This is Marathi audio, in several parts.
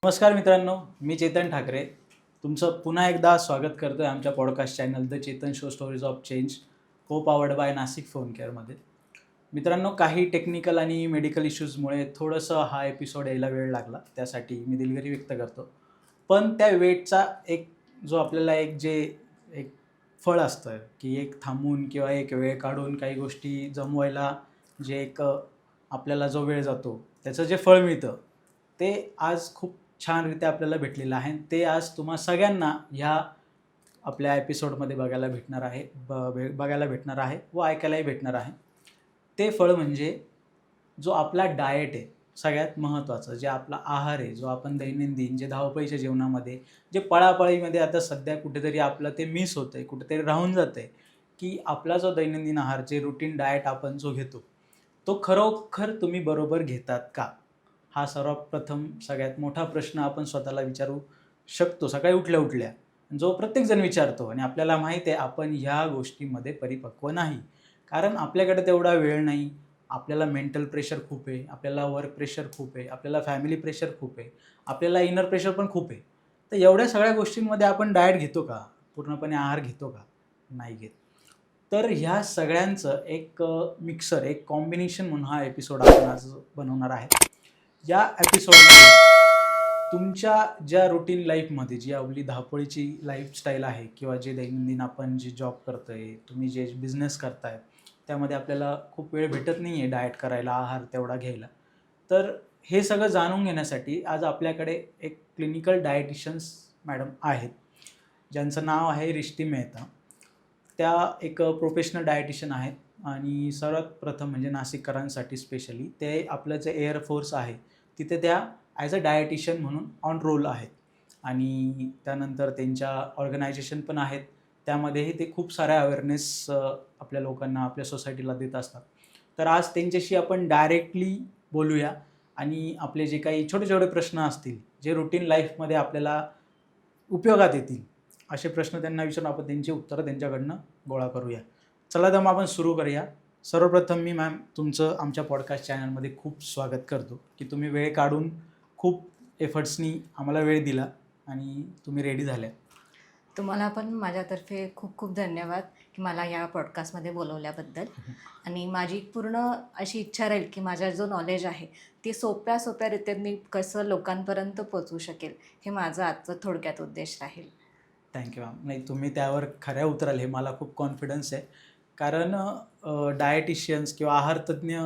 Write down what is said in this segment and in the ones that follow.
नमस्कार मित्रांनो, मी चेतन ठाकरे. तुमचं पुन्हा एकदा स्वागत करतो आहे आमच्या podcast channel the Chetan show stories of change, को पॉवर्ड बाय नाशिक फोन केअरमध्ये. मित्रांनो, काही टेक्निकल आणि मेडिकल इश्यूजमुळे थोडंसं हा एपिसोड यायला वेळ लागला, त्यासाठी मी दिलगिरी व्यक्त करतो. पण त्या वेटचा एक जो आपल्याला एक फळ असतं, की एक थांबून किंवा एक वेळ काढून काही गोष्टी जमवायला जे आपल्याला जो वेळ जातो, त्याचं जे फळ मिळतं, ते आज खूप छानरित्या आपल्याला भेटलेलं आहे. ते आज तुम्हा सगळ्यांना ह्या आपल्या एपिसोडमध्ये बघायला भेटणार आहे व ऐकायलाही भेटणार आहे. ते फळ म्हणजे जो आपला डाएट आहे, सगळ्यात महत्त्वाचं जे आपला आहार आहे, जो आपण दैनंदिन जे धावपळीच्या जीवनामध्ये जे पळापळीमध्ये आता सध्या कुठेतरी आपलं ते मिस होतं आहे, कुठेतरी राहून जातं आहे, की आपला जो दैनंदिन आहार, जे रुटीन डाएट आपण जो घेतो, तो खरोखर तुम्ही बरोबर घेतात का? हा सर्वप्रथम सगळ्यात मोठा प्रश्न आपण स्वतःला विचारू शकतो सकाळी उठल्या-उठल्या. जो प्रत्येकजण विचारतो आणि आपल्याला माहीत आहे आपण ह्या गोष्टीमध्ये परिपक्व नाही. कारण आपल्याकडे तेवढा वेळ नाही. आपल्याला मेंटल प्रेशर खूप आहे, आपल्याला वर्क प्रेशर खूप आहे, आपल्याला फॅमिली प्रेशर खूप आहे, आपल्याला इनर प्रेशर पण खूप आहे. तर एवढ्या सगळ्या गोष्टींमध्ये आपण डाएट घेतो का? पूर्णपणे आहार घेतो का? नाही घेत. तर ह्या सगळ्यांचं एक मिक्सर, एक कॉम्बिनेशन म्हणून हा एपिसोड आपण आज बनवणार आहे. या एपिसोडमध्ये तुमच्या ज्या रुटीन लाईफमध्ये जी आपली धावपळीची लाईफस्टाईल आहे किंवा जे दैनंदिन आपण जे जॉब करतोय, तुम्ही जे बिझनेस करताय, त्यामध्ये आपल्याला खूप वेळ भेटत नाही आहे डाएट करायला, आहार तेवढा घ्यायला. तर हे सगळं जाणून घेण्यासाठी आज आपल्याकडे एक क्लिनिकल डायटिशियन्स मॅडम आहेत, ज्यांचं नाव आहे रिष्टी मेहता. त्या एक प्रोफेशनल डायटिशियन आहेत आणि सर्वात प्रथम म्हणजे नाशिककरांसाठी स्पेशली ते आपलं जे एअर फोर्स आहे, तिथे त्या ॲज अ डायटिशियन म्हणून ऑन रोल आहेत आणि त्यानंतर त्यांच्या ऑर्गनायझेशन पण आहेत. त्यामध्येही ते खूप साऱ्या अवेअरनेस आपल्या लोकांना, आपल्या सोसायटीला देत असतात. तर आज त्यांच्याशी आपण डायरेक्टली बोलूया आणि आपले जे काही छोटे-छोटे प्रश्न असतील, जे रुटीन लाईफमध्ये आपल्याला उपयोगात येतील, असे प्रश्न त्यांना विचारून आपण त्यांची उत्तरं त्यांच्याकडनं गोळा करूया. चला तर मग आपण सुरू करूया. सर्वप्रथम मी मॅम तुमचं आमच्या पॉडकास्ट चॅनलमध्ये खूप स्वागत करतो, की तुम्ही वेळ काढून खूप एफर्ट्सनी आम्हाला वेळ दिला आणि तुम्ही रेडी झाल्या. तुम्हाला पण माझ्यातर्फे खूप खूप धन्यवाद की मला या पॉडकास्टमध्ये बोलवल्याबद्दल. आणि माझी पूर्ण अशी इच्छा राहील की माझा जो नॉलेज आहे ते सोप्या रीतीने मी कसं लोकांपर्यंत पोचवू शकेल, हे माझं आजचं थोडक्यात उद्देश राहील. Thank you ma'am. नाही, तुम्ही त्यावर खऱ्या उतराल हे मला खूप कॉन्फिडन्स आहे. कारण डायटिशियन्स किंवा आहारतज्ञ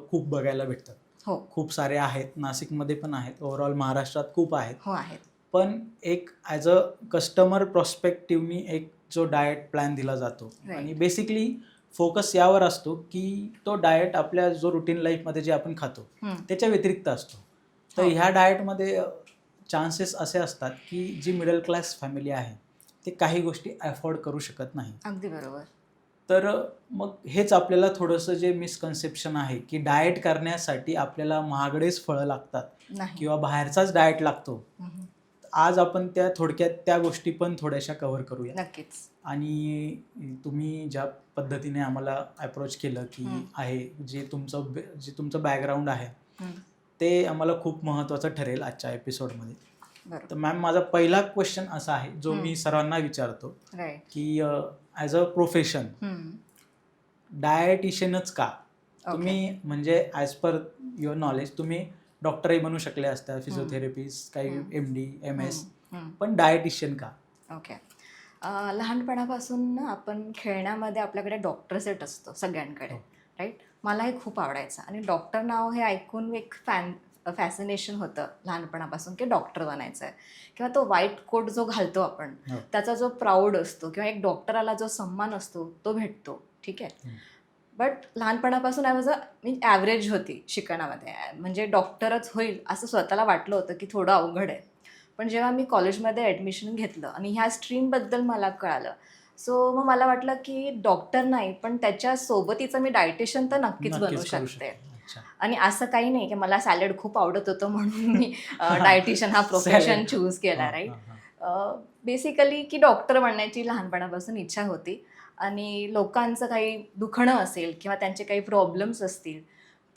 खूप बघायला भेटतात. हो खूप सारे आहेत, नाशिकमध्ये पण आहेत, ओव्हरऑल महाराष्ट्रात खूप आहेत. हो आहेत. पण एक ॲज अ कस्टमर प्रॉस्पेक्टिव्हनी एक जो डाएट प्लॅन दिला जातो आणि राईट. बेसिकली फोकस यावर असतो, की तो डाएट आपल्या जो रुटीन लाईफमध्ये जे आपण खातो, त्याच्या व्यतिरिक्त असतो. तर हो. ह्या डाएटमध्ये चान्सेस असे असतात, की जी मिडल क्लास फॅमिली आहे, ते काही गोष्टी अफोर्ड करू शकत नाही. अगदी बरोबर. तर मग हेच आपल्याला थोडंसं जे मिसकन्सेप्शन आहे, की डाएट करण्यासाठी आपल्याला महागडेच फळं लागतात नाही. किंवा बाहेरचाच डाएट लागतो. हम्म. आज आपण त्या थोडक्यात त्या गोष्टी पण थोड्याशा कव्हर करूया. नक्कीच. आणि तुम्ही ज्या पद्धतीने आम्हाला अप्रोच केलं, की आहे जे तुमचं बॅकग्राऊंड आहे, ते आम्हाला खूप महत्त्वाचं ठरेल आजच्या एपिसोडमध्ये. बरोबर. तर मॅम, माझा पहिला क्वेश्चन असा आहे, जो मी सर्वांना विचारतो, राईट. की ॲज अ प्रोफेशन डायटिशियनच का? तुम्ही म्हणजे ॲज पर युअर नॉलेज तुम्ही डॉक्टरही बनू शकले असता, फिजिओथेरपिस्ट, काही MD, MS, पण डायटिशियन का? ओके. लहानपणापासून ना आपण खेळण्यामध्ये आपल्याकडे डॉक्टर सेट असतो सगळ्यांकडे. हो. राईट. मलाही खूप आवडायचं आणि डॉक्टर नाव हे ऐकून एक फॅसिनेशन होतं लहानपणापासून की डॉक्टर बनायचं आहे. किंवा तो व्हाईट कोट जो घालतो आपण, हो. त्याचा जो प्राऊड असतो किंवा एक डॉक्टराला जो सन्मान असतो तो भेटतो. ठीक आहे. बट लहानपणापासून मी ॲव्हरेज होती शिकण्यामध्ये. म्हणजे डॉक्टरच होईल असं स्वतःला वाटलं होतं की थोडं अवघड आहे. पण जेव्हा मी कॉलेजमध्ये ॲडमिशन घेतलं आणि ह्या स्ट्रीमबद्दल मला कळालं, सो मग मला वाटलं की डॉक्टर नाही, पण त्याच्या सोबतीचं मी डायटिशियन तर नक्कीच बनू करू शकते. अच्छा. आणि असं काही नाही की मला सॅलड खूप आवडत होतं म्हणून मी डायटिशियन हा प्रोफेशन चूज केला. राईट. बेसिकली की डॉक्टर बनण्याची लहानपणापासून इच्छा होती आणि लोकांचं काही दुखणं असेल किंवा त्यांचे काही प्रॉब्लेम्स असतील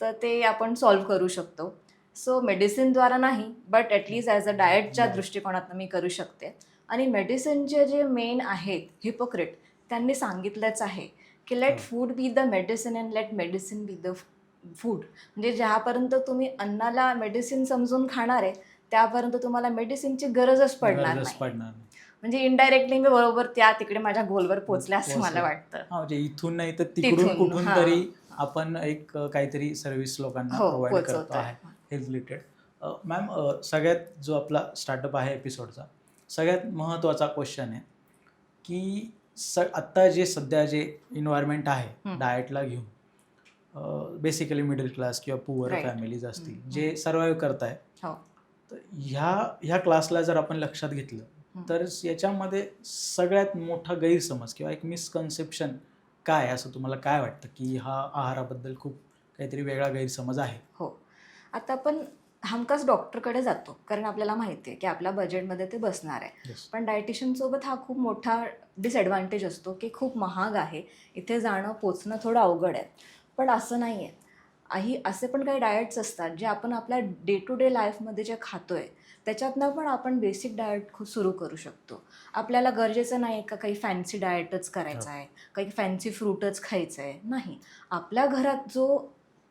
तर ते आपण सॉल्व्ह करू शकतो. सो मेडिसिनद्वारा नाही, बट ॲटलिस्ट ॲज अ डाएटच्या दृष्टिकोनातून मी करू शकते. आणि मेडिसिनचे जे मेन आहेत हिपोक्रेट, त्यांनी सांगितलंच आहे की let food be the medicine and let medicine be the food. म्हणजे ज्यापर्यंत तुम्ही अन्नाला मेडिसिन समजून खाणार आहे त्यापर्यंत तुम्हाला मेडिसिनची गरजच पडणार गरजच नाही. पडणार नाही. म्हणजे इनडायरेक्टली मी बरोबर तिकडे माझ्या गोलवर पोहोचले असं मला वाटतं. हा, म्हणजे इथून नाही तर तिकडून तिथून, कुठून हा. तरी आपण एक काहीतरी सर्व्हिस लोकांना हो, प्रोव्हाइड करतो पोहोचवतोय. आहे हेल्थ रिलेटेड. मॅम, सगळ्यात जो आपला स्टार्टअप आहे एपिसोडचा सगळ्यात महत्त्वाचा क्वेश्चन आहे की आत्ता जे सध्या जे इन्व्हायरमेंट आहे डाएटला घेऊन बेसिकली मिडल क्लास किंवा पुअर Right. फॅमिलीज असतील जे सर्वाईव्ह करताय, हो. तर ह्या क्लासला जर आपण लक्षात घेतलं तर याच्यामध्ये सगळ्यात मोठा गैरसमज किंवा एक मिसकन्सेप्शन काय आहे असं तुम्हाला काय वाटतं की हा आहाराबद्दल खूप काहीतरी वेगळा गैरसमज आहे? हो. आता आपण हमखास डॉक्टरकडे जातो कारण आपल्याला माहिती आहे की आपल्या बजेटमध्ये ते बसणार आहे. Yes. पण डायटिशियनसोबत हा खूप मोठा डिसएडव्हान्टेज असतो की खूप महाग आहे, इथे जाणं पोचणं थोडं अवघड आहे. पण असं नाही आहे. असे पण काही डाएट्स असतात जे आपण आपल्या डे टू डे लाईफमध्ये जे खातोय त्याच्यातनं पण आपण बेसिक डाएट सुरू करू शकतो. आपल्याला गरजेचं नाही का काही फॅन्सी डाएटच करायचं आहे, काही फॅन्सी फ्रूटच खायचं आहे, नाही. आपल्या घरात जो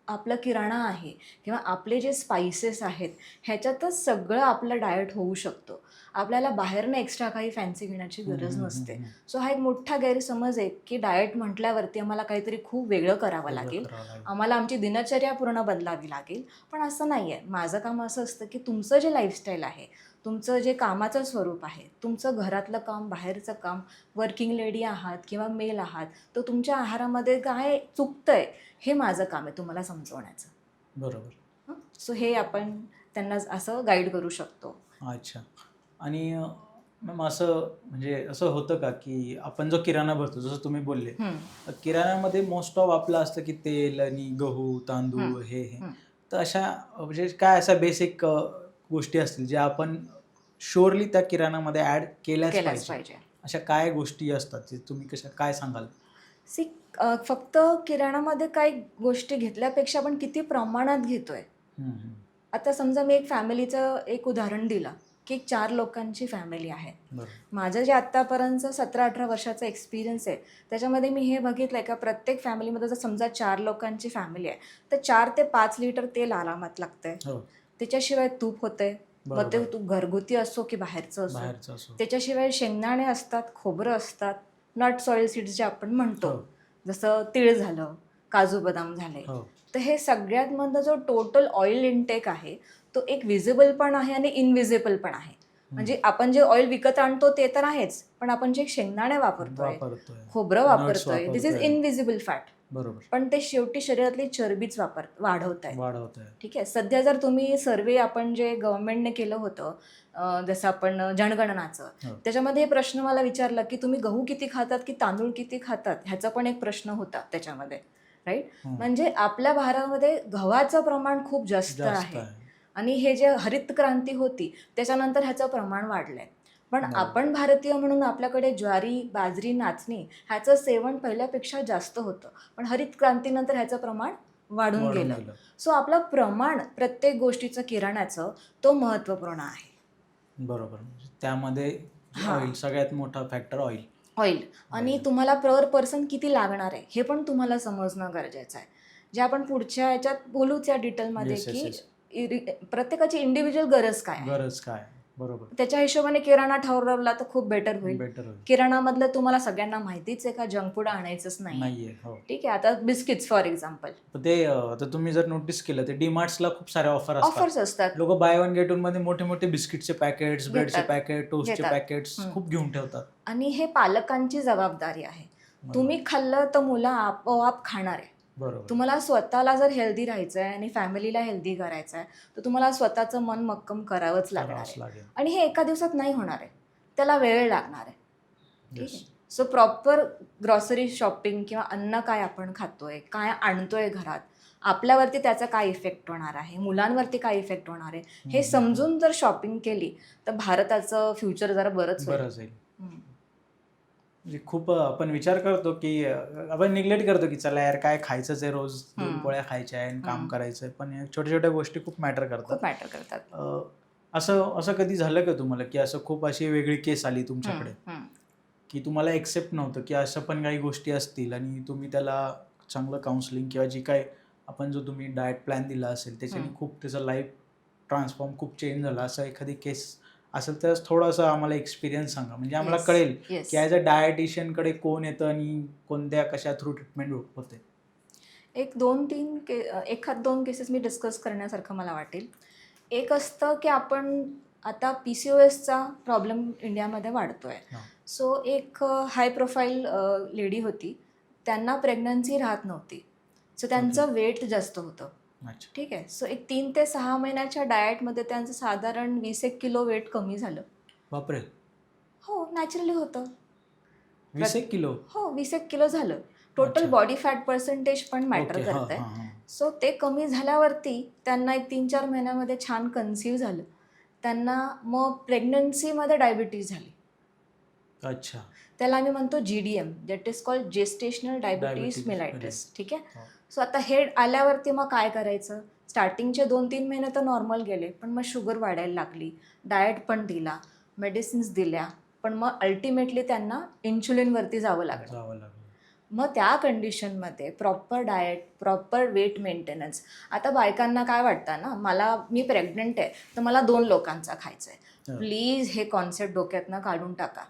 आपला किराणा आहे किंवा आपले जे स्पाइसेस आहेत ह्याच्यातच सगळं आपलं डाएट होऊ शकतो. आपल्याला बाहेरनं एक्स्ट्रा काही फॅन्सी घेण्याची गरज नसते. सो हा एक मोठा गैरसमज आहे की डाएट म्हटल्यावरती आम्हाला काहीतरी खूप वेगळं करावं लागेल, आम्हाला आमची दिनचर्या पूर्ण बदलावी लागेल. पण असं नाही आहे. माझं काम असं असतं की तुमचं जे लाईफस्टाईल आहे, तुमचं जे कामाचं स्वरूप आहे, तुमचं घरातलं काम, बाहेरचं काम, वर्किंग लेडी आहात किंवा मेल आहात, तर तुमच्या आहारामध्ये काय चुकतंय हे माझं काम आहे तुम्हाला समजवण्याचं. बरोबर. सो हे आपण त्यांना असं गाईड करू शकतो. अच्छा. आणि मॅम असं म्हणजे असं होतं का की आपण जो किराणा भरतो जसं तुम्ही बोलले, किराण्यामध्ये मोस्ट ऑफ आपलं असतं की तेल आणि गहू तांदूळ हे तर अशा म्हणजे काय अशा बेसिक गोष्टी असतील ज्या आपण शुअरली त्या किराणामध्ये ऍड केल्याच पाहिजे? अशा काय गोष्टी असतात जे तुम्ही काय सांगाल? फक्त किराणामध्ये काही गोष्टी घेतल्यापेक्षा आपण किती प्रमाणात घेतोय. आता समजा मी एक फॅमिलीचं एक उदाहरण दिलं की 4 लोकांची फॅमिली आहे. माझं जे आत्तापर्यंत 17-18 वर्षाचा एक्सपिरियन्स आहे त्याच्यामध्ये मी हे बघितलं आहे का प्रत्येक फॅमिलीमध्ये जर समजा 4 लोकांची फॅमिली आहे तर 4 ते 5 लिटर तेल आरामात लागतंय. त्याच्याशिवाय तूप होतंय, मग ते तूप घरगुती असो की बाहेरचं असो. त्याच्याशिवाय शेंगदाणे असतात, खोबरं असतात, नट्स ऑइल सीड्स जे आपण म्हणतो, जसं तीळ झालं, काजू बदाम झाले. तर हे सगळ्यात मधला जो टोटल ऑइल इनटेक आहे तो एक विजिबल पण आहे आणि इनविजिबल पण आहे. म्हणजे आपण जे ऑइल विकत आणतो ते तर आहेच, पण आपण जे शेंगदाणे वापरतोय, खोबरं वापरतोय, दिस इज इनविजिबल फॅट. बरोबर. पण ते शेवटी शरीरातली चरबीच वाढवत आहे. ठीक आहे. सध्या जर तुम्ही सर्वे आपण जे गव्हर्नमेंटने केलं होतं जसं आपण जनगणनाचं, त्याच्यामध्ये हे प्रश्न मला विचारला की तुम्ही गहू किती खातात की तांदूळ किती खातात, ह्याचा पण एक प्रश्न होता त्याच्यामध्ये. राईट. म्हणजे आपल्या भारतामध्ये गव्हाचं प्रमाण खूप जास्त आहे आणि हे जे हरित क्रांती होती त्याच्यानंतर ह्याचं प्रमाण वाढलंय. पण आपण भारतीय म्हणून आपल्याकडे ज्वारी, बाजरी, नाचणी ह्याचं सेवन पहिल्यापेक्षा जास्त होतं, पण हरित क्रांतीनंतर ह्याचं प्रमाण वाढून गेलं. सो आपलं प्रमाण प्रत्येक गोष्टीचं किराण्याचं तो महत्त्वपूर्ण आहे. बरोबर. त्यामध्ये ऑइल सगळ्यात मोठा फॅक्टर ऑइल. आणि तुम्हाला पर पर्सन किती लागणार आहे हे पण तुम्हाला समजणं गरजेचं आहे. जे आपण पुढच्या ह्याच्यात बोलूच या डिटेलमध्ये की प्रत्येकाची इंडिव्हिज्युअल गरज काय. बरोबर. त्याच्या हिशोबाने किराणा ठरवला तर खूप बेटर होईल. किराणामधलं तुम्हाला सगळ्यांना माहितीच आहे का जंक फूड आणायचंच नाहीये. ठीक आहे. आता बिस्किट्स फॉर एक्झाम्पल, ते आता तुम्ही जर नोटीस केलं ते डीमार्ट्सला खूप सारे ऑफर्स असतात. लोक बाय वन गेट वन मध्ये मोठे मोठे बिस्किटचे पॅकेट्स, ब्रेडचे पॅकेट, टोस्टचे पॅकेट्स खूप घेऊन ठेवतात. आणि हे पालकांची जबाबदारी आहे. तुम्ही खाल्लं तर मुलं आपोआप खाणार आहे. तुम्हाला स्वतःला जर हेल्दी राहायचं आहे आणि फॅमिलीला हेल्दी करायचं आहे तर तुम्हाला स्वतःचं मन मक्कम करावंच लागणार आहे. आणि हे एका दिवसात नाही होणार आहे, त्याला वेळ लागणार आहे. ठीक आहे. सो प्रॉपर ग्रॉसरी शॉपिंग किंवा अन्न काय आपण खातोय, काय आणतोय घरात, आपल्यावरती त्याचा काय इफेक्ट होणार आहे, मुलांवरती काय इफेक्ट होणार आहे, हे समजून जर शॉपिंग केली तर भारताचं फ्युचर जरा बरंच होईल. म्हणजे खूप आपण विचार करतो की आपण निग्लेक्ट करतो की चला यार काय खायचंच आहे, रोज 2 पोळ्या खायच्या आहे आणि काम करायचं आहे, पण छोट्या छोट्या गोष्टी खूप मॅटर करतात. खूप मॅटर करतात. असं असं कधी झालं का तुम्हाला की असं खूप अशी वेगळी केस आली तुमच्याकडे की तुम्हाला एक्सेप्ट नव्हतं की असं पण काही गोष्टी असतील आणि तुम्ही त्याला चांगलं काउन्सिलिंग किंवा जी काय आपण जो तुम्ही डाएट प्लॅन दिला असेल त्याच्याने खूप त्याचं लाईफ ट्रान्सफॉर्म खूप चेंज झाला, असं एखादी केस असेल तर थोडंसं आम्हाला एक्सपिरियन्स सांगा, म्हणजे आम्हाला कळेल की ॲज अ डायटिशियनकडे कोण येतं आणि कोणत्या कशा थ्रू ट्रीटमेंट होते. एक 2-3 एखाद 2 केसेस मी डिस्कस करण्यासारखं मला वाटेल. एक असतं की आपण आता PCOSचा प्रॉब्लेम इंडियामध्ये वाढतोय. सो एक हाय प्रोफाईल लेडी होती, त्यांना प्रेग्नन्सी राहत नव्हती. सो त्यांचं वेट जास्त होतं. अच्छा. ठीक आहे. सो एक 3 ते 6 महिन्याच्या डाएटमध्ये त्यांचं साधारण 20 किलो वेट कमी झालं. बापरे, हो, नॅचरली होतं. 20 किलो? हो, 20 किलो झालं. टोटल अच्छा. बॉडी फॅट पर्सेंटेज पण मॅटर ओके, हां करतंय. हां हां. सो ते कमी झाल्यावरती त्यांना एक 3-4 महिन्यामध्ये छान कन्सीव्ह झालं. त्यांना मग प्रेग्नन्सीमध्ये डायबिटीज झाली. अच्छा. त्याला आम्ही म्हणतो GDM, that is called gestational diabetes Diabetes मेलायटिस. ठीक आहे. हो. सो आता हे आल्यावरती मग काय करायचं? स्टार्टिंगचे 2-3 महिने तर नॉर्मल गेले, पण मग शुगर वाढायला लागली, डाएट पण दिला, मेडिसिन्स दिल्या, पण मग अल्टिमेटली त्यांना इन्शुलिनवरती जावं लागलं. मग त्या कंडिशनमध्ये proper diet, proper weight maintenance. आता बायकांना काय वाटतं ना, मी प्रेग्नंट आहे तर मला 2 लोकांचा खायचा आहे. प्लीज हे कॉन्सेप्ट डोक्यातनं काढून टाका.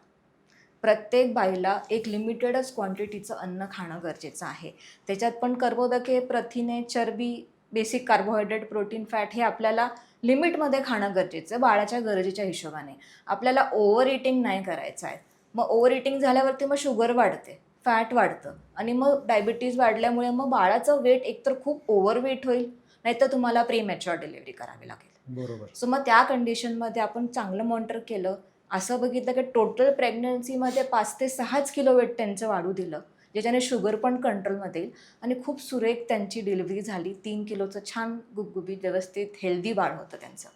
प्रत्येक बाईला एक लिमिटेडच क्वांटिटीचं अन्न खाणं गरजेचं आहे. त्याच्यात पण कर्बोदके, प्रथिने, चरबी, बेसिक कार्बोहायड्रेट, प्रोटीन, फॅट हे आपल्याला लिमिटमध्ये खाणं गरजेचं आहे, बाळाच्या गरजेच्या हिशोबाने. आपल्याला ओव्हर इटिंग नाही करायचं आहे. मग ओव्हर इटिंग झाल्यावरती मग शुगर वाढते, फॅट वाढतं आणि मग डायबिटीज वाढल्यामुळे मग बाळाचं वेट एकतर खूप ओव्हर वेट होईल, नाहीतर तुम्हाला प्रीमॅच्युअर डिलिव्हरी करावी लागेल. बरोबर. सो मग त्या कंडिशनमध्ये आपण चांगलं मॉनिटर केलं, असं बघितलं की टोटल प्रेग्नन्सीमध्ये 5 ते 6 किलो वेट त्यांचं वाढू दिलं, ज्याच्याने शुगर पण कंट्रोलमध्ये येईल आणि खूप सुरेख त्यांची डिलिव्हरी झाली. 3 किलोचं छान गुबगुबीत व्यवस्थित हेल्दी बाळ होतं त्यांचं.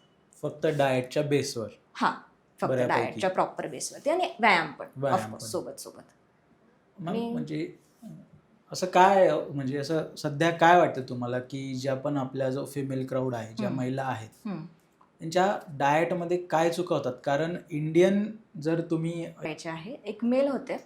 फक्त डाएटच्या बेसवर? हां, फक्त डाएटच्या प्रॉपर बेसवरती आणि व्यायाम पण ऑफकोर्स सोबत. म्हणजे असं काय, म्हणजे असं सध्या काय वाटतं तुम्हाला की ज्या पण आपल्या जो फिमेल क्राऊड आहे, ज्या महिला आहेत, त्यांच्या डाएटमध्ये काय चुका होतात? कारण इंडियन जर तुम्ही आहे, एक मेल होते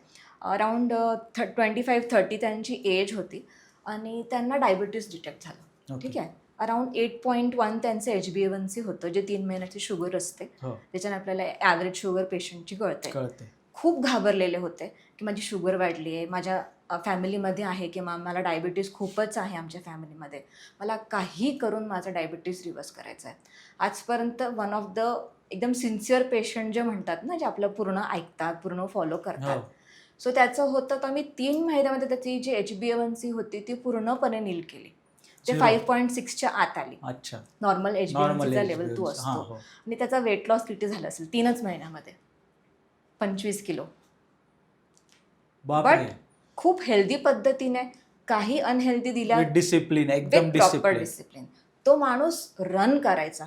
अराउंड 25-30 त्यांची एज होती आणि त्यांना डायबिटीज डिटेक्ट झालं. ठीक आहे. अराउंड 8.1 त्यांचं HbA1c होतं, जे 3 महिन्याची शुगर असते, त्याच्याने आपल्याला ॲव्हरेज शुगर पेशंटची कळते. खूप घाबरलेले होते की माझी शुगर वाढली आहे, माझ्या फॅमिलीमध्ये आहे की मला डायबिटीज खूपच आहे आमच्या फॅमिलीमध्ये, मला काही करून माझं डायबिटीज रिव्हर्स करायचं आहे. आजपर्यंत वन ऑफ द एकदम सिन्सिअर पेशंट जे म्हणतात ना, जे आपलं पूर्ण ऐकतात, पूर्ण फॉलो करतात. सो त्याचं होतं तर मी 3 महिन्यामध्ये त्याची जी HbA1c होती ती पूर्णपणे नील केली. ते 5.6च्या आत आली. अच्छा. नॉर्मल HbA1cचा लेवल तो असतो. आणि त्याचा वेट लॉस किती झाला असेल 3च महिन्यामध्ये? 25 किलो. बट खूप हेल्दी पद्धतीने, काही अनहेल्दी दिल्या, डिसिप्लिन, एकदम डिसिप्लिन. तो माणूस रन करायचा.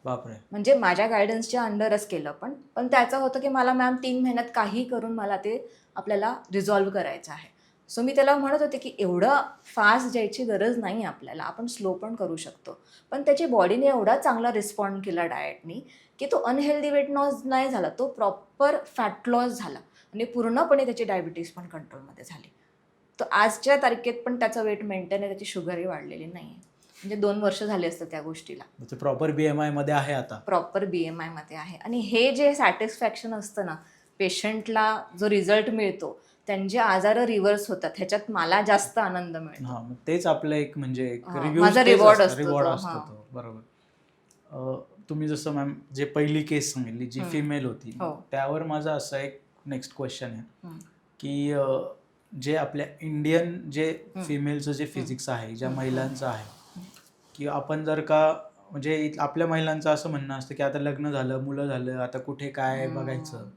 बापरे. म्हणजे माझ्या गायडन्सच्या अंडरच केलं, पण त्याचं होतं की मला मॅम 3 महिन्यात काही करून मला ते आपल्याला रिझॉल्व्ह करायचं आहे. सो मी त्याला म्हणत होते की एवढं फास्ट जायची गरज नाही आपल्याला, आपण स्लो पण करू शकतो. पण त्याची बॉडीने एवढा चांगला रिस्पॉन्ड केला डाएटनी की तो अनहेल्दी वेट लॉस नाही झाला, तो प्रॉपर फॅट लॉस झाला आणि पूर्णपणे त्याची डायबिटीज पण कंट्रोलमध्ये झाली. तर आजच्या तारखेत पण त्याचं वेट मेंटेन आहे, त्याची शुगरही वाढलेली नाही आहे. म्हणजे 2 वर्ष झाले असतं त्या गोष्टीला. प्रॉपर BMI मध्ये आहे आता. प्रॉपर BMI मध्ये आहे. आणि हे जे सॅटिस्फॅक्शन असतं ना, पेशंटला जो रिझल्ट मिळतो, त्यांचे आजार रिव्हर्स होतात, ह्याच्यात मला जास्त आनंद मिळतो. तेच आपलं एक म्हणजे माझा रिवॉर्ड असतो. बरोबर. तुम्ही जसं मॅम जे पहिली केस सांगितली जी फिमेल होती, त्यावर माझा असा एक नेक्स्ट क्वेश्चन आहे की जे आपल्या इंडियन जे फिमेलचं जे फिजिक्स आहे, ज्या महिलांचं आहे, की आपण जर का म्हणजे आपल्या महिलांचं असं म्हणणं असतं की आता लग्न झालं, मुलं झालं, आता कुठे काय बघायचं.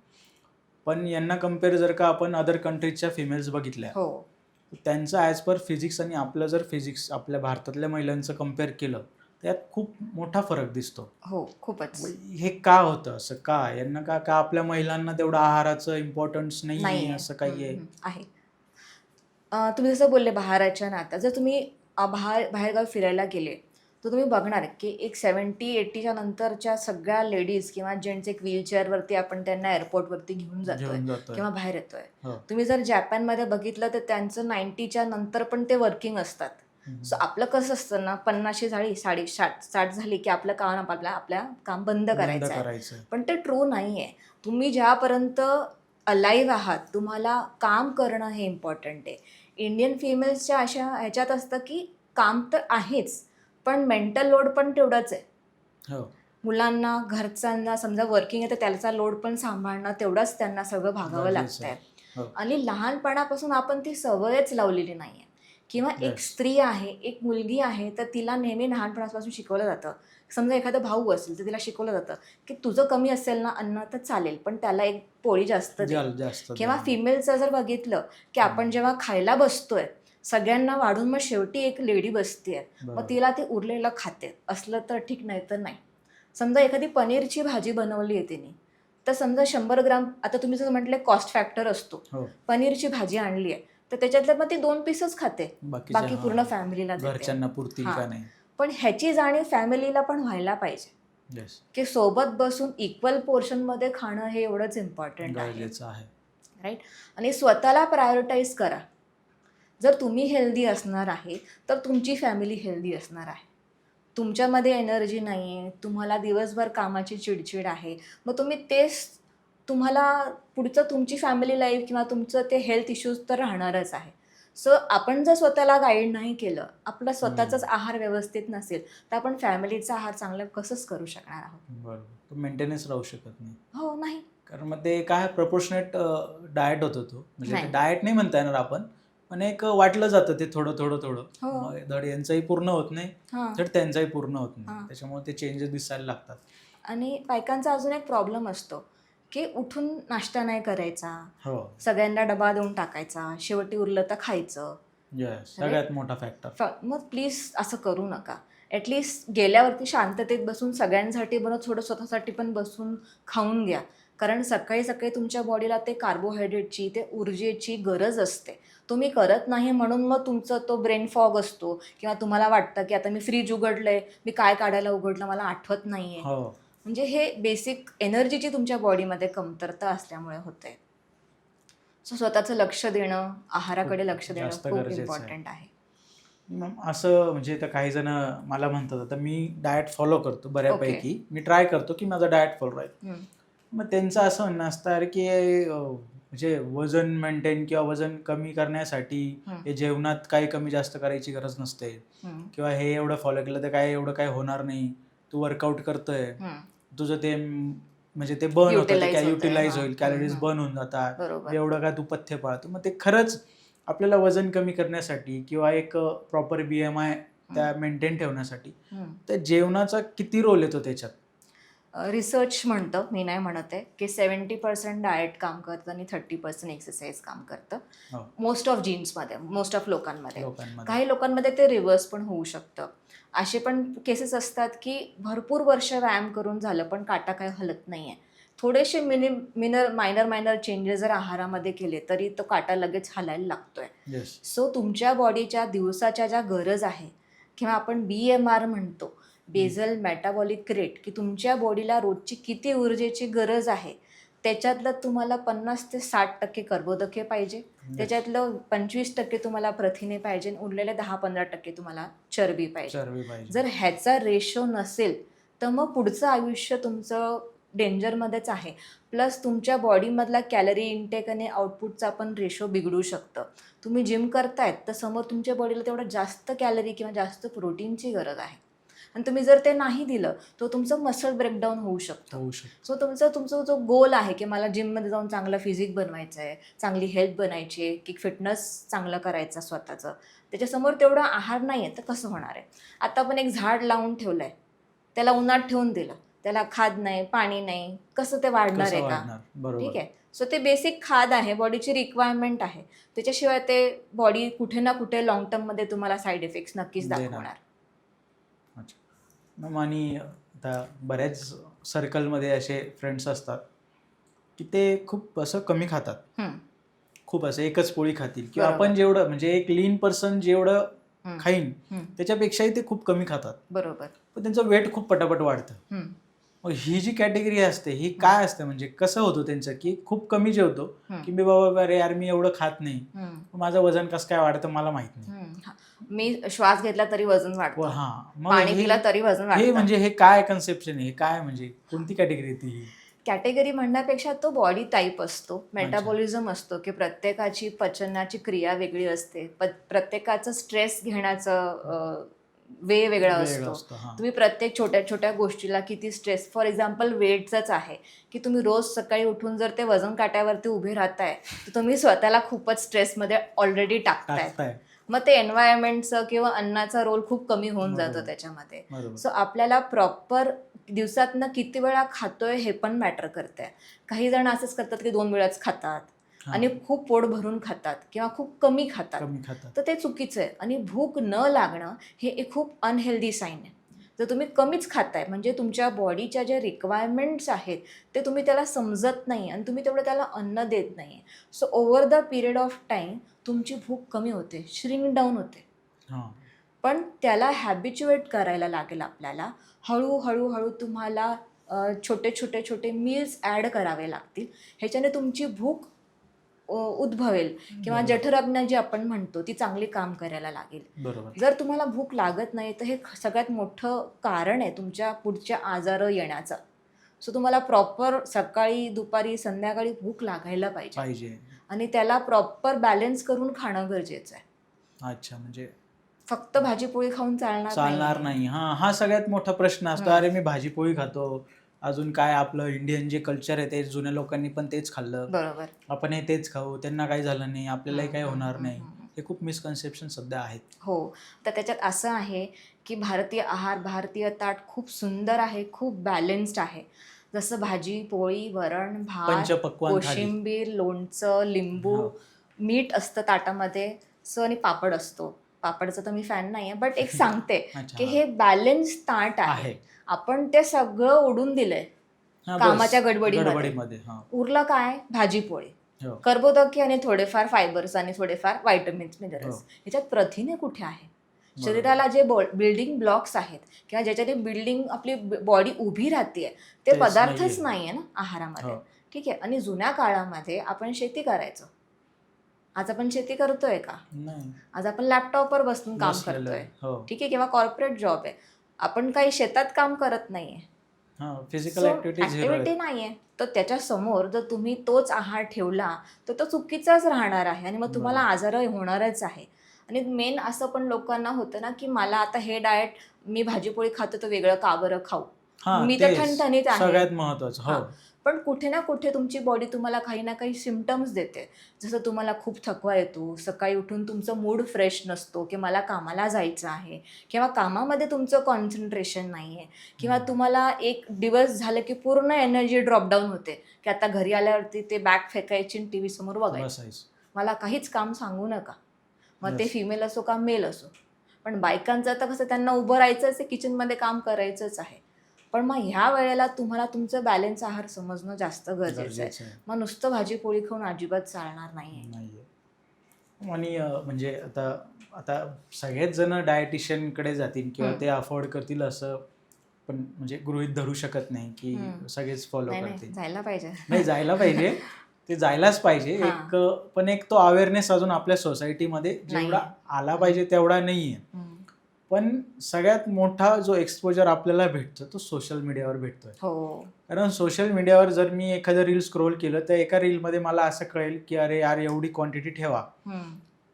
पण यांना कम्पेअर जर का आपण अदर कंट्रीजच्या फिमेल्स बघितल्या, त्यांचं ॲज पर फिजिक्स आणि आपलं जर फिजिक्स आपल्या भारतातल्या महिलांचं कम्पेअर केलं त्यात खूप मोठा फरक दिसतो. हो, खूपच. हे का होतं असं? का यांना का का आपल्या महिलांना तेवढं आहाराचं इम्पॉर्टन्स नाही आहे नाहीये. असं काही आहे? आहे. तुम्ही जसं बोलले बहाराच्या नात्यात, जर तुम्ही बाहेरगावी फिरायला गेले, तर तुम्ही बघणार की एक 70-80च्या नंतरच्या सगळ्या लेडीज किंवा जेंट्स एक व्हीलचेअरवरती आपण त्यांना एअरपोर्टवरती घेऊन जातोय घेऊन जातोय. किंवा बाहेर येतोय. हो. तुम्ही जर जपानमध्ये बघितलं तर त्यांचं 90च्या नंतर पण ते वर्किंग असतात. सो आपलं कसं असतं ना, 50शी झाली, 60 झाली की आपलं काम आपल्या काम बंद करायचं आहे. करायचं. पण ते ट्रू नाही आहे. तुम्ही ज्यापर्यंत अलाईव्ह आहात, तुम्हाला काम करणं हे इम्पॉर्टंट आहे. इंडियन फिमेल्सच्या अशा ह्याच्यात असतं की काम तर आहेच, पण मेंटल लोड पण तेवढंच आहे. हो. मुलांना, घरच्यांना समजा वर्किंग आहे तर त्याचा लोड पण सांभाळणं तेवढंच त्यांना सगळं भागावं गरजेचं लागतंय. हो. आणि लहानपणापासून आपण ती सवयच लावलेली नाही आहे. किंवा एक Yes. स्त्री आहे, एक मुलगी आहे, तर तिला नेहमी लहानपणापासून शिकवलं जातं. समजा एखादा भाऊ असेल तर तिला शिकवलं जातं की तुझं कमी असेल ना अन्न तर चालेल, पण त्याला एक पोळी जास्त दे. जास्त किंवा द्या. फिमेलचं जर बघितलं की आपण जेव्हा खायला बसतोय, सगळ्यांना वाढून मग शेवटी एक लेडी बसतेय, मग बरोबर. तिला ती उरलेलं खाते. असलं तर ठीक, नाही तर नाही. समजा एखादी पनीरची भाजी बनवली आहे तिने, तर समजा 100 ग्राम, आता तुम्ही जसं म्हटलं कॉस्ट फॅक्टर असतो. हो. पनीरची भाजी आणली आहे तर त्याच्यातलं मग ती 2 पीसच खाते, बाकी पूर्ण फॅमिलीला देते. घरच्यांना पुरतील हां. का नाही. पण ह्याची जाणीव फॅमिलीला पण व्हायला पाहिजे Yes. की सोबत बसून इक्वल पोर्शनमध्ये खाणं हे एवढंच इम्पॉर्टंट आहे. गरजेचं आहे. राईट. आणि स्वतःला प्रायोरिटाईज करा. जर तुम्ही हेल्दी असणार आहे तर तुमची फॅमिली हेल्दी असणार आहे. तुमच्यामध्ये एनर्जी नाही आहे, तुम्हाला दिवसभर कामाची चिडचिड आहे, मग तुम्ही तेच तुम्हाला पुढचं तुमची फॅमिली लाईफ किंवा तुमचं ते हेल्थ इश्यूज तर राहणारच आहे. सो आपण जर स्वतःला गाईड नाही केलं, आपला स्वतःचाच आहार व्यवस्थित नसेल, तर आपण फॅमिलीचा आहार चांगला कसंच करू शकणार आहोत? बरोबर. तो मेंटेनन्स राहू शकत नाही. हो, नाही. कारण मग ते काय प्रपोर्शनेट डाएट होतो तो. म्हणजे नाही. ते डाएट नाही म्हणता येणार आपण, पण एक वाटलं जातं ते थोडं. हो. मग धड यांचंही पूर्ण होत नाही, हां. धड त्यांचंही पूर्ण होत नाही. हां. त्याच्यामुळे ते चेंजेस दिसायला लागतात. आणि बायकांचा अजून एक प्रॉब्लेम असतो की उठून नाश्ता नाही करायचा, हो. सगळ्यांना डबा देऊन टाकायचा, शेवटी उरलं तर खायचं. येस. सगळ्यात मोठा फॅक्टर. मग प्लीज असं करू नका. ॲटलिस्ट गेल्यावरती शांततेत बसून सगळ्यांसाठी बनवत थोडं स्वतःसाठी पण बसून खाऊन घ्या. कारण सकाळी सकाळी तुमच्या बॉडीला ते कार्बोहायड्रेटची, ते ऊर्जेची गरज असते. तुम्ही करत नाही म्हणून मग तुमचं तो ब्रेन फॉग असतो किंवा तुम्हाला वाटतं की आता मी फ्रीज उघडलंय, मी काय काढायला उघडलं मला आठवत नाही आहे. हो. म्हणजे हे बेसिक एनर्जीची तुमच्या बॉडीमध्ये कमतरता असल्यामुळे होते. सो स्वतःचं लक्ष देणं, आहाराकडे लक्ष देणं जास्त खूप गरजेचं आहे. इम्पॉर्टंट आहे. मग असं म्हणजे आता काही जण मला म्हणतात, आता मी डाएट फॉलो करतो बऱ्यापैकी. मी ट्राय करतो की माझा डाएट फॉलो राहील. मग त्यांचं असं म्हणणं असतं अरे की म्हणजे वजन मेंटेन किंवा वजन कमी करण्यासाठी हे जेवणात काही कमी जास्त करायची गरज नसते, किंवा हे एवढं फॉलो केलं तर काय एवढं काय होणार नाही, तू वर्कआउट करतोय, तुझं ते म्हणजे ते बर्न होतं, युटिलाइज होईल, कॅलरीज बर्न होऊन जातात, बरोबर. एवढं काय तू पथ्य पाळतो. मग ते खरंच आपल्याला वजन कमी करण्यासाठी किंवा एक प्रॉपर BMI त्या मेंटेन ठेवण्यासाठी त्या जेवणाचा किती रोल येतो त्याच्यात? रिसर्च म्हणतं, मी नाही म्हणत आहे, की 70% डाएट काम करतं आणि 30% एक्सरसाइज काम करतं. हो. मोस्ट ऑफ जीन्समध्ये, मोस्ट ऑफ लोकांमध्ये. लोकांमध्ये. काही लोकांमध्ये ते रिव्हर्स पण होऊ शकतं. असे पण केसेस असतात की भरपूर वर्ष व्यायाम करून झालं पण काटा काय हलत नाही आहे. थोडेसे मायनर चेंजेस जर आहारामध्ये केले तरी तो काटा लगेच हलायला लागतोय. येस. सो तुमच्या बॉडीच्या दिवसाच्या ज्या गरज आहे किंवा आपण BMR म्हणतो, बेझल मेटाबॉलिक रेट, की तुमच्या बॉडीला रोजची किती ऊर्जेची गरज आहे, त्याच्यातलं तुम्हाला 50 ते 60% कर्बोदके पाहिजे, त्याच्यातलं 25% तुम्हाला प्रथिने पाहिजे, उरलेले 10-15% तुम्हाला चरबी पाहिजे. जर ह्याचा रेशो नसेल तर मग पुढचं आयुष्य तुमचं डेंजरमध्येच आहे. प्लस तुमच्या बॉडीमधला कॅलरी इनटेक आणि आउटपुटचा पण रेशो बिघडू शकतं. तुम्ही जिम करतायत तर समोर तुमच्या बॉडीला तेवढं जास्त कॅलरी किंवा जास्त प्रोटीनची गरज आहे आणि तुम्ही जर ते नाही दिलं तर तुमचं मसल ब्रेकडाऊन होऊ शकतं. सो तुमचा जो गोल आहे की मला जिममध्ये जाऊन चांगलं फिजिक बनवायचं आहे, चांगली हेल्थ बनायची आहे, की फिटनेस चांगलं करायचं स्वतःचं, त्याच्यासमोर तेवढा आहार नाही आहे तर कसं होणार आहे? आता आपण एक झाड लावून ठेवलं आहे, त्याला उन्हात ठेवून दिलं, त्याला खाद नाही, पाणी नाही, कसं ते वाढणार आहे का? ठीक आहे. सो ते बेसिक खाद आहे, बॉडीची रिक्वायरमेंट आहे. त्याच्याशिवाय ते बॉडी कुठे ना कुठे लॉंग टर्ममध्ये तुम्हाला साईड इफेक्ट्स नक्कीच दाखवणार. आणि आता बऱ्याच सर्कलमध्ये असे फ्रेंड्स असतात की ते खूप असं कमी खातात, हम्म, खूप असं एकच पोळी खातील किंवा बरोबर. आपण जेवढं म्हणजे एक लीन पर्सन जेवढं हम्म, खाईन हम्म, त्याच्यापेक्षाही ते खूप कमी खातात, बरोबर. पण त्यांचं वेट खूप पटापट वाढतं. हम्म, मग ही जी कॅटेगरी असते ही काय असते, म्हणजे कसं होतं त्यांचं की खूप कमी जेवतो की मी बाबा अरे यार मी एवढं खात नाही, हम्म, माझं वजन कसं काय वाढतं मला माहित नाही. हा. मी श्वास घेतला तरी वजन वाढतं, हा, मग पाणी हे पिलं तरी वजन हे वाढतं. म्हणजे हे काय कन्सेप्शन आहे, हे काय म्हणजे कोणती कॅटेगरी ती ही? कॅटेगरी म्हणण्यापेक्षा तो बॉडी टाईप असतो, मेटाबॉलिझम असतो, की प्रत्येकाची पचनाची क्रिया वेगळी असते, प्रत्येकाचं स्ट्रेस घेण्याचं वे वेगळा वेगळं असतो. असतं. हा, तुम्ही प्रत्येक छोट्या छोट्या गोष्टीला किती स्ट्रेस, फॉर एक्झाम्पल वेटचंच आहे की तुम्ही रोज सकाळी उठून जर ते वजन काट्यावरती उभे राहताय तर तुम्ही स्वतःला खूपच स्ट्रेसमध्ये ऑलरेडी टाकताय. टाकताय. मग ते एन्व्हायरमेंटचं किंवा अन्नाचा रोल खूप कमी होऊन जातो बरोबर. त्याच्यामध्ये. बरोबर. सो आपल्याला प्रॉपर दिवसातनं किती वेळा खातोय हे पण मॅटर करते. काही जण असंच करतात की 2 वेळाच खातात हा, आणि खूप पोट भरून खातात किंवा खूप कमी खातात, कमी खातात. तर ते चुकीचं आहे. आणि भूक न लागणं हे एक खूप अनहेल्दी साईन आहे. जर तुम्ही कमीच खाताय म्हणजे तुमच्या बॉडीच्या ज्या रिक्वायरमेंट्स आहेत ते तुम्ही त्याला समजत नाही आणि तुम्ही तेवढं त्याला अन्न देत नाही. So over the period of time तुमची भूक कमी होते, श्रिंक डाऊन होते. हा, पण त्याला हॅबिच्युएट करायला लागेल आपल्याला. हळूहळू तुम्हाला छोटे छोटे छोटे मील्स ॲड करावे लागतील. ह्याच्याने तुमची भूक उद्भवेल किंवा बरोबर. जठराज्ञा जी आपण म्हणतो ती चांगली काम करायला लागेल. बरोबर. जर तुम्हाला भूक लागत नाही तर हे सगळ्यात मोठं कारण आहे तुमच्या पुढच्या आजार येण्याचं. सो तुम्हाला प्रॉपर सकाळी दुपारी संध्याकाळी भूक लागायला पाहिजे पाहिजे. आणि त्याला प्रॉपर बॅलन्स करून खाणं गरजेचं आहे. अच्छा, म्हणजे फक्त भाजीपोळी खाऊन चालणार चालणार नाही. हा, हा सगळ्यात मोठा प्रश्न असतो. अरे मी भाजी पोळी खातो, अजून काय आपलं इंडियन जे कल्चर आहे ते जुन्या लोकांनी पण तेच खाल्लं, बरोबर. आपण हे तेच खाऊ, त्यांना काही झालं नाही, आपल्यालाही काही होणार नाही. हम्म. हे खूप मिसकन्सेप्शन सध्या आहेत. हो, तर त्याच्यात असं आहे की भारतीय आहार, भारतीय ताट खूप सुंदर आहे, खूप बॅलन्स्ड आहे. जसं भाजी पोळी, वरण भात, पंचपक्वान्न थाली. कोशिंबीर, लोणचं, लिंबू, हो. मीठ असतं ताटामध्ये, आणि पापड असतो. पापडचं तर मी फॅन नाही आहे, बट एक सांगते अच्छा, की हा. हे बॅलन्स ताट आहे. आहे. आपण ते सगळं ओढून दिलंय हा, बस. कामाच्या गडबडीमध्ये. गडबडीमध्ये. हा. उरलं काय? भाजी पोळी, हो. कर्बोदकी आणि थोडेफार फायबर्स आणि थोडेफार व्हायटमिन्स, हो. मिनरल्स. ह्याच्यात प्रथिने कुठे आहे? बरोबर. शरीराला जे बिल्डिंग ब्लॉक्स आहेत किंवा ज्याच्याने बिल्डिंग आपली बॉडी उभी राहते ते तेच पदार्थच नाहीये. नाहीये ना आहारामध्ये. हो. ठीक आहे. आणि जुन्या काळामध्ये आपण शेती करायचो. आज आपण शेती करतोय का? नाही. आज आपण लॅपटॉपवर बसून काम बसलेलं करतोय. आहे. हो. ठीक आहे, किंवा कॉर्पोरेट जॉब आहे. आपण काही शेतात काम करत नाहीये. हा, फिजिकल ऍक्टिव्हिटी झिरो ऍक्टिव्हिटी नाहीये. तर त्याच्या समोर जर तुम्ही तोच आहार ठेवला तर तो चुकीचाच राहणार आहे आणि मग तुम्हाला आजार होणारच आहे. आणि मेन असं पण लोकांना होतं ना की मला आता हे डाएट, मी भाजीपोळी खातो तर वेगळं का बरं खाऊ? हा, मी तर तेच ठणठणीत आहे. सगळ्यात महत्वाचं. हो. हां. पण कुठे ना कुठे तुमची बॉडी तुम्हाला काही ना काही सिम्पटम्स देते. जसं तुम्हाला खूप थकवा येतो, सकाळी उठून तुमचं मूड फ्रेश नसतो की मला कामाला जायचं आहे किंवा कामामध्ये तुमचं कॉन्सन्ट्रेशन नाही आहे किंवा तुम्हाला एक दिवस झालं की पूर्ण एनर्जी ड्रॉपडाऊन होते की आता घरी आल्यावरती ते बॅग फेकायची आणि TV समोर बघायचं. मला काहीच काम सांगू नका. मग ते फिमेल असो का मेल असो. पण बायकांचं आता कसं त्यांना उभं राहायचंच आहे, किचनमध्ये काम करायचंच आहे. पण मग ह्या वेळेला तुम्हाला तुमचं बॅलन्स आहार समजणं जास्त गरजेचं आहे. मग नुसतं भाजीपोळी खाऊन अजिबात चालणार नाहीये. आणि म्हणजे आता आता सगळेच जण डायटिशियनकडे जातील किंवा ते अफोर्ड करतील असं पण म्हणजे गृहीत धरू शकत नाही की सगळेच फॉलो करतील. जायला पाहिजे. नाही, जायला पाहिजे, ते जायलाच पाहिजे. एक पण एक तो अवेअरनेस अजून आपल्या सोसायटीमध्ये जेवढा आला पाहिजे तेवढा नाहीये. पण सगळ्यात मोठा जो एक्सपोजर आपल्याला भेटतो तो सोशल मीडियावर भेटतोय. हो. कारण सोशल मीडियावर जर मी एखादं रील स्क्रोल केलं तर एका रीलमध्ये मला असं कळेल की अरे यार एवढी क्वांटिटी ठेवा.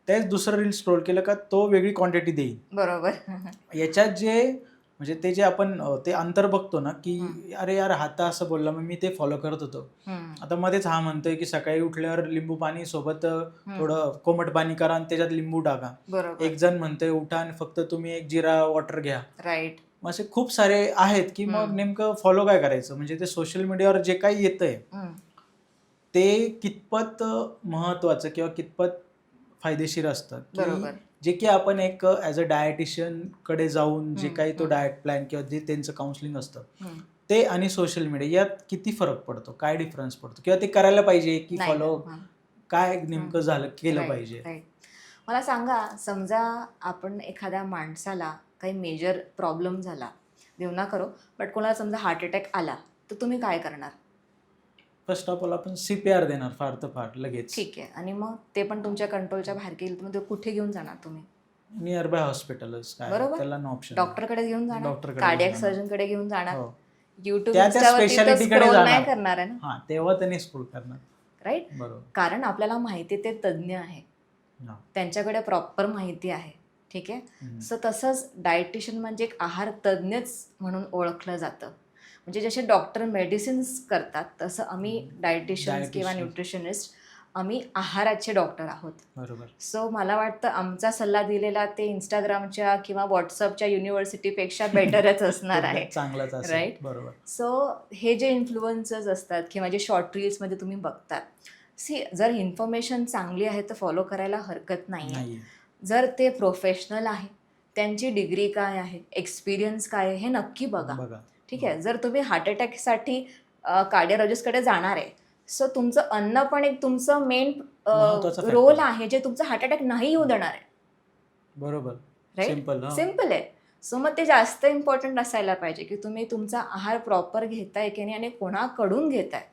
तेच दुसरं रील स्क्रोल केलं का तो वेगळी क्वांटिटी देईल. बरोबर. याच्यात जे म्हणजे ते जे आपण ते अंतर बघतो ना की अरे यार हा तर असं बोलला, मग मी ते फॉलो करत होतो. आता मध्येच हा म्हणतोय की सकाळी उठल्यावर लिंबू पाणी सोबत थोडं कोमट पाणी करा आणि त्याच्यात लिंबू टाका. एक जण म्हणतोय उठा आणि फक्त तुम्ही एक जिरा वॉटर घ्या. राईट. असे खूप सारे आहेत की मग नेमकं फॉलो काय करायचं? म्हणजे ते सोशल मीडियावर जे काही येतंय ते कितपत महत्वाचं किंवा कितपत फायदेशीर असतं की जे की आपण एक ॲज अ डायटिशियनकडे जाऊन जे काही तो डाएट प्लॅन किंवा जे त्यांचं काउन्सिलिंग असतं ते आणि सोशल मीडिया यात किती फरक पडतो, काय डिफरन्स पडतो, किंवा ते करायला पाहिजे की नाही फॉलो हां. काय नेमकं झालं केलं राईट पाहिजे? राईट. मला सांगा, समजा आपण एखाद्या माणसाला काही मेजर प्रॉब्लेम झाला, देव ना करो, बट कोणाला समजा हार्ट अटॅक आला, तर तुम्ही काय करणार? फर्स्ट ऑफ ऑल आपण CPR देणार फार तर फार लगेच. ठीक आहे. आणि मग ते पण तुमच्या कंट्रोलच्या बाहेर गेलं तर मग ते कुठे घेऊन जाणार तुम्ही? नियर बाय हॉस्पिटलच, काय बरोबर. त्याला नो ऑप्शन. डॉक्टरकडे घेऊन जाणार, डॉक्टरकडे कार्डियक घेऊन जाणार. सर्जनकडे घेऊन जाणार. हो. युट्यूब त्या इन्स्टावरती तर स्पेशालिटीकडे स्क्रोल जाणार. नाही करणार आहे ना, हां, तेव्हा त्यांनी स्कूल करणार. राईट? बरोबर. कारण आपल्याला माहिती ते तज्ज्ञ आहे, हां. त्यांच्याकडे प्रॉपर माहिती आहे. ठीक आहे. हम्म. सो तसंच डायटिशियन म्हणजे एक आहार तज्ज्ञच म्हणून ओळखलं जातं. म्हणजे जसे डॉक्टर मेडिसिन्स करतात तसं आम्ही डायटिशियन्स किंवा Dietitians. न्यूट्रिशनिस्ट आम्ही आहाराचे डॉक्टर आहोत. बरोबर. सो मला वाटतं आमचा सल्ला दिलेला ते इंस्टाग्रामच्या किंवा व्हॉट्सअपच्या युनिव्हर्सिटीपेक्षा बेटरच असणार आहे. चांगलाच असेल. Right? बरोबर. सो हे जे इन्फ्लुएन्सर्स असतात किंवा जे शॉर्ट रील्समध्ये तुम्ही बघतात, जर इन्फॉर्मेशन चांगली आहे तर फॉलो करायला हरकत नाही आहे. नाही. जर ते प्रोफेशनल आहे, त्यांची डिग्री काय आहे, एक्सपिरियन्स काय आहे, हे नक्की बघा. बघा. ठीक आहे. जर तुम्ही हार्ट अटॅकसाठी कार्डिओलॉजिस्टकडे जाणार आहे, सो तुमचं अन्न पण एक तुमचं मेन महत्त्वाचं factor. रोल आहे जे तुमचं हार्ट अटॅक नाही येऊ देणार आहे. बरोबर. राईट? सिम्पल. सिम्पल आहे. सो मग ते जास्त इम्पॉर्टंट असायला पाहिजे की तुम्ही तुमचा आहार प्रॉपर घेताय की नाही आणि कोणाकडून घेताय,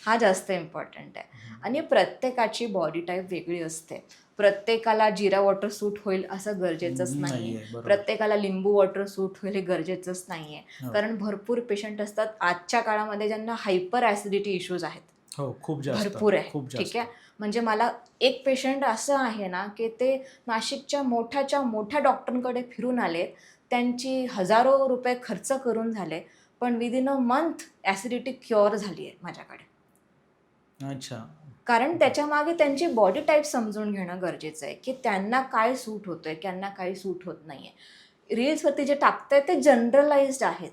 हा जास्त इम्पॉर्टंट आहे. आणि प्रत्येकाची बॉडी टाईप वेगळी असते. प्रत्येकाला जिरा वॉटर सूट होईल असं गरजेचंच नाही नाहीये, आहे. बरोबर. प्रत्येकाला लिंबू वॉटर सूट होईल हे गरजेचंच नाही आहे. हो. कारण भरपूर पेशंट असतात आजच्या काळामध्ये ज्यांना हायपर ॲसिडिटी इश्यूज आहेत, हो, खूप जास्त. भरपूर आहे. खूप जास्त. ठीक आहे. म्हणजे मला एक पेशंट असं आहे ना की ते नाशिकच्या मोठ्या डॉक्टरांकडे फिरून आले, त्यांची हजारो रुपये खर्च करून झाले, पण within a month acidity cure झाली आहे माझ्याकडे. अच्छा. कारण त्याच्यामागे त्यांची बॉडी टाईप समजून घेणं गरजेचं आहे की त्यांना काय सूट होतंय, त्यांना काही सूट होत नाही आहे. रील्सवरती जे टाकताय ते जनरलाइज्ड आहेत.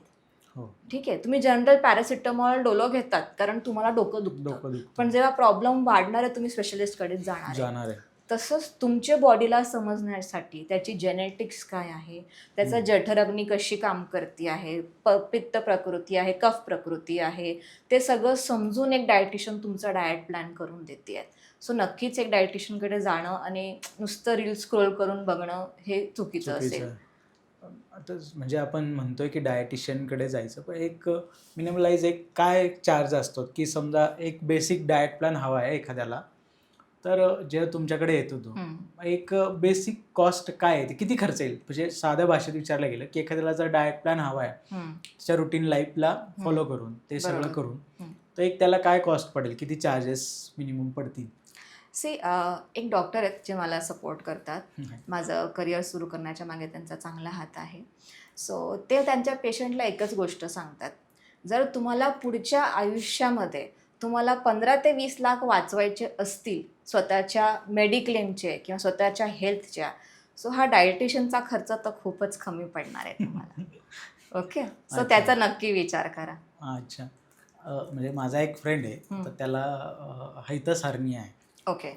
हो. ठीक आहे. तुम्ही जनरल पॅरासिटामॉल डोलो घेतात कारण तुम्हाला डोकं डोकं दुखतं, दुखतं. पण जेव्हा प्रॉब्लेम वाढणार आहे तुम्ही स्पेशलिस्टकडेच जाणार आहे. तसंच तुमच्या बॉडीला समजण्यासाठी त्याची जेनेटिक्स काय आहे, त्याचा जठराग्नी कशी काम करते आहे, पित्त प्रकृती आहे, कफ प्रकृती आहे, ते सगळं समजून एक डायटिशियन तुमचा डाएट प्लॅन करून देते आहे. सो नक्कीच एक डायटिशियनकडे जाणं आणि नुसतं रील स्क्रोल करून बघणं हे चुकीचं असेल. आता म्हणजे आपण म्हणतोय की डायटिशियनकडे जायचं, पण एक मिनिमलाइज एक काय चार्ज असतो की समजा एक बेसिक डाएट प्लॅन हवा आहे एखाद्याला, तर जे तुमच्याकडे येतो तो एक बेसिक कॉस्ट काय आहे, ते किती खर्च येईल? म्हणजे साध्या भाषेत विचारलं गेलं की एखाद्याला जर डाएट प्लॅन हवा आहे त्याच्या रुटीन लाईफला फॉलो करून ते सगळं बरोबर. करून, तर एक त्याला काय कॉस्ट पडेल, किती चार्जेस मिनिमम पडतील? एक डॉक्टर आहेत जे मला सपोर्ट करतात. माझं करिअर सुरू करण्याच्या मागे त्यांचा चांगला हात आहे. सो ते त्यांच्या पेशंटला एकच गोष्ट सांगतात, जर तुम्हाला पुढच्या आयुष्यामध्ये तुम्हाला 15 ते 20 लाख वाचवायचे असतील स्वतःच्या मेडिक्लेमचे किंवा स्वतःच्या हेल्थच्या, सो हा डायटिशियनचा खर्च तर खूपच कमी पडणार आहे तुम्हाला. ओके. सो अच्छा. त्याचा नक्की विचार करा. अच्छा. म्हणजे माझा एक फ्रेंड आहे, तर त्याला हायतस हर्निया आहे. ओके.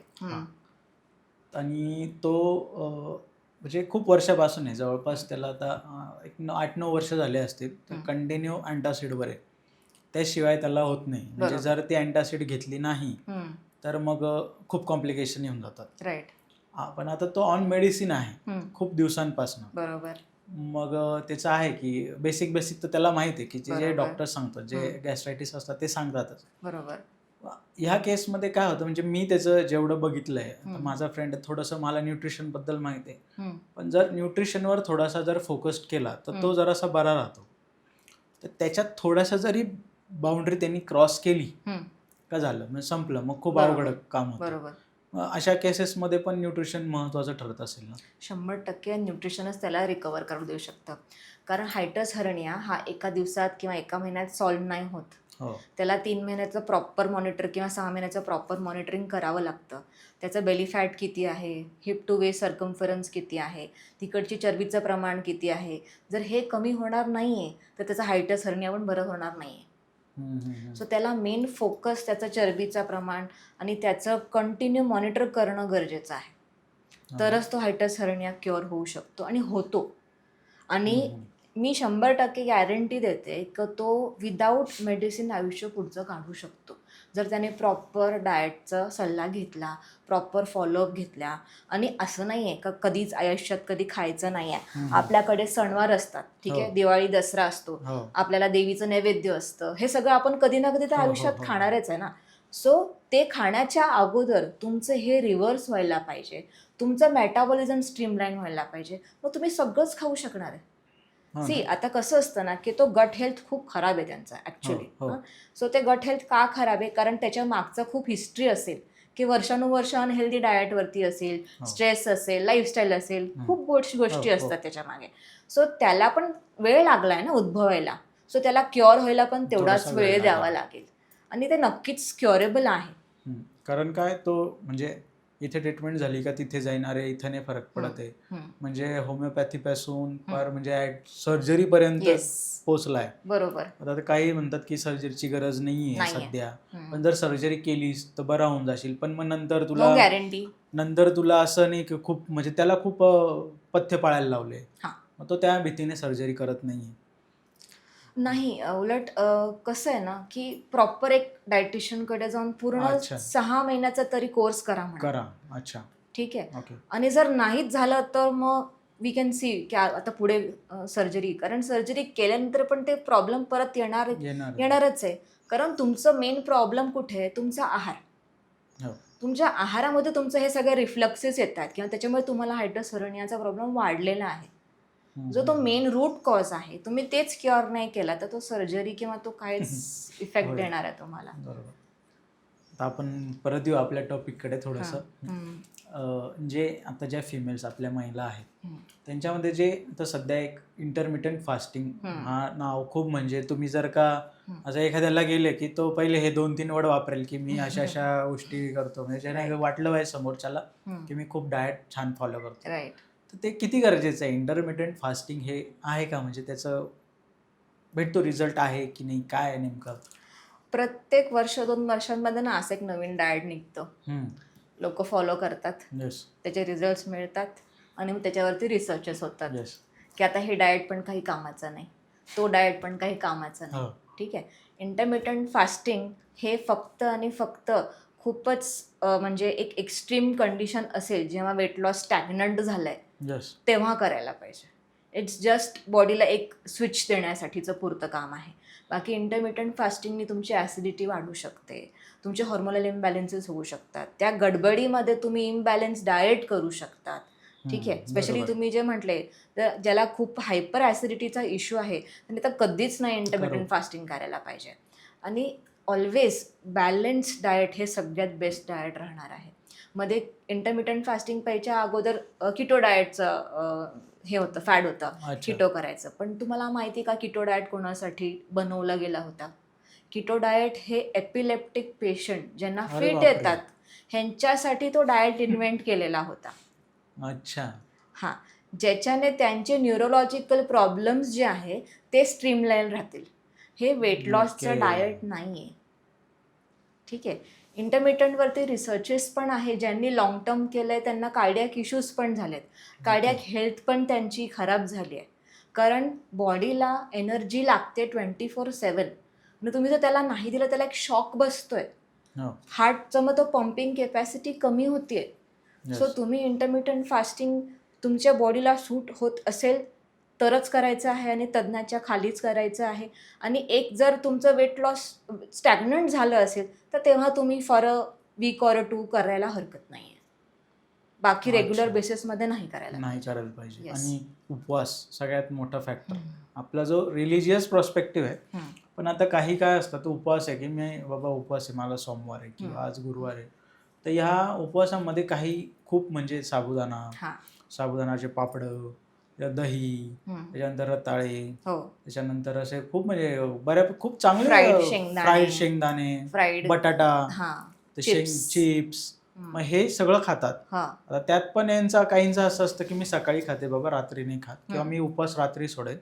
आणि तो म्हणजे खूप वर्षापासून आहे, जवळपास त्याला आता एक 8-9 वर्ष झाले असतील, तर कंटिन्यू अँटासिडवर आहे. त्याशिवाय त्याला होत नाही. म्हणजे बरोबर. जर ती अँटासिड घेतली नाही तर मग खूप कॉम्प्लिकेशन येऊन जातात. राईट. पण आता तो ऑन मेडिसिन आहे खूप दिवसांपासून. बरोबर. मग त्याचं आहे की बेसिक तर त्याला माहिती आहे की जे बरोबर. डॉक्टर सांगतात, जे गॅस्ट्रायटिस असतात ते सांगतातच. बरोबर. ह्या केसमध्ये काय होतं, म्हणजे मी त्याचं जेवढं बघितलं आहे, माझा फ्रेंड थोडंसं मला न्यूट्रिशनबद्दल माहिती आहे, पण जर न्यूट्रिशनवर थोडासा जर फोकस केला तर तो जरासा बरा राहतो. तर त्याच्यात थोडासा जरी बाउंड्री त्यांनी क्रॉस केली का झालं, म्हणजे संपलं, मग खूप अवघड काम होतं. बरोबर. अशा केसेसमध्ये पण न्यूट्रिशन महत्त्वाचं ठरत असेल ना? 100% न्यूट्रिशनच त्याला रिकवर करू देऊ शकतं. कारण हायटस हर्निया हा एका दिवसात किंवा एका महिन्यात सॉल्व्ह नाही होत. हो. त्याला 3 महिन्याचं प्रॉपर मॉनिटर किंवा 6 महिन्याचं प्रॉपर मॉनिटरिंग करावं लागतं. त्याचं बेली फॅट किती आहे, हिप टू वेस्ट सर्कम्फरन्स किती आहे, तिकडची चरबीचं प्रमाण किती आहे. जर हे कमी होणार नाही आहे तर त्याचं हायटस हर्निया पण बरं होणार नाही आहे. सो त्याला मेन फोकस त्याचं चरबीचं प्रमाण आणि त्याचं कंटिन्यू मॉनिटर करणं गरजेचं आहे. तरच तो हायटस हर्निया क्युअर होऊ शकतो आणि होतो. आणि मी 100% गॅरंटी देते की तो विदाऊट मेडिसिन आयुष्य पुढचं काढू शकतो, जर त्याने प्रॉपर डाएटचा सल्ला घेतला, प्रॉपर फॉलोअप घेतला. आणि असं नाही आहे का कधीच आयुष्यात कधी खायचं नाही आहे. आपल्याकडे सणवार असतात, ठीक आहे, दिवाळी दसरा असतो, आपल्याला देवीचं नैवेद्य असतं, हे सगळं आपण कधी ना कधी तर आयुष्यात खाणारच आहे ना. सो ते खाण्याच्या अगोदर तुमचं हे रिव्हर्स व्हायला पाहिजे, तुमचं मेटाबॉलिझम स्ट्रीमलाईन व्हायला पाहिजे, मग तुम्ही सगळंच खाऊ शकणार आहे. सी आता कसं असतं ना की तो गट हेल्थ खूप खराब आहे त्यांचा ॲक्च्युली. सो ते गट हेल्थ का खराब आहे, कारण त्याच्या मागचा खूप हिस्ट्री असेल की वर्षानुवर्ष अनहेल्दी डाएटवरती असेल, स्ट्रेस असेल, लाईफस्टाईल असेल, खूप गोष्टी असतात त्याच्या मागे. सो त्याला पण वेळ लागलाय ना उद्भवायला, सो त्याला क्युअर व्हायला पण तेवढाच वेळ द्यावा लागेल आणि ते नक्कीच क्युअरेबल आहे. कारण काय तो म्हणजे इथे ट्रीटमेंट झाली का तिथे जाईन, अरे इथे नाही फरक पडत आहे, म्हणजे होमिओपॅथी पासून फार म्हणजे सर्जरी पर्यंत पोहोचलाय. बरोबर. आता काही म्हणतात की सर्जरीची गरज नाहीये सध्या, पण जर सर्जरी केलीस तर बरा होऊन जाशील, पण मग नंतर तुला असं नाही की खूप म्हणजे त्याला खूप पथ्य पाळायला लावले, मग तो त्या भीतीने सर्जरी करत नाहीये. नाही, उलट कसं आहे ना की प्रॉपर एक डायटिशियनकडे जाऊन पूर्ण 6 महिन्याचा तरी कोर्स करा. अच्छा, ठीक आहे. आणि जर नाहीच झालं तर मग वी कॅन सी की आता पुढे सर्जरी, कारण सर्जरी केल्यानंतर पण ते प्रॉब्लेम परत येणारच आहे. कारण तुमचं मेन प्रॉब्लेम कुठे आहे, तुमचा आहार. तुमच्या आहारामध्ये तुमचं हे सगळे रिफ्लक्सेस येतात किंवा त्याच्यामुळे तुम्हाला हायटस हर्नियाचा प्रॉब्लेम वाढलेला आहे, जो तो मेन रूट कॉज आहे. तुम्ही तेच क्युअर नाही केला तर तो सर्जरी किंवा तो काहीच इफेक्ट देणार आहे तुम्हाला. बरोबर. आपण परत येऊ आपल्या टॉपिककडे थोडंसं. जे आता ज्या फिमेल्स आपल्या महिला आहेत त्यांच्यामध्ये जे आता सध्या एक इंटरमिटंट फास्टिंग हा नाव खूप, म्हणजे तुम्ही जर का असं एखाद्याला गेले की तो पहिले हे 2-3 वर्ड वापरेल की मी अशा अशा गोष्टी करतो, म्हणजे ज्याने वाटलं पाहिजे समोरच्याला की मी खूप डाएट छान फॉलो करतो. तर ते किती गरजेचं आहे? इंटरमिटंट फास्टिंग हे आहे का, म्हणजे त्याचं भेटतो रिझल्ट आहे की नाही, काय आहे नेमकं? प्रत्येक वर्ष 2 वर्षांमध्ये ना असं एक नवीन डाएट निघतं, लोक फॉलो करतात, त्याचे रिझल्ट मिळतात आणि मग त्याच्यावरती रिसर्चेस होतात की आता हे डाएट पण काही कामाचं नाही, तो डाएट पण काही कामाचं नाही. ठीक आहे. इंटरमिटंट फास्टिंग हे फक्त आणि फक्त खूपच म्हणजे एक एक्स्ट्रीम कंडिशन असेल, जेव्हा वेट लॉस स्टॅग्नंट झालंय तेव्हा करायला पाहिजे. इट्स जस्ट बॉडीला एक स्विच देण्यासाठीचं पुरतं काम आहे. बाकी इंटरमिटंट फास्टिंगनी तुमची ॲसिडिटी वाढू शकते, तुमचे हॉर्मोनल इम्बॅलन्सेस होऊ शकतात, त्या गडबडीमध्ये तुम्ही इम्बॅलन्स डाएट करू शकतात. ठीक आहे. स्पेशली तुम्ही जे म्हटले तर ज्याला खूप हायपर ॲसिडिटीचा इश्यू आहे त्यांनी तर कधीच नाही इंटरमिटंट फास्टिंग करायला पाहिजे. आणि ऑलवेज बॅलन्स डाएट हे सगळ्यात बेस्ट डाएट राहणार आहे. मध्ये इंटरमिटंट फास्टिंग पाहिजे अगोदर किटो डाएटचं हे होतं, फॅड होतं किटो करायचं. पण तुम्हाला माहिती का किटो डाएट कोणासाठी बनवला गेला होता? किटो डाएट हे एपिलेप्टिक पेशंट ज्यांना फिट येतात ह्यांच्यासाठी तो डाएट इन्व्हेंट केलेला होता. अच्छा. हां, ज्याच्याने त्यांचे न्यूरोलॉजिकल प्रॉब्लेम्स जे आहे ते स्ट्रीमलाईन राहतील. हे वेट लॉसचं डाएट नाही आहे. ठीक आहे. इंटरमिटंटवरती रिसर्चेस पण आहे, ज्यांनी लॉंग टर्म केलं आहे त्यांना कार्डियक इश्यूज पण झालेत, कार्डियक हेल्थ पण त्यांची खराब झाली आहे. कारण बॉडीला एनर्जी लागते 24/7 आणि तुम्ही जर त्याला नाही दिलं त्याला एक शॉक बसतोय, हार्टचं मग तो पंपिंग कॅपॅसिटी कमी होतीये. सो तुम्ही इंटरमिटंट फास्टिंग तुमच्या बॉडीला सूट होत असेल तरच करायचं आहे आणि तज्ञाच्या खालीच करायचं आहे. आणि एक जर तुमचं वेट लॉस स्टॅग्नंट झालं असेल तर तेव्हा तुम्ही फॉर अ वीक ऑर 2 करायला हरकत नाही आहे. बाकी रेग्युलर बेसिसमध्ये नाही करायला पाहिजे. आणि उपवास सगळ्यात मोठा फॅक्टर, आपला जो रिलिजियस पर्स्पेक्टिव्ह आहे. पण आता काही काय असतं, तो उपवास आहे की मी बाबा उपवास आहे, मला सोमवार आहे किंवा आज गुरुवार आहे, तर ह्या उपवासामध्ये काही खूप म्हणजे साबुदाणाचे पापडं, दही, त्याच्यानंतर रताळे, त्याच्यानंतर असे खूप म्हणजे खूप चांगले फ्राईड शेंगदाणे, बटाटा, चिप्स, मग हे सगळं खातात. आता त्यात पण काहींचं असं असतं की मी सकाळी खाते बाबा, रात्री नाही खात, किंवा मी उपवास रात्री सोडेल,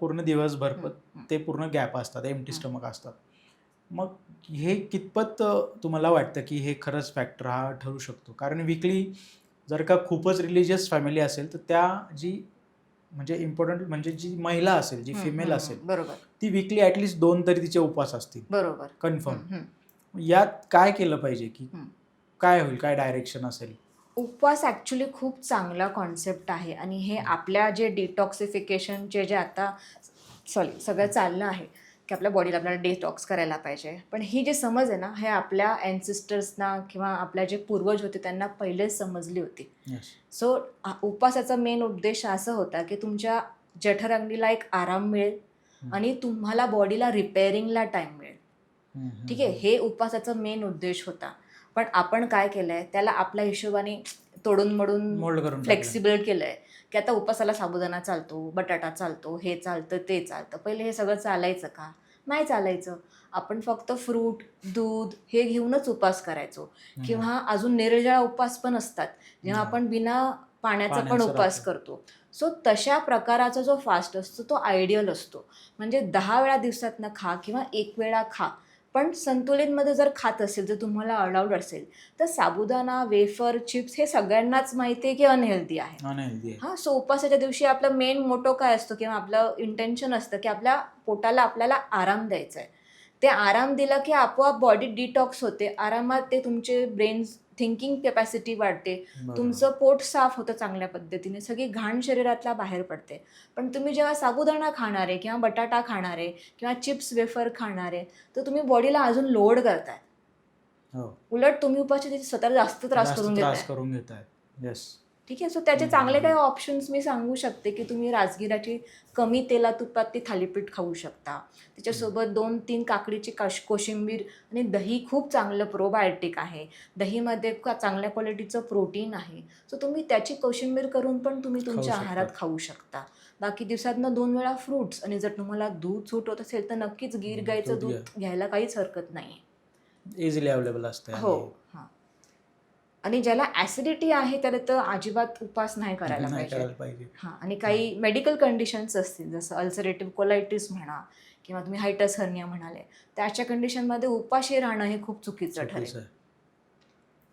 पूर्ण दिवसभर ते पूर्ण गॅप असतात, एम्प्टी स्टमक असतात. मग हे कितपत तुम्हाला वाटतं की हे खरंच फॅक्टर हा ठरू शकतो? कारण विकली जर का खूपच रिलिजियस फॅमिली असेल तर त्या जी म्हणजे इम्पॉर्टंट म्हणजे जी महिला असेल, जी फिमेल असेल, बरोबर ती वीकली ॲटलिस्ट 2 तरी तिचे उपवास असतील बरोबर कन्फर्म. यात काय केलं पाहिजे, की काय होईल, काय डायरेक्शन असेल? उपवास ॲक्च्युली खूप चांगला कॉन्सेप्ट आहे आणि हे आपल्या जे डिटॉक्सिफिकेशनचे जे आता सगळं चाललं आहे की आपल्या बॉडीला आपल्याला डिटॉक्स करायला पाहिजे, पण ही जी समज आहे ना, हे आपल्या अँसेस्टर्सना किंवा आपल्या जे पूर्वज होते त्यांना पहिलेच समजली होती. येस. सो उपवासाचा मेन उद्देश असा होता की तुमच्या जठराग्नीला एक आराम मिळेल आणि तुम्हाला बॉडीला रिपेअरिंगला टाईम मिळेल. ठीक आहे, हे उपवासाचा मेन उद्देश होता. पण आपण काय केलंय, त्याला आपल्या हिशोबाने तोडून मोडून मोल्ड करून फ्लेक्सिबल केलंय की आता उपासाला साबुदाणा चालतो, बटाटा चालतो, हे चालतं ते चालतं. पहिले हे सगळं चालायचं का? नाही चालायचं. आपण फक्त फ्रूट, दूध हे घेऊनच उपास करायचो. किंवा अजून निर्जळा उपवास पण असतात, जेव्हा आपण बिना पाण्याचा पण पाण्याचं उपवास राहतं. करतो. सो तशा प्रकाराचा जो फास्ट असतो तो आयडियल असतो. म्हणजे 10 वेळा दिवसातनं खा किंवा 1 वेळा खा, पण संतुलितमध्ये जर खात असेल, जर तुम्हाला अलाउड असेल, तर साबुदाणा, वेफर, चिप्स हे सगळ्यांनाच माहिती आहे की अनहेल्दी आहे. अनहेल्दी आहे. हां, सो उपवासाच्या दिवशी आपला मेन मोटो काय असतो किंवा आपलं इंटेन्शन असतं की आपल्या पोटाला आपल्याला आराम द्यायचा आहे. ते आराम दिला की आपोआप बॉडी डिटॉक्स होते. आरामात ते तुमचे ब्रेन थिंकिंग कॅपॅसिटी वाढते. बरोबर. तुमचं पोट साफ होतं चांगल्या पद्धतीने. सगळी घाण शरीरातल्या बाहेर पडते. पण तुम्ही जेव्हा साबुदाणा खाणार आहे किंवा बटाटा खाणार आहे किंवा चिप्स, वेफर खाणार आहे, तर तुम्ही बॉडीला अजून लोड करताय. हो. उलट तुम्ही उपवासाच्या दिवशी स्वतःला जास्त त्रास जास्त करून त्रास घेताय. करून घेतायत. येस. ठीक आहे, सो त्याचे चांगले काही ऑप्शन्स मी सांगू शकते की तुम्ही राजगिराची कमी तेला तुपात ती थालीपीठ खाऊ शकता. त्याच्यासोबत 2-3 काकडीची कोशिंबीर आणि दही खूप चांगलं प्रोबायोटिक आहे. दहीमध्ये चांगल्या क्वालिटीचं प्रोटीन आहे. सो तुम्ही त्याची कोशिंबीर करून पण तुम्ही तुमच्या शकता. आहारात खाऊ शकता. बाकी दिवसातनं 2 वेळा फ्रुट्स, आणि जर तुम्हाला दूध सूट होत असेल तर नक्कीच गीर गाईचं दूध दूध घ्यायला काहीच हरकत नाही. इझिली अवेलेबल असते. हो, हां. आणि ज्याला ॲसिडिटी आहे त्याला तर अजिबात उपवास नाही करायला नाही पाहिजे. करायला पाहिजे. हां, आणि काही मेडिकल कंडिशन्स असतील, जसं अल्सरेटिव्ह कोलायटिस म्हणा किंवा तुम्ही हायटस हर्निया म्हणाले, तर अशा कंडिशनमध्ये उपाशी राहणं हे खूप चुकीचं ठरेल. चुकीचं आहे.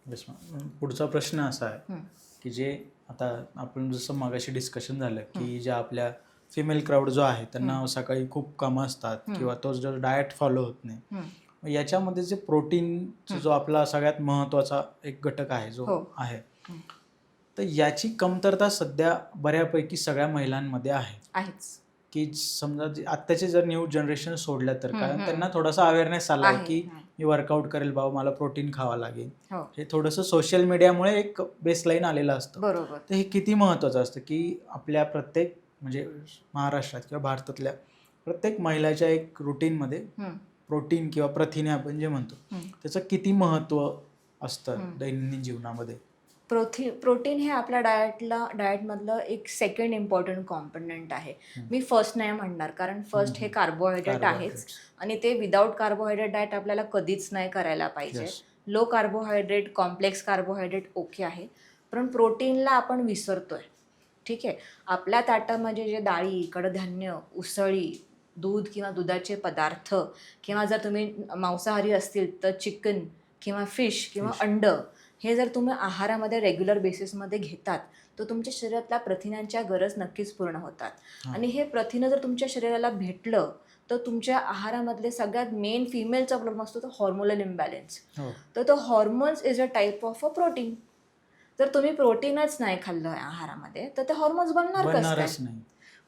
Yes ma'am. पुढचा प्रश्न असा आहे की जे आता आपण जसं मगाशी डिस्कशन झालं की ज्या आपल्या फिमेल क्राऊड जो आहे त्यांना सकाळी खूप कामं असतात किंवा तो जो डाएट फॉलो होत नाही. मग याच्यामध्ये जे प्रोटीनचा जो आपला सगळ्यात महत्त्वाचा एक घटक आहे जो आहे, तर याची कमतरता सध्या बऱ्यापैकी सगळ्या महिलांमध्ये आहे. आहेच. की समजा आत्ताचे जर न्यू जनरेशन सोडल्या तर कारण त्यांना थोडासा अवेअरनेस आला आहे की मी वर्कआउट करेल बाबा, मला प्रोटीन खावं लागेल. हे थोडंसं सोशल मीडियामुळे एक बेसलाईन आलेलं असतं. बरोबर. तर हे किती महत्त्वाचं असतं की आपल्या प्रत्येक म्हणजे महाराष्ट्रात किंवा भारतातल्या प्रत्येक महिलाच्या एक रुटीनमध्ये प्रोटीन किंवा प्रथिने आपण जे म्हणतो त्याचं किती महत्त्व असतं दैनंदिन जीवनामध्ये? प्रोटीन हे आपल्या डाएटमधलं एक सेकंड इम्पॉर्टंट कॉम्पोनंट आहे. मी फर्स्ट नाही म्हणणार, कारण फर्स्ट हे कार्बोहायड्रेट आहेच आणि ते विदाऊट कार्बोहायड्रेट डाएट आपल्याला कधीच नाही करायला पाहिजे. Low carbohydrate, complex carbohydrate okay आहे, पण प्रोटीनला आपण विसरतोय. ठीक आहे, आपल्या ताटामध्ये जे डाळी, कडधान्य, उसळी, दूध किंवा दुधाचे पदार्थ, किंवा जर तुम्ही मांसाहारी असतील तर चिकन किंवा फिश किंवा अंड, हे जर तुम्ही आहारामध्ये रेग्युलर बेसिसमध्ये घेतात तर तुमच्या शरीरातल्या प्रथिनांच्या गरज नक्कीच पूर्ण होतात. आणि हे प्रथिनं जर तुमच्या शरीराला भेटलं तर तुमच्या आहारामधले सगळ्यात मेन फिमेलचा प्रॉब्लेम असतो तो हॉर्मोनल इम्बॅलन्स. तर तो hormones is a type of a protein. जर तुम्ही प्रोटीनच नाही खाल्लं आहारामध्ये तर ते हॉर्मोन्स बनणार कसं नाही.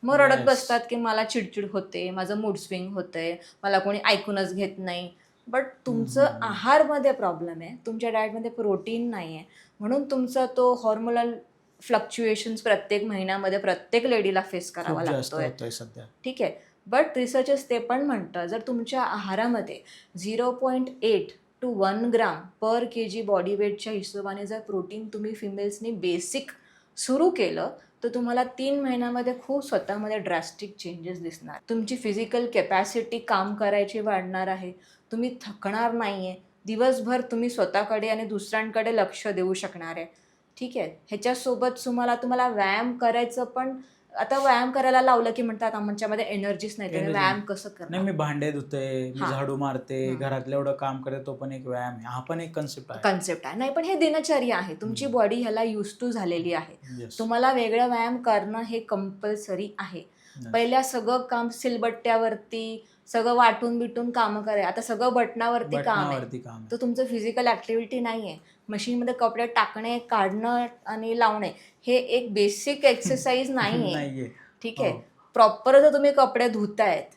मग रडत बसतात की मला चिडचिड होते, माझं मूड स्विंग होतंय, मला कोणी ऐकूनच घेत नाही. बट तुमचं आहारमध्ये प्रॉब्लेम आहे, तुमच्या डाएटमध्ये प्रोटीन नाही आहे, म्हणून तुमचा तो हॉर्मोनल फ्लक्च्युएशन्स प्रत्येक महिन्यामध्ये प्रत्येक लेडीला फेस करावा लागतोय सध्या. ठीक आहे, बट रिसर्चर्स ते पण म्हणतं जर तुमच्या आहारामध्ये 0.8 to 1 gram per kg body वेटच्या हिशोबाने जर प्रोटीन तुम्ही फिमेल्सनी बेसिक सुरू केलं तर तुम्हाला 3 महिन्यामध्ये खूप स्वतःमध्ये ड्रॅस्टिक चेंजेस दिसणार. तुमची फिजिकल कॅपॅसिटी काम करायची वाढणार आहे, तुम्ही थकणार नाही आहे, दिवसभर तुम्ही स्वतःकडे आणि दुसऱ्यांकडे लक्ष देऊ शकणार आहे. ठीक आहे, ह्याच्यासोबत तुम्हाला व्यायाम करायचं पण आता व्यायाम करायला लावलं की म्हणतात आमच्यामध्ये एनर्जीच नाही, तर Energy व्यायाम नाही. कसं नाही, करणार? मी भांडे धुते, मी हां. झाडू मारते, हं. घरातलं एवढं काम करते, तो पण एक व्यायाम आहे. हा पण एक कन्सेप्ट आहे. कन्सेप्ट आहे. नाही, पण हे दिनचर्या आहे. तुमची हं. बॉडी ह्याला यूज टू झालेली आहे. येस. तुम्हाला वेगळं व्यायाम करणं हे कंपल्सरी आहे. येस. पहिल्या सगळं काम सिलबट्ट्यावरती सगळं वाटून बिटून कामं करायला, आता सगळं बटनावरती काम आहे. बटनावरती काम आहे. तर तुमचं फिजिकल ॲक्टिव्हिटी नाही आहे. मशीनमध्ये कपडे टाकणे, काढणं आणि लावणे हे एक बेसिक एक्सरसाइज नाही आहे. नाहीये. ठीक आहे. हो. प्रॉपर जर तुम्ही कपडे धुतायत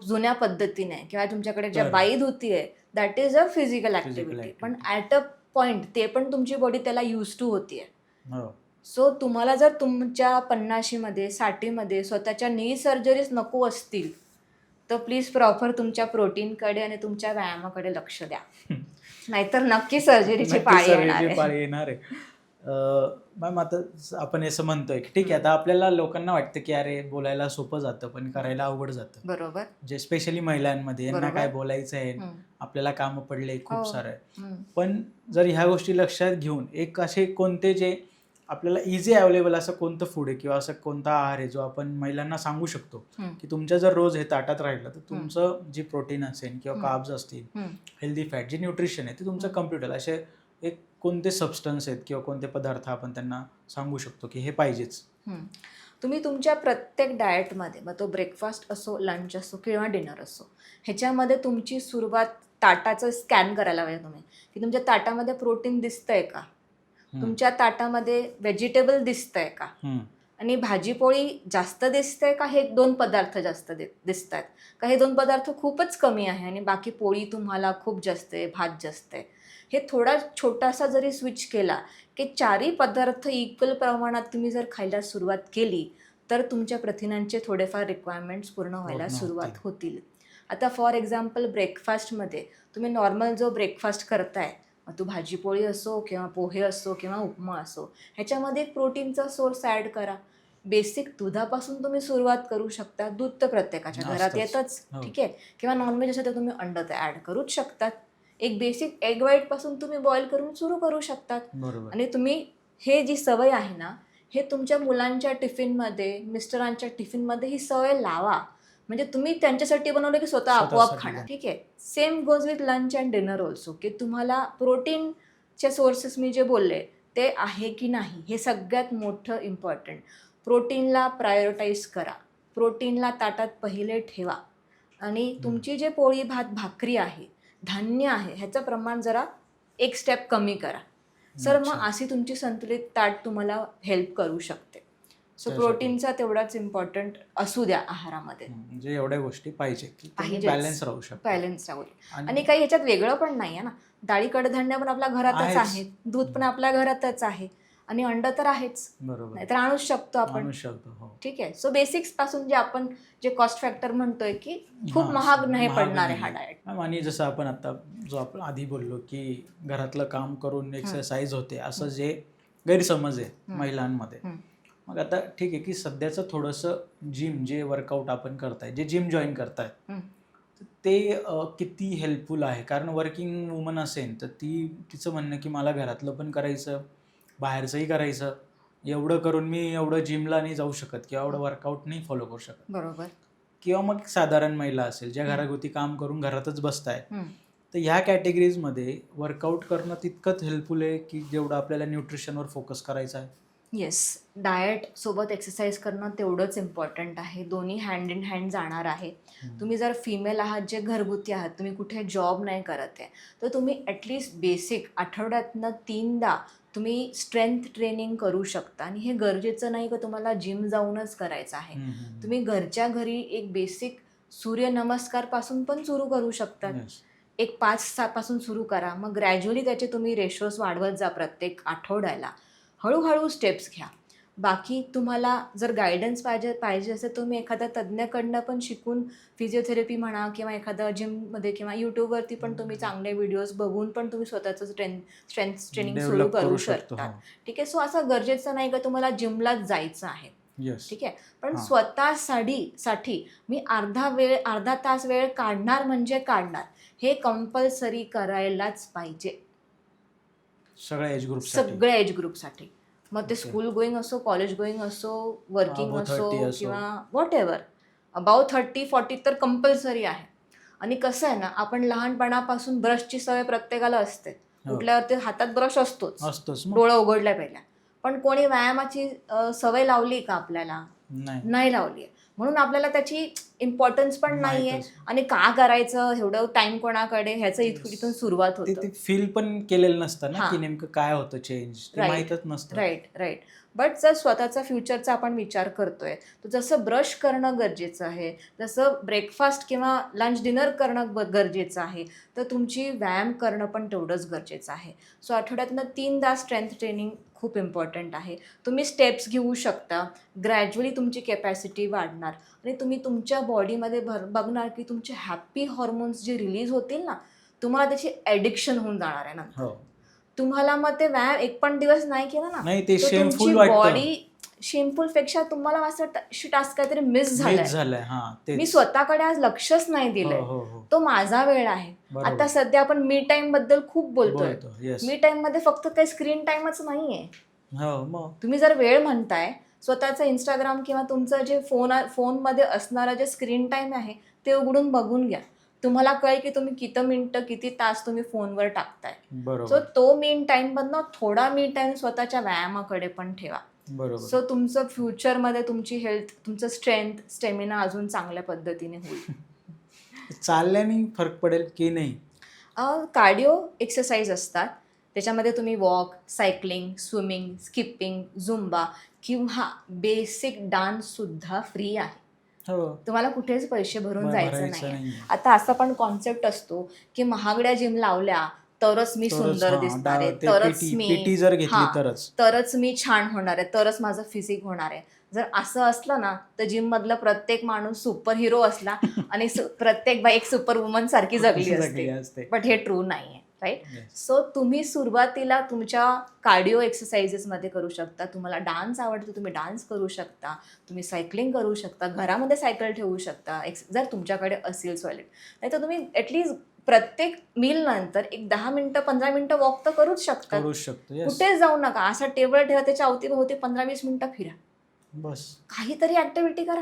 जुन्या पद्धतीने किंवा तुमच्याकडे ज्या बरं. बाई धुतीये, that is a physical Physical activity. पण activity. ॲट अ पॉइंट ते पण तुमची बॉडी त्याला यूज टू होतीये. हो. सो तुम्हाला जर तुमच्या 50मध्ये 60मध्ये स्वतःच्या नी सर्जरीज नको असतील, तर प्लीज प्रॉपर तुमच्या प्रोटीनकडे आणि तुमच्या व्यायामाकडे लक्ष द्या. नाहीतर नक्की सर्जरीची नक्कीच पाळी येणार सर्जरीची आहे. पाळी येणार आहे. मॅम, आता आपण असं म्हणतोय की ठीक आहे, आता आपल्याला लोकांना वाटतं की अरे बोलायला सोपं जातं पण करायला अवघड जातं, बरोबर. जे स्पेशली महिलांमध्ये, यांना बरोबर. काय बोलायचं आहे, हं. आपल्याला कामं पडले हो. खूप सारं आहे. हं. पण जर ह्या गोष्टी लक्षात घेऊन एक असे कोणते जे आपल्याला इझी अवेलेबल असं कोणतं फूड आहे किंवा असं कोणता आहार आहे जो आपण महिलांना सांगू शकतो हं. की तुमच्या जर रोज हे ताटात राहिलं तर तुमचं जी प्रोटीन असेल किंवा हं. कार्ब्स असतील, हं. हेल्दी फॅट, जे न्यूट्रिशन आहे ते तुमचं कम्प्लीट होईल, असे एक कोणते सबस्टन्स आहेत किंवा कोणते पदार्थ आपण त्यांना सांगू शकतो की हे पाहिजेच? हं. तुम्ही तुमच्या प्रत्येक डाएटमध्ये, मग तो ब्रेकफास्ट असो, लंच असो किंवा डिनर असो, ह्याच्यामध्ये तुमची सुरुवात ताटाचं स्कॅन करायला पाहिजे तुम्ही, की तुमच्या ताटामध्ये प्रोटीन दिसतंय का, तुमच्या ताटामध्ये व्हेजिटेबल दिसतंय का, आणि भाजीपोळी जास्त दिसतंय का, हे 2 पदार्थ जास्त दिसत आहेत का, हे 2 पदार्थ खूपच कमी आहे आणि बाकी पोळी तुम्हाला खूप जास्त आहे, भात जास्त आहे. हे थोडा छोटासा जरी स्विच केला की 4ही पदार्थ इक्वल प्रमाणात तुम्ही जर खायला सुरुवात केली तर तुमच्या प्रथिनांचे थोडेफार रिक्वायरमेंट्स पूर्ण व्हायला पूर्ण सुरुवात होतील. आता फॉर एक्झाम्पल ब्रेकफास्टमध्ये तुम्ही नॉर्मल जो ब्रेकफास्ट करताय, मग तो भाजीपोळी असो किंवा पोहे असो किंवा उपमा असो, ह्याच्यामध्ये एक प्रोटीनचा सोर्स ॲड करा. बेसिक दुधापासून तुम्ही सुरुवात करू शकता. दूध तर प्रत्येकाच्या घरात असतंच. येतच, हो. ठीक आहे. किंवा नॉनव्हेज असेल तर तुम्ही अंड तर ॲड करूच शकतात. एक बेसिक एग व्हाईटपासून तुम्ही बॉईल करून सुरू करू शकतात. बरोबर. आणि तुम्ही हे जी सवय आहे ना, हे तुमच्या मुलांच्या टिफिनमध्ये, मिस्टरांच्या टिफिनमध्ये ही सवय लावा. म्हणजे तुम्ही त्यांच्यासाठी बनवलं की स्वतः आपोआप स्वतःसाठी खाणार, बनव. ठीक आहे. Same goes with lunch and dinner also, की तुम्हाला प्रोटीनचे सोर्सेस मी जे बोलले ते आहे की नाही, हे सगळ्यात मोठं इम्पॉर्टंट. प्रोटीनला प्रायोरिटाईज करा, प्रोटीनला ताटात पहिले ठेवा आणि तुमची जे पोळी भात भाकरी आहे, धान्य आहे, ह्याचं प्रमाण जरा एक स्टेप कमी करा. सर मग अच्छा. अशी तुमची संतुलित ताट तुम्हाला हेल्प करू शकते. सो त्यासाठी. प्रोटीनचा तेवढाच इम्पॉर्टंट असू द्या आहारामध्ये. म्हणजे एवढ्या गोष्टी पाहिजे की पाहिजेच. बॅलन्स राहू शकतो. बॅलन्स राहू दे. आणि काही ह्याच्यात वेगळं पण नाही आहे ना, डाळी कडधान्य पण आपल्या घरातच आहेच. आहेत, दूध पण आपल्या घरातच आहे आणि अंड तर आहेच, बरोबर. नाहीतर आणूच शकतो आपण, आणू शकतो. हो. ठीक आहे. सो बेसिक्स पासून जे आपण जे कॉस्ट फॅक्टर म्हणतोय की खूप हां, महाग नाही महाग पडणार आहे नाही. हा डाएट. मॅम, आणि जसं आपण आता जो आपण आधी बोललो की घरातलं काम करून एक्सरसाइज होते, असं जे गैरसमज आहे महिलांमध्ये, मग आता ठीक आहे की सध्याचं थोडंसं जिम, जे वर्कआउट आपण करताय, जे जिम जॉईन करताय, ते किती हेल्पफुल आहे? कारण वर्किंग वुमन असेल तर तिचं म्हणणं की मला घरातलं पण करायचं, बाहेरचंही करायचं, एवढं करून मी एवढं जिमला नाही जाऊ शकत किंवा एवढं वर्कआउट नाही फॉलो करू शकत. बरोबर. किंवा मग साधारण महिला असेल ज्या घरागुती काम करून घरातच बसताय, तर ह्या कॅटेगरीजमध्ये वर्कआउट करणं तितकंच हेल्पफुल आहे की जेवढं आपल्याला न्यूट्रिशनवर फोकस करायचा आहे? येस, डाएट सोबत एक्सरसाइज करणं तेवढंच इम्पॉर्टंट आहे. दोन्ही हँड इन हँड जाणार आहे. तुम्ही जर फिमेल आहात, जे घरगुती आहात, तुम्ही कुठे जॉब नाही करत आहे, तर तुम्ही ॲटलिस्ट बेसिक आठवड्यातनं 3दा तुम्ही स्ट्रेंथ ट्रेनिंग करू शकता. आणि हे गरजेचं नाही की तुम्हाला जिम जाऊनच करायचं आहे. तुम्ही घरच्या घरी एक बेसिक सूर्यनमस्कारपासून पण सुरू करू शकतात. Yes. एक 5-6 पासून सुरू करा, मग ग्रॅज्युअली त्याचे तुम्ही रेशोज वाढवत जा प्रत्येक आठवड्याला. हळूहळू स्टेप्स घ्या. बाकी तुम्हाला जर गायडन्स पाहिजे असेल, तुम्ही एखाद्या तज्ज्ञाकडनं पण शिकून फिजिओथेरपी म्हणा किंवा एखाद्या जिममध्ये किंवा यूट्यूबवरती पण तुम्ही चांगले व्हिडिओज बघून पण तुम्ही स्वतःचं स्ट्रेंथ ट्रेनिंग सुरू Develop करू शकतो. शकता, ठीक आहे. सो असं गरजेचं नाही का तुम्हाला जिमलाच जायचं आहे, Yes. ठीक आहे. पण हां. स्वतःसाठी मी अर्धा तास वेळ काढणार म्हणजे काढणार, हे कंपल्सरी करायलाच पाहिजे सगळ्या एज ग्रुपसाठी. सगळ्या एज ग्रुपसाठी. मग ते Okay. स्कूल गोईंग असो, कॉलेज गोईंग असो, वर्किंग Above असो 30 असो. किंवा व्हॉट एव्हर. अबाव 30-40 तर कंपल्सरी आहे. आणि कसं आहे ना, आपण लहानपणापासून ब्रशची सवय प्रत्येकाला असते. हो. उठल्यावरती हातात ब्रश असतोच, असतोच मग. डोळं उघडल्या पहिल्या. पण कोणी व्यायामाची सवय लावली का आपल्याला? नाही नाही लावली आहे. म्हणून आपल्याला त्याची इम्पॉर्टन्स पण नाहीये माहीतच. आणि का करायचं एवढं टाइम कोणाकडे ह्याचं इथून सुरुवात ते होतं. ते फील पण केलेलं नसतं ना हां. की नेमकं काय होतं चेंज ते राईट माहीतच नसतं. राईट. बट जर स्वतःचा फ्युचरचा आपण विचार करतोय तर जसं ब्रश करणं गरजेचं आहे, जसं ब्रेकफास्ट किंवा लंच डिनर करणं गरजेचं आहे, तर तुमची व्यायाम करणं पण तेवढंच गरजेचं आहे. सो आठवड्यातनं 3दा स्ट्रेंथ ट्रेनिंग खूप इम्पॉर्टंट आहे. तुम्ही स्टेप्स घेऊ शकता, ग्रॅज्युअली तुमची कॅपॅसिटी वाढणार आणि तुम्ही तुमच्या बॉडीमध्ये बघणार की तुमचे हॅपी हॉर्मोन्स जे रिलीज होतील ना, तुम्हाला त्याची ॲडिक्शन होऊन जाणार आहे नंतर. हो. तुम्हाला मग ते व्यायाम एक पण दिवस नाही केला ना, नाही ते तर तुमची शेमफुल वाटतं. बॉडी शेमफुल पेक्षा तुम्हाला असं वाटतं टास्क काहीतरी मिस झालाय. मिस झालंय. हां मी तेच. स्वतःकडे आज लक्षच नाही हो दिलंय. हो हो. तो माझा वेळ आहे. बरोबर. आता सध्या आपण मी टाइम बद्दल खूप बोलतोय. बोलतो. येस. मी टाइम मध्ये फक्त काही स्क्रीन टाइमच नाहीये. हो मग. तुम्ही जर वेळ म्हणताय, स्वतःचं इंस्टाग्राम किंवा तुमचं जे फोनमध्ये असणारं जे स्क्रीन टाइम आहे ते उघडून बघून घ्या. तुम्हाला कळेल की तुम्ही किती मिनिटं, किती तास तुम्ही फोनवर टाकताय. सो बरोबर. तो मी टाइम मधनं थोडा मी टाइम स्वतःच्या व्यायामाकडे पण ठेवा. बरोबर. सो तुमचं फ्युचरमध्ये तुमची हेल्थ, तुमचं स्ट्रेंथ, स्टेमिना अजून चांगल्या पद्धतीने होईल. चालल्याने फरक पडेल की नाही? कार्डिओ एक्सरसाइज असतात. त्याच्यामध्ये तुम्ही walk, cycling, swimming, skipping, Zumba किंवा बेसिक डान्ससुद्धा फ्री आहे. हो. तुम्हाला कुठेच पैसे भरून जायचं भरायचं नाही. नाहीये. आता असा पण कॉन्सेप्ट असतो की महागड्या जिम लावल्या तरच मी तरच सुंदर हां, दिसणार आहे, ते तरच PT मी जर घेतली हां, तरच. तरच मी छान होणार आहे, तरच माझं फिजिक होणार आहे. जर असं असलं ना, तर जिम मधला प्रत्येक माणूस सुपर हिरो असला आणि प्रत्येक बाई एक सुपर वुमन सारखी जगली जगली असते. असते. बट हे ट्रू नाहीये, राईट? Yes. सो तुम्ही सुरुवातीला तुमच्या कार्डिओ एक्सरसाइजेसमध्ये करू शकता. तुम्हाला डान्स आवडतो, तुम्ही डान्स करू शकता. तुम्ही सायकलिंग करू शकता, घरामध्ये सायकल ठेवू शकता, जर तुमच्याकडे असेल सॉलिड. नाहीतर तुम्ही ॲटलिस्ट प्रत्येक मील नंतर एक 10 मिनिटं 15 मिनिटं वॉक तर करूच शकता. करू शकतो. येस. कुठेच जाऊ नका. असा टेबल ठेवा, त्याच्या अवतीभोवती 15-20 मिनिटं फिरा. बस. काहीतरी ऍक्टिव्हिटी करा.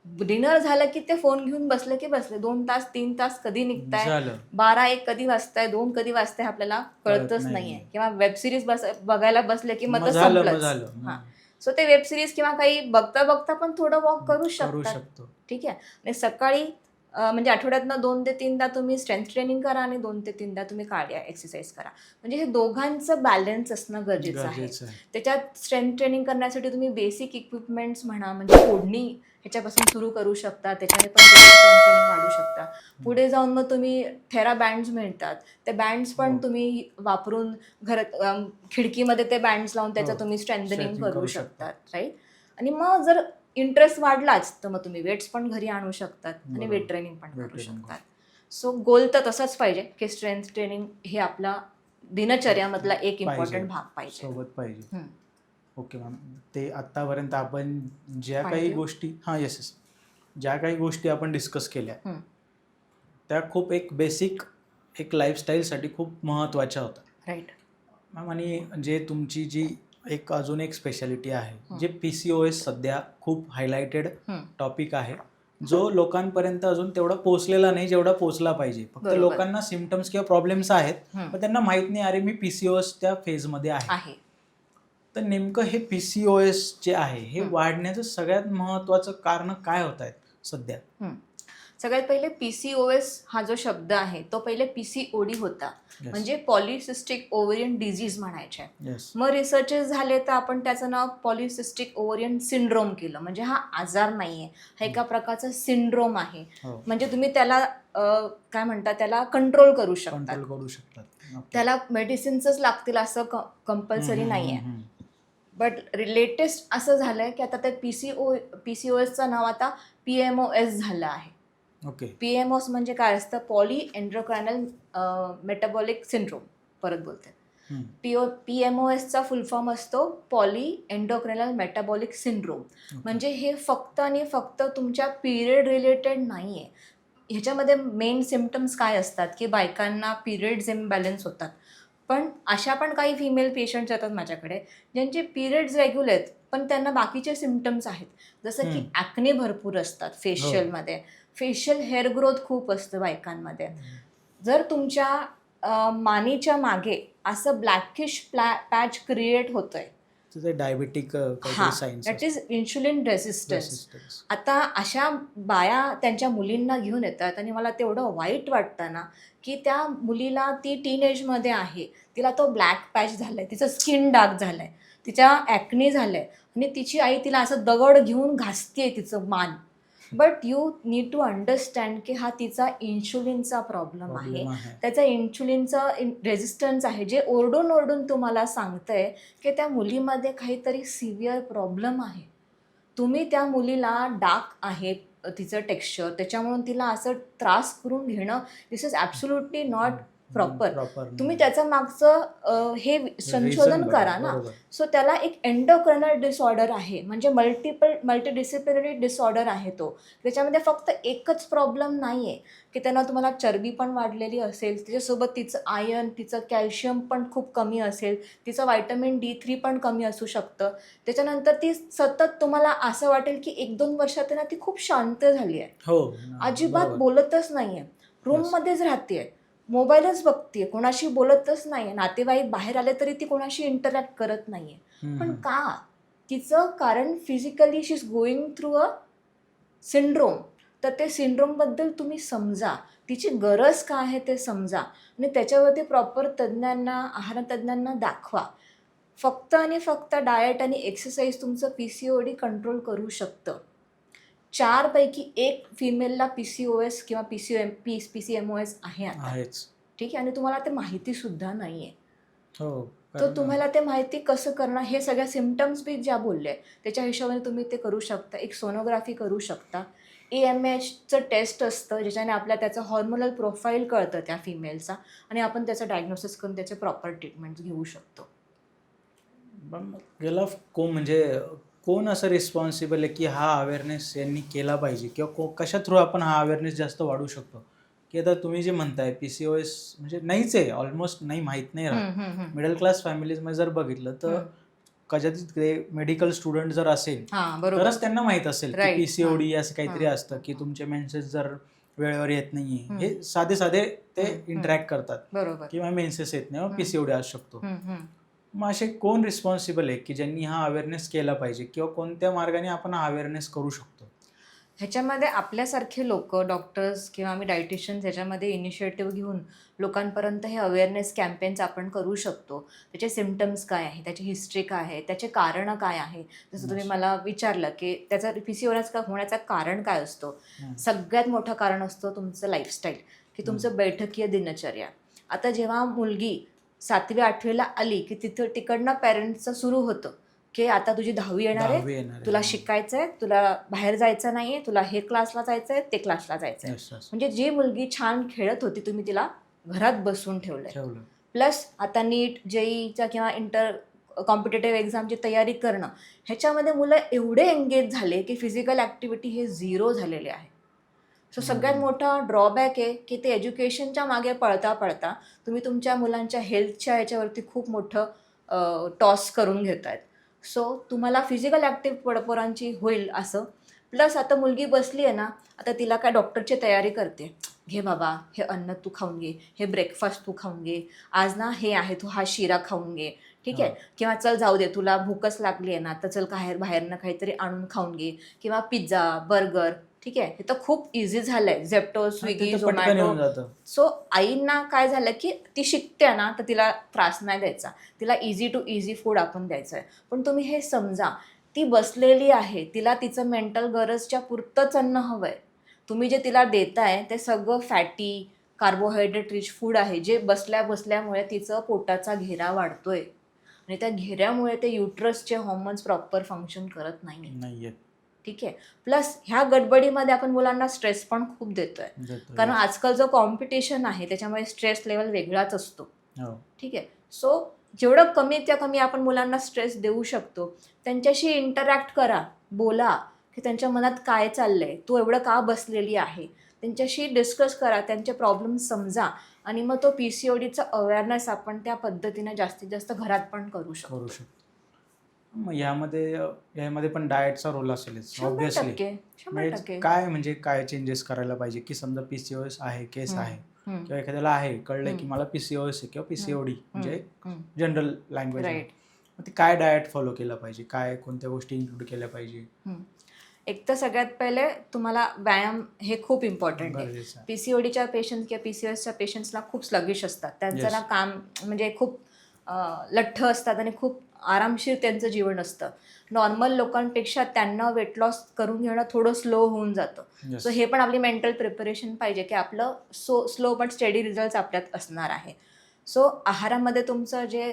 डिनर झालं की ते फोन घेऊन बसले की बसले. 2 तास 3 तास कधी निघताय, झालं. 12-1 कधी वाजताय, 2 कधी वाजताय आपल्याला कळतच नाही. नाहीये. किंवा वेब सिरीज बघायला बसले की मग तर झालं संपलंच. झालं. हां. सो ते वेब सिरीज किंवा काही बघता बघता पण थोडं वॉक करू करू शकता. शकतो. ठीक आहे. आणि सकाळी म्हणजे आठवड्यातनं 2 ते 3दा तुम्ही स्ट्रेंथ ट्रेनिंग करा आणि 2 ते 3दा तुम्ही कार्डिओ एक्सरसाइज करा. म्हणजे हे दोघांचं बॅलन्स असणं गरजेचं आहे. गरजेचं आहे. त्याच्यात स्ट्रेंथ ट्रेनिंग करण्यासाठी तुम्ही बेसिक इक्विपमेंट्स म्हणा, म्हणजे फोडणी ह्याच्यापासून सुरू करू शकता. त्याच्याने पण तुम्ही स्ट्रेंथ ट्रेनिंग वाढू शकता. पुढे जाऊन मग तुम्ही थेरा बँड्स मिळतात. ते बँड्स पण हो. तुम्ही वापरून घरात खिडकीमध्ये ते बँड्स लावून त्याचं हो. तुम्ही स्ट्रेंथनिंग Strengthening करू करू शकतात, राईट? आणि मग जर इंटरेस्ट वाढलाच तर मग तुम्ही वेट्स पण घरी आणू शकतात आणि बरोबर. वेट ट्रेनिंग पण Weight करू training शकतात. सो गोल तर तसाच पाहिजे की स्ट्रेंथ ट्रेनिंग हे आपला दिनचर्यामधला एक इम्पॉर्टंट भाग पाहिजे. सोबत पाहिजे. हम्म. Okay ma'am. ते आत्तापर्यंत आपण ज्या पाणी काही पिऊ? गोष्टी येस ज्या काही गोष्टी आपण डिस्कस केल्या हम्म. त्या खूप एक बेसिक एक लाईफस्टाईलसाठी खूप महत्त्वाच्या होत्या राईट. मॅम. आणि जे तुमची जी एक अजून एक स्पेशालिटी आहे जे PCOS सध्या खूप हायलाइटेड टॉपिक आहे जो लोकांपर्यंत अजून तेवढा पोहोचलेला नाही जेवढा पोहोचला पाहिजे. फक्त बरोबर. लोकांना सिम्पटम्स किंवा प्रॉब्लेम्स आहेत हम्म. पण त्यांना माहित नाही अरे मी PCOS त्या फेजमध्ये आहे. तर नेमकं हे PCOS जे आहे हे वाढण्याचं सगळ्यात महत्त्वाचं कारण काय होत आहे सध्या? सगळ्यात पहिले PCOS हा जो शब्द आहे तो पहिले PCOD होता. म्हणजे पॉलिसिस्टिक ओव्हरियन डिझीज म्हणायचे. मग रिसर्चेस झाले तर आपण त्याचं नाव पॉलिसिस्टिक ओव्हरियन सिंड्रोम केलं. म्हणजे हा आजार नाहीये, हा एका प्रकारचा सिंड्रोम आहे. म्हणजे तुम्ही त्याला काय म्हणतात त्याला कंट्रोल करू शकता. त्याला मेडिसिन्सच लागतील असं कंपल्सरी नाहीये. बट लेटेस्ट असं झालंय की आता ते PCOSचं नाव आता PMOS झालं आहे. PMOS म्हणजे काय असतं? Poly endocrinal metabolic syndrome. परत बोलते. PMOSचा फुल फॉर्म असतो पॉली एंडोक्रायनल मेटाबॉलिक सिंड्रोम. म्हणजे हे फक्त आणि फक्त तुमच्या पिरियड रिलेटेड नाही आहे. ह्याच्यामध्ये मेन सिम्पटम्स काय असतात की बायकांना पिरियड्स इम्बॅलन्स होतात. पण अशा पण काही फिमेल पेशंट्स येतात माझ्याकडे ज्यांचे पिरियड्स रेग्युलर आहेत पण त्यांना बाकीचे सिम्पटम्स आहेत, जसं की ॲक्ने भरपूर असतात फेशियलमध्ये, फेशियल हेअर ग्रोथ खूप असतं बायकांमध्ये. जर तुमच्या मानेच्या मागे असं ब्लॅकिश पॅच क्रिएट होतोय, ते डायबेटिक हां, काहीतरी science that is insulin resistance. आता अशा बाया त्यांच्या मुलींना घेऊन येतात आणि मला तेवढं वाईट वाटतं ना की त्या मुलीला, ती टीनएजमध्ये आहे, तिला तो ब्लॅक पॅच झालाय, तिचं स्किन डार्क झालंय, तिच्या ॲक्ने झालंय आणि तिची आई तिला असं दगड घेऊन घासते तिचं मान. But you need to understand की हा तिचा इन्शुलिनचा प्रॉब्लेम आहे, त्याचा इन्शुलिनचा रेझिस्टन्स आहे, जे ओरडून ओरडून तुम्हाला सांगतंय की त्या मुलीमध्ये काहीतरी सिव्हिअर प्रॉब्लेम आहे. तुम्ही त्या मुलीला डार्क आहे तिचं टेक्स्चर, त्याच्यामुळे तिला असं त्रास करून घेणं, दिस इज ॲब्सोल्युटली नॉट प्रॉपर. तुम्ही त्याचं मागचं हे संशोधन करा ना. सो त्याला एक एंडोक्राइनल डिसऑर्डर आहे, म्हणजे मल्टीडिसिप्लिनरी डिसऑर्डर आहे तो. त्याच्यामध्ये फक्त एकच प्रॉब्लेम नाही आहे की त्यांना तुम्हाला चरबी पण वाढलेली असेल, त्याच्यासोबत तिचं आयर्न, तिचं कॅल्शियम पण खूप कमी असेल, तिचं व्हायटमिन D3 पण कमी असू शकतं. त्याच्यानंतर ती सतत तुम्हाला असं वाटेल की 1-2 वर्षात ना ती खूप शांत झाली आहे, अजिबात बोलतच नाही आहे, रूममध्येच राहते, मोबाईलच बघते, कोणाशी बोलतच नाही आहे, नातेवाईक बाहेर आले तरी ती कोणाशी इंटरॅक्ट करत नाही आहे. पण का? तिचं कारण physically she is going through a syndrome. तर ते सिंड्रोमबद्दल तुम्ही समजा, तिची गरज काय आहे ते समजा आणि त्याच्यावरती प्रॉपर तज्ज्ञांना, आहारतज्ज्ञांना दाखवा. फक्त आणि फक्त डाएट आणि एक्सरसाइज तुमचं PCOD कंट्रोल करू शकतं. 4 पैकी 1 फिमेलला PCOS किंवा PCMOS आहे आता, ठीक आहे, आणि तुम्हाला ते माहितीसुद्धा नाही आहे. तर तुम्हाला ते माहिती कसं करणं, हे सगळ्या सिम्पटम्स बी ज्या बोलले त्याच्या हिशोबाने तुम्ही ते करू शकता. एक सोनोग्राफी करू शकता, AMHचं टेस्ट असतं ज्याच्याने आपल्या त्याचं हॉर्मोनल प्रोफाईल कळतं त्या फिमेलचा आणि आपण त्याचं डायग्नोसिस करून त्याचे प्रॉपर ट्रीटमेंट घेऊ शकतो. याला म्हणजे कोण असं रिस्पॉन्सिबल आहे की हा अवेअरनेस यांनी केला पाहिजे, किंवा कशा थ्रू आपण हा अवेअरनेस जास्त वाढवू शकतो? की आता तुम्ही जे म्हणताय PCOS म्हणजे नाहीच आहे, ऑलमोस्ट नाही, माहीत नाही राहत. मिडल क्लास फॅमिलीजमध्ये जर बघितलं तर कदाचित ते मेडिकल स्टुडंट जर असेल तरच त्यांना माहीत असेल की PCOD असं काहीतरी असतं, की तुमचे मेन्सेस जर वेळेवर येत नाहीये, हे साधे साधे ते इंटरॅक्ट करतात, किंवा मेन्सेस येत नाही, PCOD असू शकतो. मग असे कोण रिस्पॉन्सिबल आहे की ज्यांनी हा अवेअरनेस केला पाहिजे, किंवा कोणत्या मार्गाने आपण हा अवेअरनेस करू शकतो? ह्याच्यामध्ये आपल्यासारखे लोक, डॉक्टर्स किंवा आम्ही डायटिशियन्स, ह्याच्यामध्ये इनिशिएटिव्ह घेऊन लोकांपर्यंत हे अवेअरनेस कॅम्पेन्स आपण करू शकतो. त्याचे सिम्पटम्स काय आहे, त्याची हिस्ट्री काय आहे, त्याचे कारणं काय आहे. जसं तुम्ही मला विचारलं की त्याचा PCOS होण्याचं कारण काय असतो. सगळ्यात मोठं कारण असतं तुमचं लाईफस्टाईल, की तुमचं बैठकीय दिनचर्या. आता जेव्हा मुलगी 7वी-8वीला आली की तिकडनं पॅरेंट्सचं सुरू होतं की आता तुझी 10वी येणार आहे, तुला शिकायचं आहे, तुला बाहेर जायचं नाही आहे, तुला हे क्लासला जायचं आहे, ते क्लासला जायचं आहे. म्हणजे जी मुलगी छान खेळत होती तुम्ही तिला घरात बसून ठेवलंय. प्लस आता नीट, JEEच्या किंवा कॉम्पिटेटिव्ह एक्झामची तयारी करणं, ह्याच्यामध्ये मुलं एवढे एंगेज झाले की फिजिकल ॲक्टिव्हिटी हे 0 झालेले आहे. सो सगळ्यात मोठा ड्रॉबॅक आहे की ते एज्युकेशनच्या मागे पळता पळता तुम्ही तुमच्या मुलांच्या हेल्थच्या ह्याच्यावरती खूप मोठं टॉस करून घेत आहेत. सो तुम्हाला फिजिकल ॲक्टिव्ह पोरांची होईल असं. प्लस आता मुलगी बसली आहे ना, आता तिला काय डॉक्टरची तयारी करते, घे बाबा हे अन्न तू खाऊन घे, हे ब्रेकफास्ट तू खाऊन घे, आज ना हे आहे तू हा शिरा खाऊन घे, ठीक आहे, किंवा चल जाऊ दे तुला भूकच लागली आहे ना तर चल बाहेरनं काहीतरी आणून खाऊन घे, किंवा पिझ्झा, बर्गर, ठीक आहे. हे तर खूप इझी झालंय, झेप्टो, स्विगी, झोमॅटो. सो आईंना काय झालं की ती शिकते ना तर तिला त्रास नाही द्यायचा, तिला इझी टू इझी फूड आपण द्यायचं आहे. पण तुम्ही हे समजा, ती बसलेली आहे, तिला तिचं मेंटल गरजच्या पुरतंच अन्न हवं आहे. तुम्ही जे तिला देताय ते सगळं फॅटी, कार्बोहायड्रेट रिच फूड आहे, जे बसल्यामुळे तिचं पोटाचा घेरा वाढतोय आणि त्या घेऱ्यामुळे ते युट्रसचे हॉर्मोन्स प्रॉपर फंक्शन करत नाही. ठीक आहे. प्लस ह्या गडबडीमध्ये आपण मुलांना स्ट्रेस पण खूप देतोय, कारण आजकाल जो कॉम्पिटिशन आहे त्याच्यामुळे स्ट्रेस लेवल वेगळाच असतो. ठीक आहे. सो जेवढं कमी आपण मुलांना स्ट्रेस देऊ शकतो, त्यांच्याशी इंटरॅक्ट करा, बोला की त्यांच्या मनात काय चाललंय, तू एवढं का बसलेली आहे, त्यांच्याशी डिस्कस करा, त्यांचे प्रॉब्लेम समजा आणि मग तो PCODचा अवेअरनेस आपण त्या पद्धतीने जास्तीत जास्त घरात पण करू शकतो. मग यामध्ये पण डाएटचा रोल असेलच 100% ऑब्व्हियसली. 100% म्हणजे काय चेंजेस करायला पाहिजे की समजा PCOS आहे, केस आहे किंवा एखाद्याला आहे, कळलंय की मला PCOS आहे किंवा PCOD म्हणजे जनरल लँग्वेज, राईट. मग ते काय डाएट फॉलो केलं पाहिजे, काय कोणत्या गोष्टी इन्क्लूड केल्या पाहिजे? एक तर सगळ्यात पहिले तुम्हाला व्यायाम हे खूप इम्पॉर्टंट आहे. गरजेचं आहे. PCODच्या पेशंट किंवा PCOSच्या पेशंट्सला खूप स्लगिश असतात. त्यांचं Yes. ना काम म्हणजे खूप लठ्ठ असतात आणि खूप आरामशीर त्यांचं जीवन असतं. नॉर्मल लोकांपेक्षा त्यांना वेट लॉस करून घेणं थोडं स्लो होऊन जातं. Yes. सो हे पण आपली मेंटल प्रिपरेशन पाहिजे की आपलं स्लो बट स्टेडी रिझल्ट आपल्यात असणार आहे. सो आहारामध्ये तुमचं जे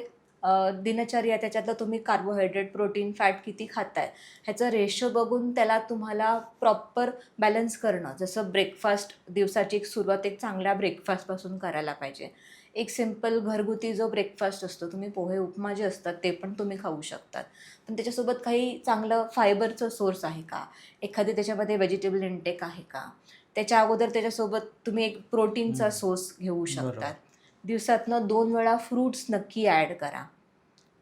दिनचर्या त्याच्यातलं तुम्ही कार्बोहायड्रेट, प्रोटीन, फॅट किती खाताय ह्याचं रेशो बघून त्याला तुम्हाला प्रॉपर बॅलन्स करणं. जसं ब्रेकफास्ट, दिवसाची एक सुरुवात एक चांगल्या ब्रेकफास्टपासून करायला पाहिजे. एक सिम्पल घरगुती जो ब्रेकफास्ट असतो, तुम्ही पोहे, उपमा जे असतात ते पण तुम्ही खाऊ शकतात. पण त्याच्यासोबत काही चांगलं फायबरचं सोर्स आहे का? एखादी त्याच्यामध्ये व्हेजिटेबल इंटेक आहे का? त्याच्या अगोदर त्याच्यासोबत तुम्ही एक प्रोटीनचा सोर्स घेऊ शकतात. दिवसातनं 2 वेळा फ्रूट्स नक्की ॲड करा.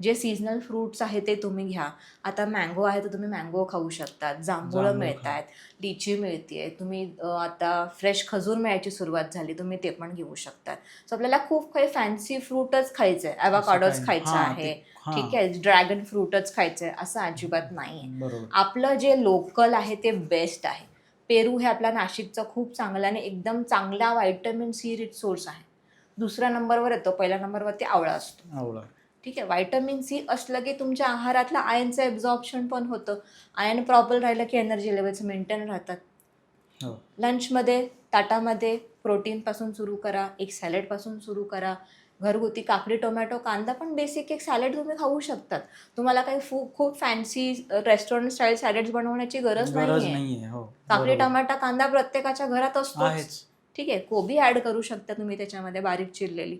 जे सीझनल फ्रूट्स आहे ते तुम्ही घ्या. आता मँगो आहे तर तुम्ही मँगो खाऊ शकतात. जांभूळं जांभूळ मिळत आहेत, लिची मिळते. तुम्ही आता फ्रेश खजूर मिळायची सुरुवात झाली, तुम्ही ते पण घेऊ शकतात. सो आपल्याला खूप काही फॅन्सी फ्रूटच खायचं आहे, ॲव्होकाडोच खायचं आहे, ठीक आहे, ड्रॅगन फ्रूटच खायचं आहे असं अजिबात नाही आहे. बरोबर. आपलं जे लोकल आहे ते बेस्ट आहे. पेरू हे आपल्या नाशिकचा खूप चांगला आणि एकदम चांगला व्हायटमिन C रिच सोर्स आहे. दुसऱ्या नंबरवर येतो, पहिल्या नंबरवरती आवळा असतो. आवळा. ठीक आहे, व्हायटमिन C असलं की तुमच्या आहारातलं आयनचं ॲब्झॉर्प्शन पण होतं. आयन प्रॉपर राहिलं की एनर्जी लेवल्स मेंटेन राहतात. हो. लंचमध्ये ताटामध्ये प्रोटीनपासून सुरू करा, एक सॅलडपासून सुरू करा. घरगुती काकडी, टोमॅटो, कांदा पण बेसिक एक सॅलड तुम्ही खाऊ शकतात. तुम्हाला काही खूप फॅन्सी रेस्टॉरंट स्टाईल सॅलड्स बनवण्याची गरज नाही आहे. हो, काकडी, बरोबर. टमाटा, कांदा प्रत्येकाच्या घरात असतोच. आहेच. ठीक आहे, कोबी ॲड करू शकता तुम्ही त्याच्यामध्ये, बारीक चिरलेली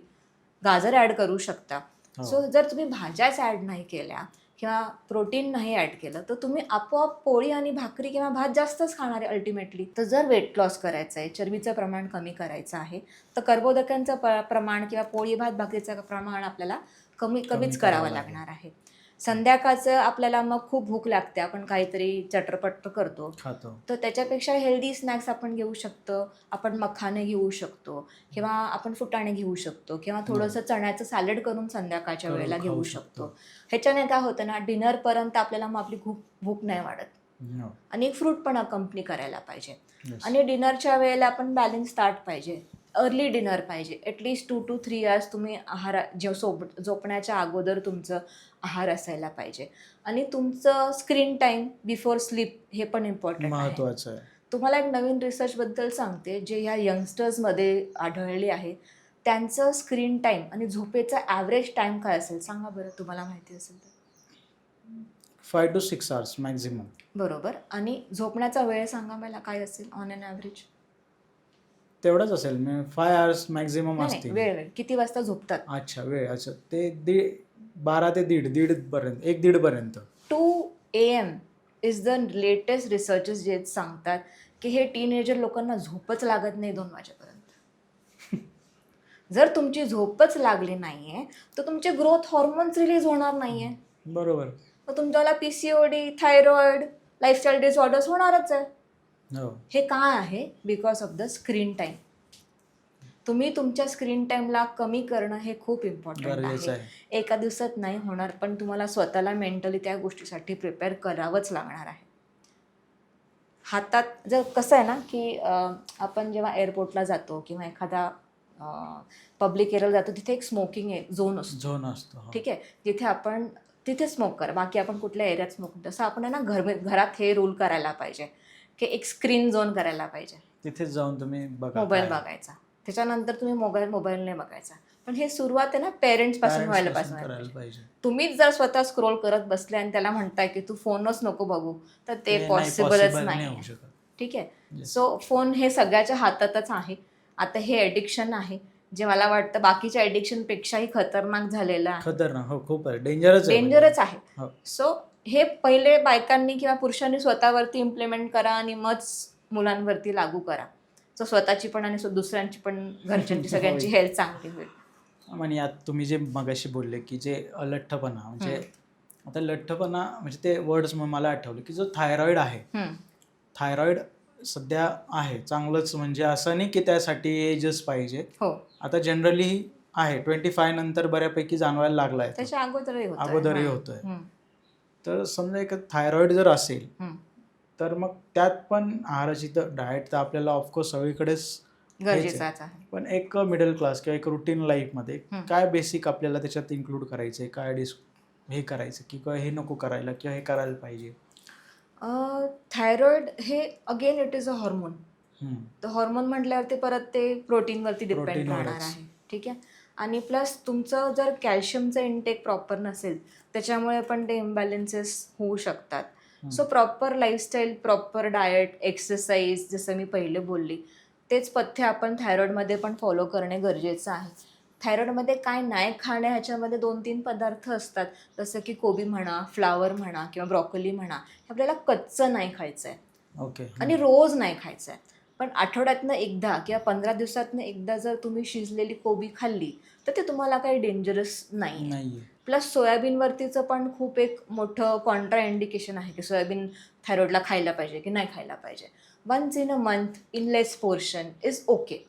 गाजर ॲड करू शकता. हो. सो जर तुम्ही भाज्याच ॲड नाही केल्या किंवा प्रोटीन नाही ॲड केलं तर तुम्ही आपोआप पोळी आणि भाकरी किंवा भात जास्तच खाणार आहे अल्टिमेटली. तर जर वेट लॉस करायचं आहे, चरबीचं प्रमाण कमी करायचं आहे, तर कर्बोदकांचं प्रमाण किंवा पोळी भात भाकरीचं प्रमाण आपल्याला कमीच करावं लागणार आहे. संध्याकाळचं आपल्याला मग खूप भूक लागते, आपण काहीतरी चटरपट करतो, तर त्याच्यापेक्षा हेल्दी स्नॅक्स आपण घेऊ शकतो. आपण मखाने घेऊ शकतो किंवा आपण फुटाणे घेऊ शकतो किंवा थोडंसं चण्याचं सॅलड करून संध्याकाळच्या वेळेला घेऊ शकतो. ह्याच्याने काय होतं ना, डिनरपर्यंत आपल्याला मग आपली भूक नाही वाढत. आणि एक फ्रूट पण अकंपनी करायला पाहिजे. आणि डिनरच्या वेळेला आपण बॅलन्स ताट पाहिजे, अर्ली डिनर पाहिजे. ॲटलिस्ट 2 to 3 hours तुम्ही झोपण्याच्या अगोदर तुमचं आहार असायला पाहिजे. आणि तुमचं स्क्रीन टाईम बिफोर स्लीप हे पण इम्पॉर्टंट आहे. महत्त्वाचं आहे. तुम्हाला एक नवीन रिसर्चबद्दल सांगते, जे ह्या यंगस्टर्समध्ये आढळले आहे. त्यांचं स्क्रीन टाईम आणि झोपेचा ॲव्हरेज टाईम काय असेल सांगा बरं, तुम्हाला माहिती असेल तर. 5 to 6 hours मॅक्झिमम. बरोबर. आणि झोपण्याचा वेळ सांगा मला काय असेल ऑन एन ॲव्हरेज? तेवढंच असेल, 5 hours मॅक्झिमम नाही, असते. वेळ किती वाजता झोपतात? अच्छा, वेळ. अच्छा, ते 12 ते 1:30 पर्यंत, 1-1:30 पर्यंत. 2 AM is the latest researches जे सांगतात की हे टीनेजर लोकांना झोपच लागत नाही 2 वाजेपर्यंत. जर तुमची झोपच लागली नाहीये तर तुमचे ग्रोथ हॉर्मोन्स रिलीज होणार नाहीये. बरोबर. मग तुमच्याला PCOD, थायरॉइड, लाईफस्टाईल डिसऑर्डर्स होणारच आहे. हो. हे काय आहे? Because of the screen time. तुम्ही तुमच्या स्क्रीन टाईमला कमी करणं हे खूप इम्पॉर्टंट गरजेचं आहे. आहे. एका दिवसात नाही होणार, पण तुम्हाला स्वतःला मेंटली त्या गोष्टीसाठी प्रिपेअर करावंच लागणार आहे. हातात जर कसं आहे ना की आपण जेव्हा एअरपोर्टला जातो किंवा एखादा पब्लिक एरियाला जातो, तिथे एक स्मोकिंग झोन असतो. हो. ठीक आहे, जिथे आपण तिथे स्मोक करा, बाकी आपण कुठल्या एरियात स्मोक करतो. तसं आपण आहे ना घरात हे रूल करायला पाहिजे की एक स्क्रीन झोन करायला पाहिजे. तिथेच जाऊन तुम्ही बघा, मोबाईल बघायचा, त्याच्यानंतर तुम्ही मोबाईलने बघायचा. पण हे सुरुवात आहे ना पेरेंट्स पासून व्हायला पाहिजे. तुम्हीच जर स्वतः स्क्रोल करत बसले आणि त्याला म्हणताय की तू फोनच नको बघू, तर ते पॉसिबलच नाही. ठीक आहे. सो फोन हे सगळ्याच्या हातातच आहे. आता हे ॲडिक्शन आहे जे मला वाटतं बाकीच्या ॲडिक्शनपेक्षाही खतरनाक झालेलं आहे. खतरनाक, हो, खूप आहे, डेंजरच आहे. हो. सो हे पहिले बायकांनी किंवा पुरुषांनी स्वतःवरती इम्प्लिमेंट करा आणि मगच मुलांवरती लागू करा. सो स्वतःची पण आणि दुसऱ्यांची पण, घरच्यांची, सगळ्यांची हेल्थ चांगली होईल. आणि यात तुम्ही जे मगाशी बोलले की जे लठ्ठपणा, म्हणजे आता लठ्ठपणा म्हणजे ते वर्ड्स मला आठवले की जो थायरॉइड आहे, थायरॉइड सध्या आहे चांगलंच, म्हणजे असं नाही की त्यासाठी एजच पाहिजे. हो, आता जनरली आहे 25 नंतर बऱ्यापैकी जाणवायला लागला आहे, त्याच्या अगोदरही होतोय. तर समजा एक थायरॉइड जर असेल तर मग त्यात पण आहाराची तर डाएट तर आपल्याला ऑफकोर्स सगळीकडेच गरजेचाच आहे. पण एक मिडल क्लास किंवा एक रुटीन लाईफमध्ये काय बेसिक आपल्याला त्याच्यात इन्क्लूड करायचं आहे, काय हे करायचं किंवा हे नको करायला किंवा हे करायला पाहिजे. थायरॉइड हे again it is a hormone. तर हॉर्मोन म्हटल्यावर ते परत ते प्रोटीनवरती डिपेंड राहणार आहे. ठीक आहे. आणि प्लस तुमचं जर कॅल्शियमचं इनटेक प्रॉपर नसेल त्याच्यामुळे पण ते इम्बॅलन्सेस होऊ शकतात. So proper lifestyle, proper diet, exercise, जसं मी पहिले बोलली तेच पथ्य आपण थायरॉइडमध्ये पण फॉलो करणे गरजेचं आहे. थायरॉइडमध्ये काय नाही खाणे ह्याच्यामध्ये 2-3 पदार्थ असतात, जसं की कोबी म्हणा, फ्लावर म्हणा किंवा ब्रॉकोली म्हणा, हे आपल्याला कच्चं नाही खायचं आहे. ओके. आणि रोज नाही खायचं आहे. पण आठवड्यातनं एकदा किंवा 15 दिवसातनं एकदा जर तुम्ही शिजलेली कोबी खाल्ली तर ते तुम्हाला काही डेंजरस नाही. प्लस सोयाबीनवरतीचं पण खूप एक मोठं कॉन्ट्रा इंडिकेशन आहे की सोयाबीन थायरॉइडला खायला पाहिजे की नाही खायला पाहिजे. Once in a month in less portion is okay.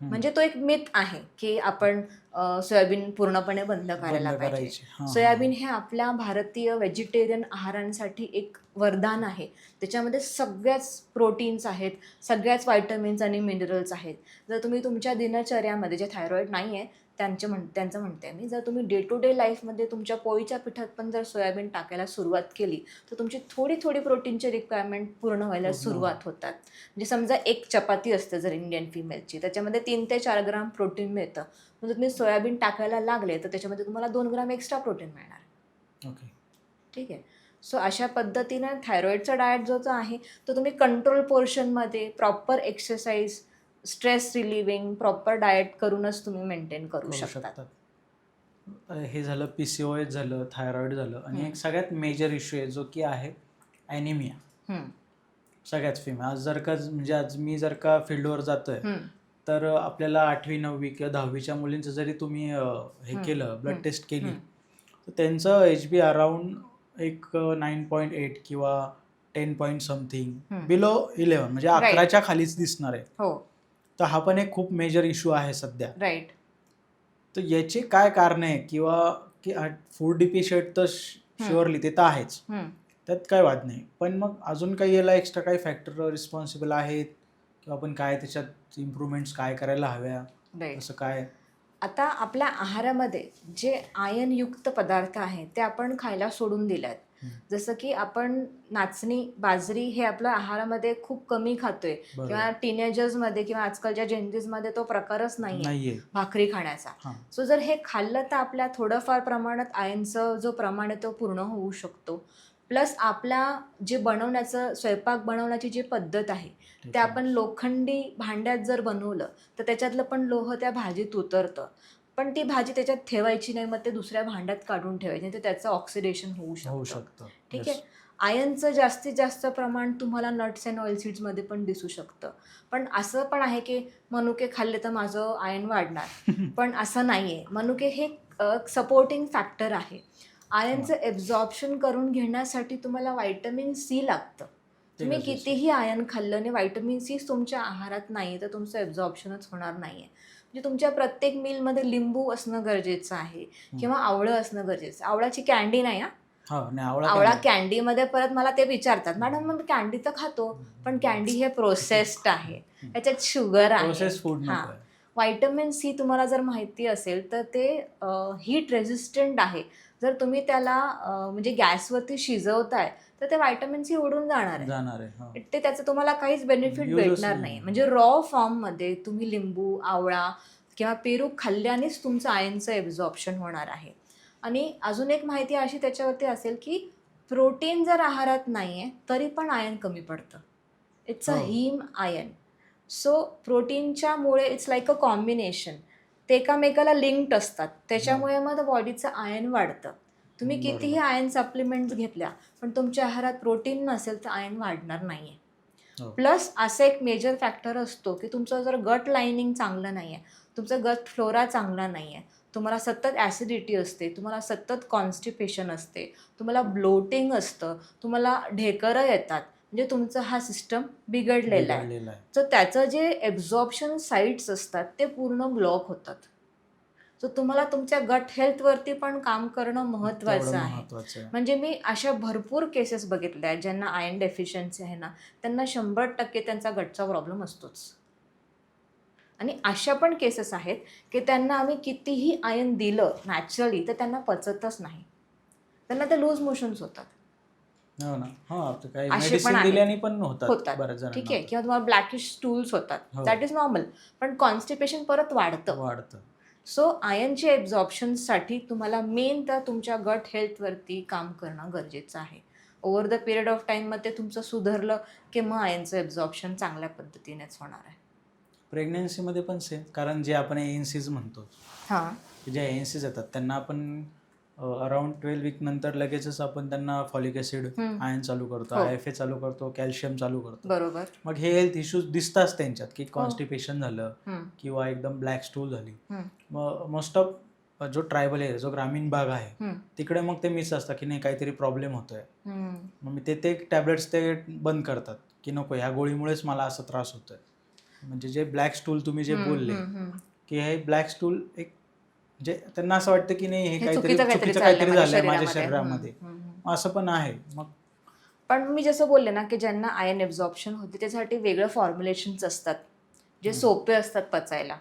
म्हणजे तो एक मिथ आहे की आपण सोयाबीन पूर्णपणे बंद करायला पाहिजे. सोयाबीन हे आपल्या भारतीय व्हेजिटेरियन आहारांसाठी एक वरदान आहे. त्याच्यामध्ये सगळ्याच प्रोटीन्स आहेत, सगळ्याच व्हायटमिन्स आणि मिनरल्स आहेत. जर तुम्ही तुमच्या दिनचर्यामध्ये, जे थायरॉइड नाही आहे त्यांचं म्हणते मी, जर तुम्ही डे टू डे लाईफमध्ये तुमच्या पोळीच्या पिठात पण जर सोयाबीन टाकायला सुरुवात केली तर तुमची थोडी थोडी प्रोटीनची रिक्वायरमेंट पूर्ण व्हायला सुरुवात होतात. म्हणजे समजा एक चपाती असते जर इंडियन फिमेलची, त्याच्यामध्ये 3 ते 4 ग्राम प्रोटीन मिळतं. म्हणजे तुम्ही सोयाबीन टाकायला लागले तर त्याच्यामध्ये तुम्हाला 2 ग्राम एक्स्ट्रा प्रोटीन मिळणार. ओके. ठीक आहे. सो अशा पद्धतीनं थायरॉइडचा डाएट जो आहे तो तुम्ही कंट्रोल पोर्शनमध्ये proper exercise, stress relieving, proper diet करूनच तुम्ही मेंटेन करू शकता. हे झालं PCOS झालं, थायरॉइड झालं, आणि एक सगळ्यात मेजर इश्यू आहे जो की आहे ॲनिमिया. सगळ्याच फिमेल आज जर का, म्हणजे आज मी जर का फील्डवर जातोय तर आपल्याला 8वी 9वी किंवा 10वीच्या मुलींचं जरी तुम्ही हे केलं, ब्लड टेस्ट केली, तर त्यांचं HB अराउंड एक 9.8 किंवा 10 पॉईंट समथिंग, बिलो 11, म्हणजे 11च्या खालीच दिसणार आहे. तर हा पण एक खूप मेजर इश्यू आहे सध्या. राईट. तर याचे काय कारण आहे, किंवा की फूड डिफिशियंट तर शुअरली ते तर आहेच, त्यात काय वाद नाही, पण मग अजून काही याला एक्स्ट्रा काही फॅक्टर रिस्पॉन्सिबल आहेत किंवा आपण काय त्याच्यात इम्प्रूव्हमेंट्स काय करायला हव्या, असं काय? आता आपल्या आहारामध्ये जे आयर्नयुक्त पदार्थ आहेत ते आपण खायला सोडून दिल्यात. जसं की आपण नाचणी, बाजरी हे आपल्या आहारामध्ये खूप कमी खातोय, किंवा टीनेजर्समध्ये किंवा आजकालच्या जेनजीजमध्ये तो प्रकारच नाहीये भाकरी खाण्याचा. सो जर हे खाल्लं तर आपल्या थोडंफार प्रमाणात आयर्नचं जो प्रमाण आहे तो पूर्ण होऊ शकतो. प्लस आपला जे बनवण्याचं, स्वयंपाक बनवण्याची जी पद्धत आहे ते आपण लोखंडी भांड्यात जर बनवलं तर त्याच्यातलं पण लोह त्या भाजीत उतरतं. पण ती भाजी त्याच्यात ठेवायची नाही, मग ते दुसऱ्या भांड्यात काढून ठेवायची, तर त्याचं ऑक्सिडेशन होऊ शकतं. ठीक आहे. आयर्नचं जास्तीत जास्त प्रमाण तुम्हाला नट्स अँड ऑइल सीड्समध्ये पण दिसू शकतं. पण असं पण आहे की मनुके खाल्ले तर माझं आयर्न वाढणार, पण असं नाही आहे. मनुके हे सपोर्टिंग फॅक्टर आहे. आयर्नचं एब्झॉर्प्शन करून घेण्यासाठी तुम्हाला व्हायटमिन C लागतं. तुम्ही कितीही आयर्न खाल्लं आणि व्हायटमिन C तुमच्या आहारात नाही तर तुमचं एब्झॉर्प्शनच होणार नाही आहे. म्हणजे तुमच्या प्रत्येक मीलमध्ये लिंबू असणं गरजेचं आहे किंवा आवळं असणं गरजेचं. आवळाची कॅन्डी नाही हा, आवळा कॅन्डीमध्ये परत मला ते विचारतात, मॅडम मग कॅन्डी तर खातो पण कॅन्डी हे प्रोसेस्ड आहे, त्याच्यात शुगर आहे. हां, व्हायटमिन C तुम्हाला जर माहिती असेल तर ते हीट रेझिस्टंट आहे. जर तुम्ही त्याला म्हणजे गॅसवरती शिजवताय तर ते व्हायटमिन C उडून जाणार आहे. ते त्याचं तुम्हाला काहीच बेनिफिट भेटणार नाही. म्हणजे रॉ फॉर्ममध्ये तुम्ही लिंबू, आवळा किंवा पेरू खाल्ल्यानेच तुमचं आयर्नचं एब्झॉर्प्शन होणार आहे. आणि अजून एक माहिती अशी त्याच्यावरती असेल की प्रोटीन जर आहारात नाही आहे तरी पण आयर्न कमी पडतं. It's a heme iron. So प्रोटीनच्यामुळे इट्स लाईक अ कॉम्बिनेशन, ते एकामेकाला लिंक्ड असतात, त्याच्यामुळे मग बॉडीचं आयर्न वाढतं. तुम्ही कितीही आयर्न सप्लिमेंट्स घेतल्या पण तुमच्या आहारात प्रोटीन नसेल तर आयर्न वाढणार नाही आहे. हो. प्लस असं एक मेजर फॅक्टर असतो की तुमचं जर गट लाईनिंग चांगलं नाही आहे, तुमचं गट फ्लोरा चांगला नाही आहे, तुम्हाला सतत ॲसिडिटी असते, तुम्हाला सतत कॉन्स्टिपेशन असते, तुम्हाला ब्लोटिंग असतं, तुम्हाला ढेकरं येतात, म्हणजे तुमचा हा सिस्टम बिघडलेला आहे. बिघडलेला आहे. तर त्याचं जे ॲब्झॉर्प्शन साईट्स असतात ते पूर्ण ब्लॉक होतात. सो तुम्हाला तुमच्या गट हेल्थवरती पण काम करणं महत्त्वाचं तेवढं आहे. महत्वाचं आहे. म्हणजे मी अशा भरपूर केसेस बघितल्या आहेत ज्यांना आयर्न डेफिशियन्सी आहे ना, त्यांना 100% त्यांचा गटचा प्रॉब्लेम असतोच. आणि अशा पण केसेस आहेत की त्यांना आम्ही कितीही आयर्न दिलं नॅचरली तर त्यांना पचतच नाही, त्यांना ते लूज मोशन्स होतात. हो ना. हो, आता काही असे पण मेडिसिन आहेत. दिल्याने पण होतात बऱ्याच ठीक जणांना आहे, आता. किंवा तुम्हाला ब्लॅकिश स्टूल्स होतात, हो. That is normal. पण कॉन्स्टिपेशन परत वाढतं. वाढतं. सो आयर्नचे ॲब्झॉर्प्शनसाठी तुम्हाला मेन तर तुमच्या गट हेल्थवरती काम करणं गरजेचं आहे. ओव्हर द पिरियड ऑफ टाईममध्ये तुमचं सुधारलं की मग आयर्नचं ॲब्झॉर्प्शन चांगल्या पद्धतीनेच होणार आहे. प्रेग्नन्सीमध्ये पण सेम, कारण जे आपण एएनसीज म्हणतो, हां. जे एएनसीज येतात त्यांना आपण अराउंड 12 वीक नंतर लगेचच आपण त्यांना फॉलिक ॲसिड, आयर्न चालू करतो, हो. IFA चालू करतो, कॅल्शियम चालू करतो. बरोबर. मग हे हेल्थ इश्यूज दिसतात त्यांच्यात, की हो. कॉन्स्टिपेशन झालं हम्म. किंवा एकदम ब्लॅक स्टूल झाली. हम्म. मग मोस्ट ऑफ जो ट्रायबल एरिया, जो ग्रामीण भाग आहे, हम्म. तिकडे मग ते मिस असतात की नाही काहीतरी प्रॉब्लेम होतोय. हम्म. मग मी ते टॅबलेट्स ते बंद करतात की नको, ह्या गोळीमुळेच मला असा त्रास होतोय. म्हणजे जे ब्लॅक स्टूल तुम्ही जे बोलले, की हे ब्लॅक स्टूल एक म्हणजे त्यांना असं वाटतं की नाही हे हे काहीतरी चुकीचं चुकीचं चाललंय काहीतरी झालंय माझ्या शरीरामध्ये. शरीरामध्ये. असं पण आहे. मग पण मी जसं बोलले ना की ज्यांना आयर्न ॲब्झॉर्प्शन होते त्याच्यासाठी वेगळं फॉर्म्युलेशन्स असतात जे सोपे असतात पचायला.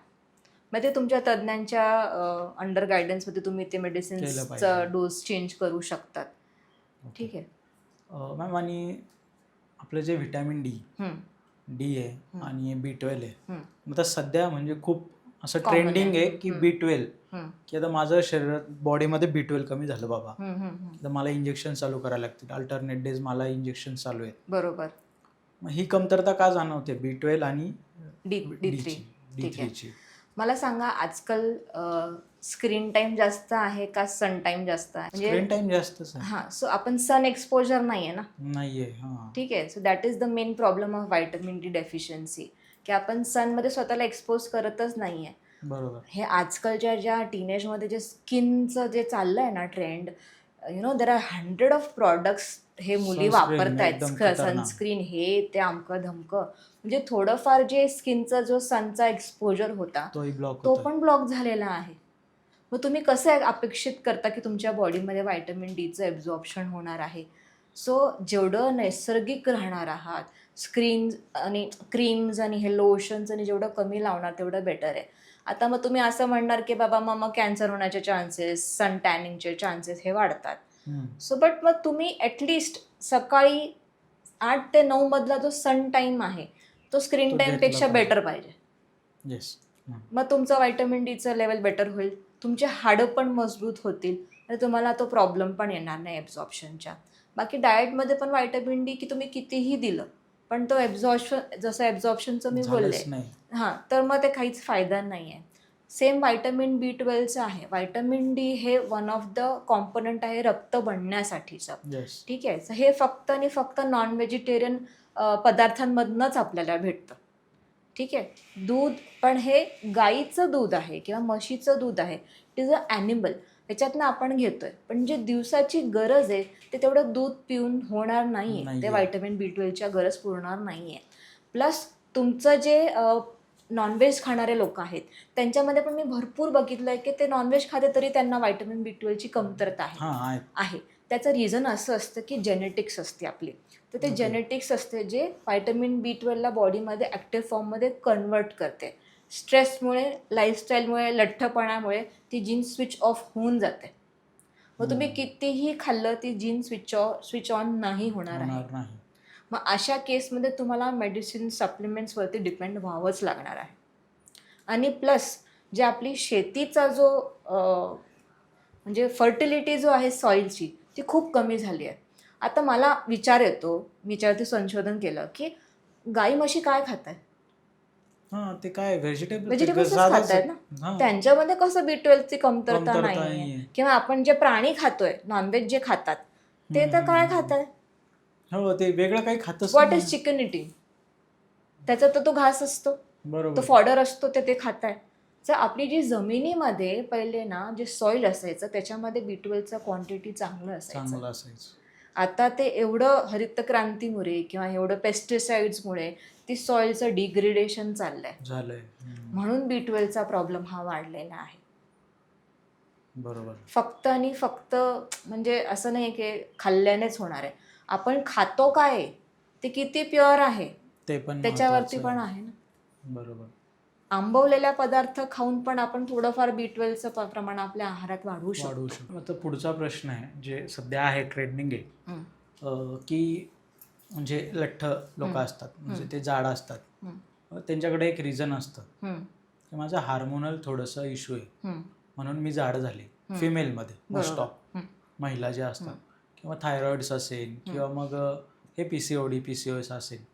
मग ते तुमच्या तज्ज्ञांच्या अंडर गायडन्समध्ये तुम्ही ते केलं मेडिसिन्सचा पाहिजे. डोस चेंज करू शकतात. ठीक आहे. मॅम, आणि आपलं जे व्हिटॅमिन डी आहे हम्म. आणि B12 आहे, हम्म. मग आता सध्या म्हणजे खूप असं Common आहे. ट्रेंडिंग आहे की हम्म. B12, हम्म. की आता माझं शरीरात बॉडीमध्ये B12 कमी झालं बाबा, हम्म. हम्म. तर मला इंजेक्शन चालू करायला लागतील, अल्टरनेट डेज मला इंजेक्शन चालू आहेत. बरोबर. मग ही कमतरता का जाणवते B12 आणि D3. ठीक आहे. D3ची? मला सांगा आजकाल स्क्रीन टाईम जास्त आहे का सन टाईम जास्त आहे? स्क्रीन टाइम जास्तच आहे. हां, सो आपण सन एक्सपोजर नाही आहे ना. नाहीये. हां. ठीक आहे. So that is the main problem of vitamin D deficiency, की आपण सनमध्ये स्वतःला एक्सपोज करतच नाही आहे. बरोबर. हे आजकालच्या ज्या टीनेजमध्ये जे स्किनचं जे चाललं आहे ना trend, there are 100 of products हे मुली Sunscreen वापरतायत. एकदम खतरनाक. सनस्क्रीन हे ते अमकं धमकं, म्हणजे थोडंफार जे स्किनचा जो सनचा एक्सपोजर होता तोही ब्लॉक तो होतोय. पण ब्लॉक झालेला आहे. मग तुम्ही कसं अपेक्षित करता की तुमच्या बॉडीमध्ये व्हायटमिन डीचं ॲब्झॉर्प्शन होणार आहे? सो जेवढं नैसर्गिक राहणार आहात, स्क्रीन्स आणि क्रीम्स आणि हे लोशन्स आणि जेवढं कमी लावणार तेवढं बेटर आहे. आता मग तुम्ही असं म्हणणार की बाबा मग कॅन्सर होण्याचे चान्सेस, सन टॅनिंगचे चान्सेस हे वाढतात. सो बट मग तुम्ही ॲटलिस्ट सकाळी 8 ते 9 मधला जो सन टाईम आहे तो स्क्रीन तो टाईमपेक्षा घेतला बेटर पाहिजे. येस. मग तुमचं व्हायटमिन डीचं लेवल बेटर होईल, तुमचे हाडं पण मजबूत होतील आणि तुम्हाला तो प्रॉब्लेम पण येणार नाही ॲब्झॉर्प्शनच्या. बाकी डाएटमध्ये पण व्हायटमिन डी की तुम्ही कितीही दिलं पण तो जसं ॲब्झॉर्प्शनचं मी बोलले झालंच नाही. हां, तर मग ते काहीच फायदा नाही आहे. सेम व्हायटमिन B12चं आहे. व्हायटमिन डी हे वन ऑफ द कॉम्पोनंट आहे रक्त बनण्यासाठीचं. येस. ठीक आहे. तर हे फक्त आणि फक्त नॉन व्हेजिटेरियन पदार्थांमधनंच आपल्याला भेटतं. ठीक आहे. दूध पण हे गाईचं दूध आहे किंवा म्हशीचं दूध आहे. इट इज अ ॲनिमल, त्याच्यातनं आपण घेतोय. पण जे दिवसाची गरज आहे ते तेवढं दूध पिऊन होणार नाही आहे. नाहीये. ते व्हायटमिन B12च्या गरज पुरणार नाही आहे. प्लस तुमचं जे नॉनव्हेज खाणारे लोक आहेत त्यांच्यामध्ये पण मी भरपूर बघितलं आहे की ते नॉनव्हेज खाते तरी त्यांना व्हायटमिन B12ची कमतरता हां, आहे. त्याचं रिझन असं असतं की जेनेटिक्स असते आपली. तर ते Okay. जेनेटिक्स असते जे व्हायटमिन B12ला बॉडीमध्ये ॲक्टिव्ह फॉर्ममध्ये कन्वर्ट करते. स्ट्रेसमुळे, लाईफस्टाईलमुळे, लठ्ठपणामुळे ती जीन स्विच ऑफ होऊन जाते. मग तुम्ही कितीही खाल्लं ती जीन स्विच ऑन नाही होणार आहे. होणार नाही. मग अशा केसमध्ये तुम्हाला मेडिसिन सप्लिमेंट्सवरती डिपेंड व्हावंच लागणार आहे. आणि प्लस जे आपली शेतीचा जो म्हणजे फर्टिलिटी जो आहे सॉईलची ती खूप कमी झाली आहे. आता मला विचार येतो, मी त्यावरती संशोधन केलं की गाई म्हशी काय खात आहेत? हां, ते काय व्हेजिटेबल्सच खात आहेत ना. त्यांच्यामध्ये कसं B12ची कमतरता नाही आहे. किंवा आपण जे प्राणी खातोय, नॉनव्हेज जे खातात ते तर काय खात आहे? हो, ते वेगळं काही खातच व्हॉट नाही. Is chicken eating? त्याचा तर तो घास असतो, तो बरोबर. फॉडर असतो, ते खाताय. तर आपली जी जमिनीमध्ये पहिले ना जे सॉईल असायचं त्याच्यामध्ये B12चं क्वांटिटी चांगलं असायचं. चांगलं असायचं. आता ते एवढं हरितक्रांतीमुळे किंवा एवढं पेस्टिसाइड्समुळे ती सॉईलचं डिग्रेडेशन चाललंय, झालंय. म्हणून B12चा प्रॉब्लेम हा वाढलेला आहे. बरोबर. फक्त आणि फक्त म्हणजे असं नाही की खाल्ल्यानेच होणार आहे. आपण खातो काय आहे, ते किती प्युअर आहे ते पण त्याच्यावरती महत्वाचं पण आहे. आहे ना. बरोबर. आंबवलेल्या पदार्थ खाऊन पण आपण थोडंफार B12चं प्रमाण आपल्या आहारात वाढवू वाढवू शकतो. शकतो. आता पुढचा प्रश्न आहे, जे सध्या आहे ट्रेंडिंग आहे, हं, की म्हणजे लठ्ठ लोक असतात, म्हणजे ते जाड असतात. त्यांच्याकडे एक रिझन असतं हं, की माझा हार्मोनल थोडंसं इश्यू आहे, हं. म्हणून मी जाड झाले. फिमेलमध्ये मोस्ट बरोबर. ऑफ महिला ज्या असतात, किंवा थायरॉइड्स असेल, किंवा मग हे PCOD PCOS असेल,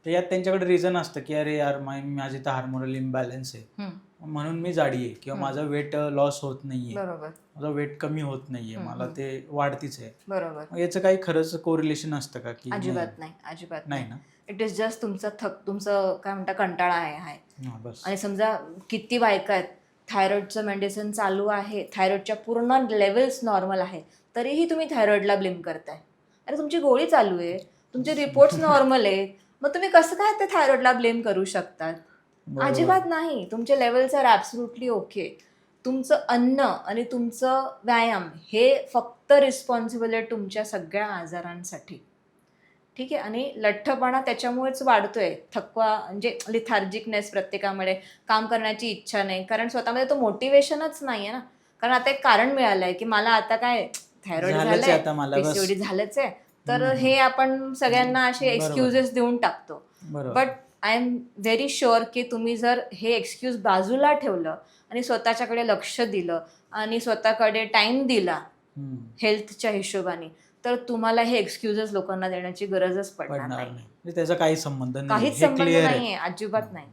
तर यात त्यांच्याकडे रिझन असतं की अरे यार माझी तर हार्मोनल इम्बॅलन्स आहे, म्हणून मी जाडी आहे, किंवा माझा वेट लॉस होत नाहीये, बरोबर. माझा वेट कमी होत नाहीये, मला ते वाढतीच आहे. बरोबर. मग याचं काही खरंच कोरिलेशन असतं का की अजिबात नाही, अजिबात नाही नाही. ना? इट इज जस्ट तुमचं काय म्हणता कंटाळा आहे. हां, बस. आणि समजा किती बायका आहेत, थायरॉइडचं मेडिसिन चालू आहे, थायरॉइडच्या पूर्ण लेवल्स नॉर्मल आहे, तरीही तुम्ही थायरॉइडला ब्लेम करताय. अरे तुमची गोळी चालू आहे, तुमचे रिपोर्ट्स नॉर्मल आहे, मग तुम्ही कसं काय ते थायरॉइडला ब्लेम करू शकतात? बरोबर. अजिबात नाही. तुमचे लेवल्स आर ॲब्सोल्युटली ओके. तुमचं अन्न आणि तुमचं व्यायाम हे फक्त रिस्पॉन्सिबल आहे तुमच्या सगळ्या आजारांसाठी. ठीक आहे. आणि लठ्ठपणा त्याच्यामुळेच वाढतोय. थकवा म्हणजे लिथार्जिकनेस प्रत्येकामध्ये, काम करण्याची इच्छा नाही. कारण स्वतःमध्ये तो मोटिवेशनच नाही आहे ना. कारण आता एक कारण मिळालं आहे, की मला आता काय थायरॉइड झालंच आहे झालंय, आता मला, बस. PCOD झालंच आहे. तर हे आपण सगळ्यांना असे बरोबर. एक्सक्युजेस देऊन टाकतो. बरोबर. But I am very sure की तुम्ही जर हे एक्सक्यूज बाजूला ठेवलं आणि स्वतःच्याकडे लक्ष दिलं आणि स्वतःकडे टाइम दिला हेल्थच्या हिशोबाने, तर तुम्हाला हे एक्सक्युजेस लोकांना देण्याची गरजच पडणार पडणार नाही. नाही. म्हणजे त्याचा काही संबंध नाही, काहीच हे संबंध क्लिअर आहे. नाहीये, अजिबात नाही.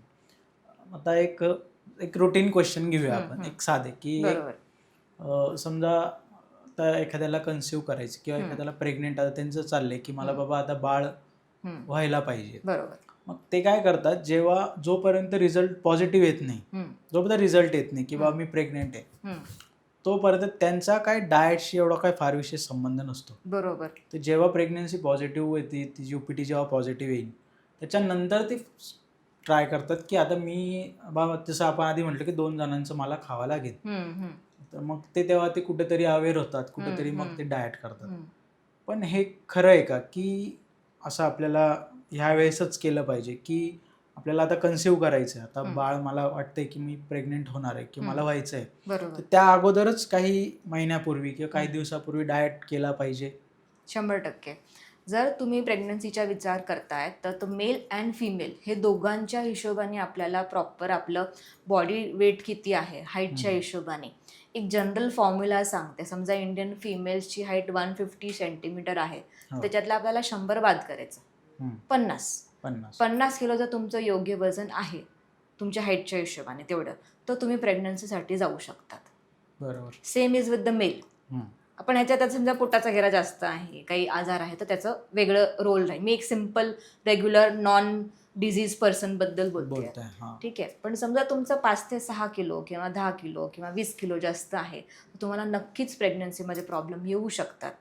आता एक रुटीन क्वेश्चन घेऊया आपण, हम्म. एक साधे, की बरोबर. समजा आता एखाद्याला कन्सिव्ह करायचं, किंवा एखाद्याला प्रेग्नेंट, आता त्यांचं चाललंय की मला बाबा आता बाळ व्हायला पाहिजे. बरोबर. मग ते काय करतात, जेव्हा जोपर्यंत रिझल्ट पॉझिटिव्ह येत नाही, जोपर्यंत रिझल्ट येत नाही की बाबा मी प्रेग्नेंट आहे, तोपर्यंत त्यांचा काय डाएटशी एवढा काय फार विशेष संबंध नसतो. बरोबर. तर जेव्हा प्रेग्नन्सी पॉझिटिव्ह येते, ती UPT जेव्हा पॉझिटिव्ह येईल, त्याच्यानंतर ते ट्राय करतात की आता मी बाबा, जसं आपण आधी म्हटलं की 2 जणांचं मला खावं लागेल, तर मग ते तेव्हा ते कुठेतरी अवेअर होतात, कुठेतरी मग ते डाएट करतात. पण हे खरं आहे का की असं आपल्याला ह्या वेळेसच केलं पाहिजे, की आपल्याला आता कन्सिव्ह करायचं आहे, आता बाळ मला वाटतंय की मी प्रेग्नेंट होणार आहे किंवा मला व्हायचं आहे, तर त्या अगोदरच काही महिन्यापूर्वी किंवा काही दिवसापूर्वी डाएट केला पाहिजे? 100%. जर तुम्ही प्रेग्नन्सीचा विचार करताय तर तो मेल अँड फिमेल हे दोघांच्या हिशोबाने आपल्याला प्रॉपर आपलं बॉडी वेट किती आहे हाईटच्या हिशोबाने एक जनरल फॉर्म्युला सांगते. समजा इंडियन फिमेल्सची हाईट 150 सेंटीमीटर आहे, त्याच्यातलं आपल्याला 100 बाद करायचं. 50 किलो जर तुमचं योग्य वजन आहे तुमच्या हाईटच्या हिशोबाने तेवढं, तर तुम्ही प्रेग्नन्सीसाठी जाऊ शकतात. बरोबर. Same is with the male. आपण ह्याच्यात समजा पोटाचा घेरा जास्त आहे, काही आजार आहे, तर त्याचं वेगळं रोल नाही. मी एक सिम्पल रेग्युलर नॉन डिझीज पर्सनबद्दल बोलते, ठीक आहे. पण समजा तुमचं 5 ते 6 किलो किंवा 10 किलो किंवा 20 किलो जास्त आहे, तर तुम्हाला नक्कीच प्रेग्नन्सीमध्ये प्रॉब्लेम येऊ शकतात,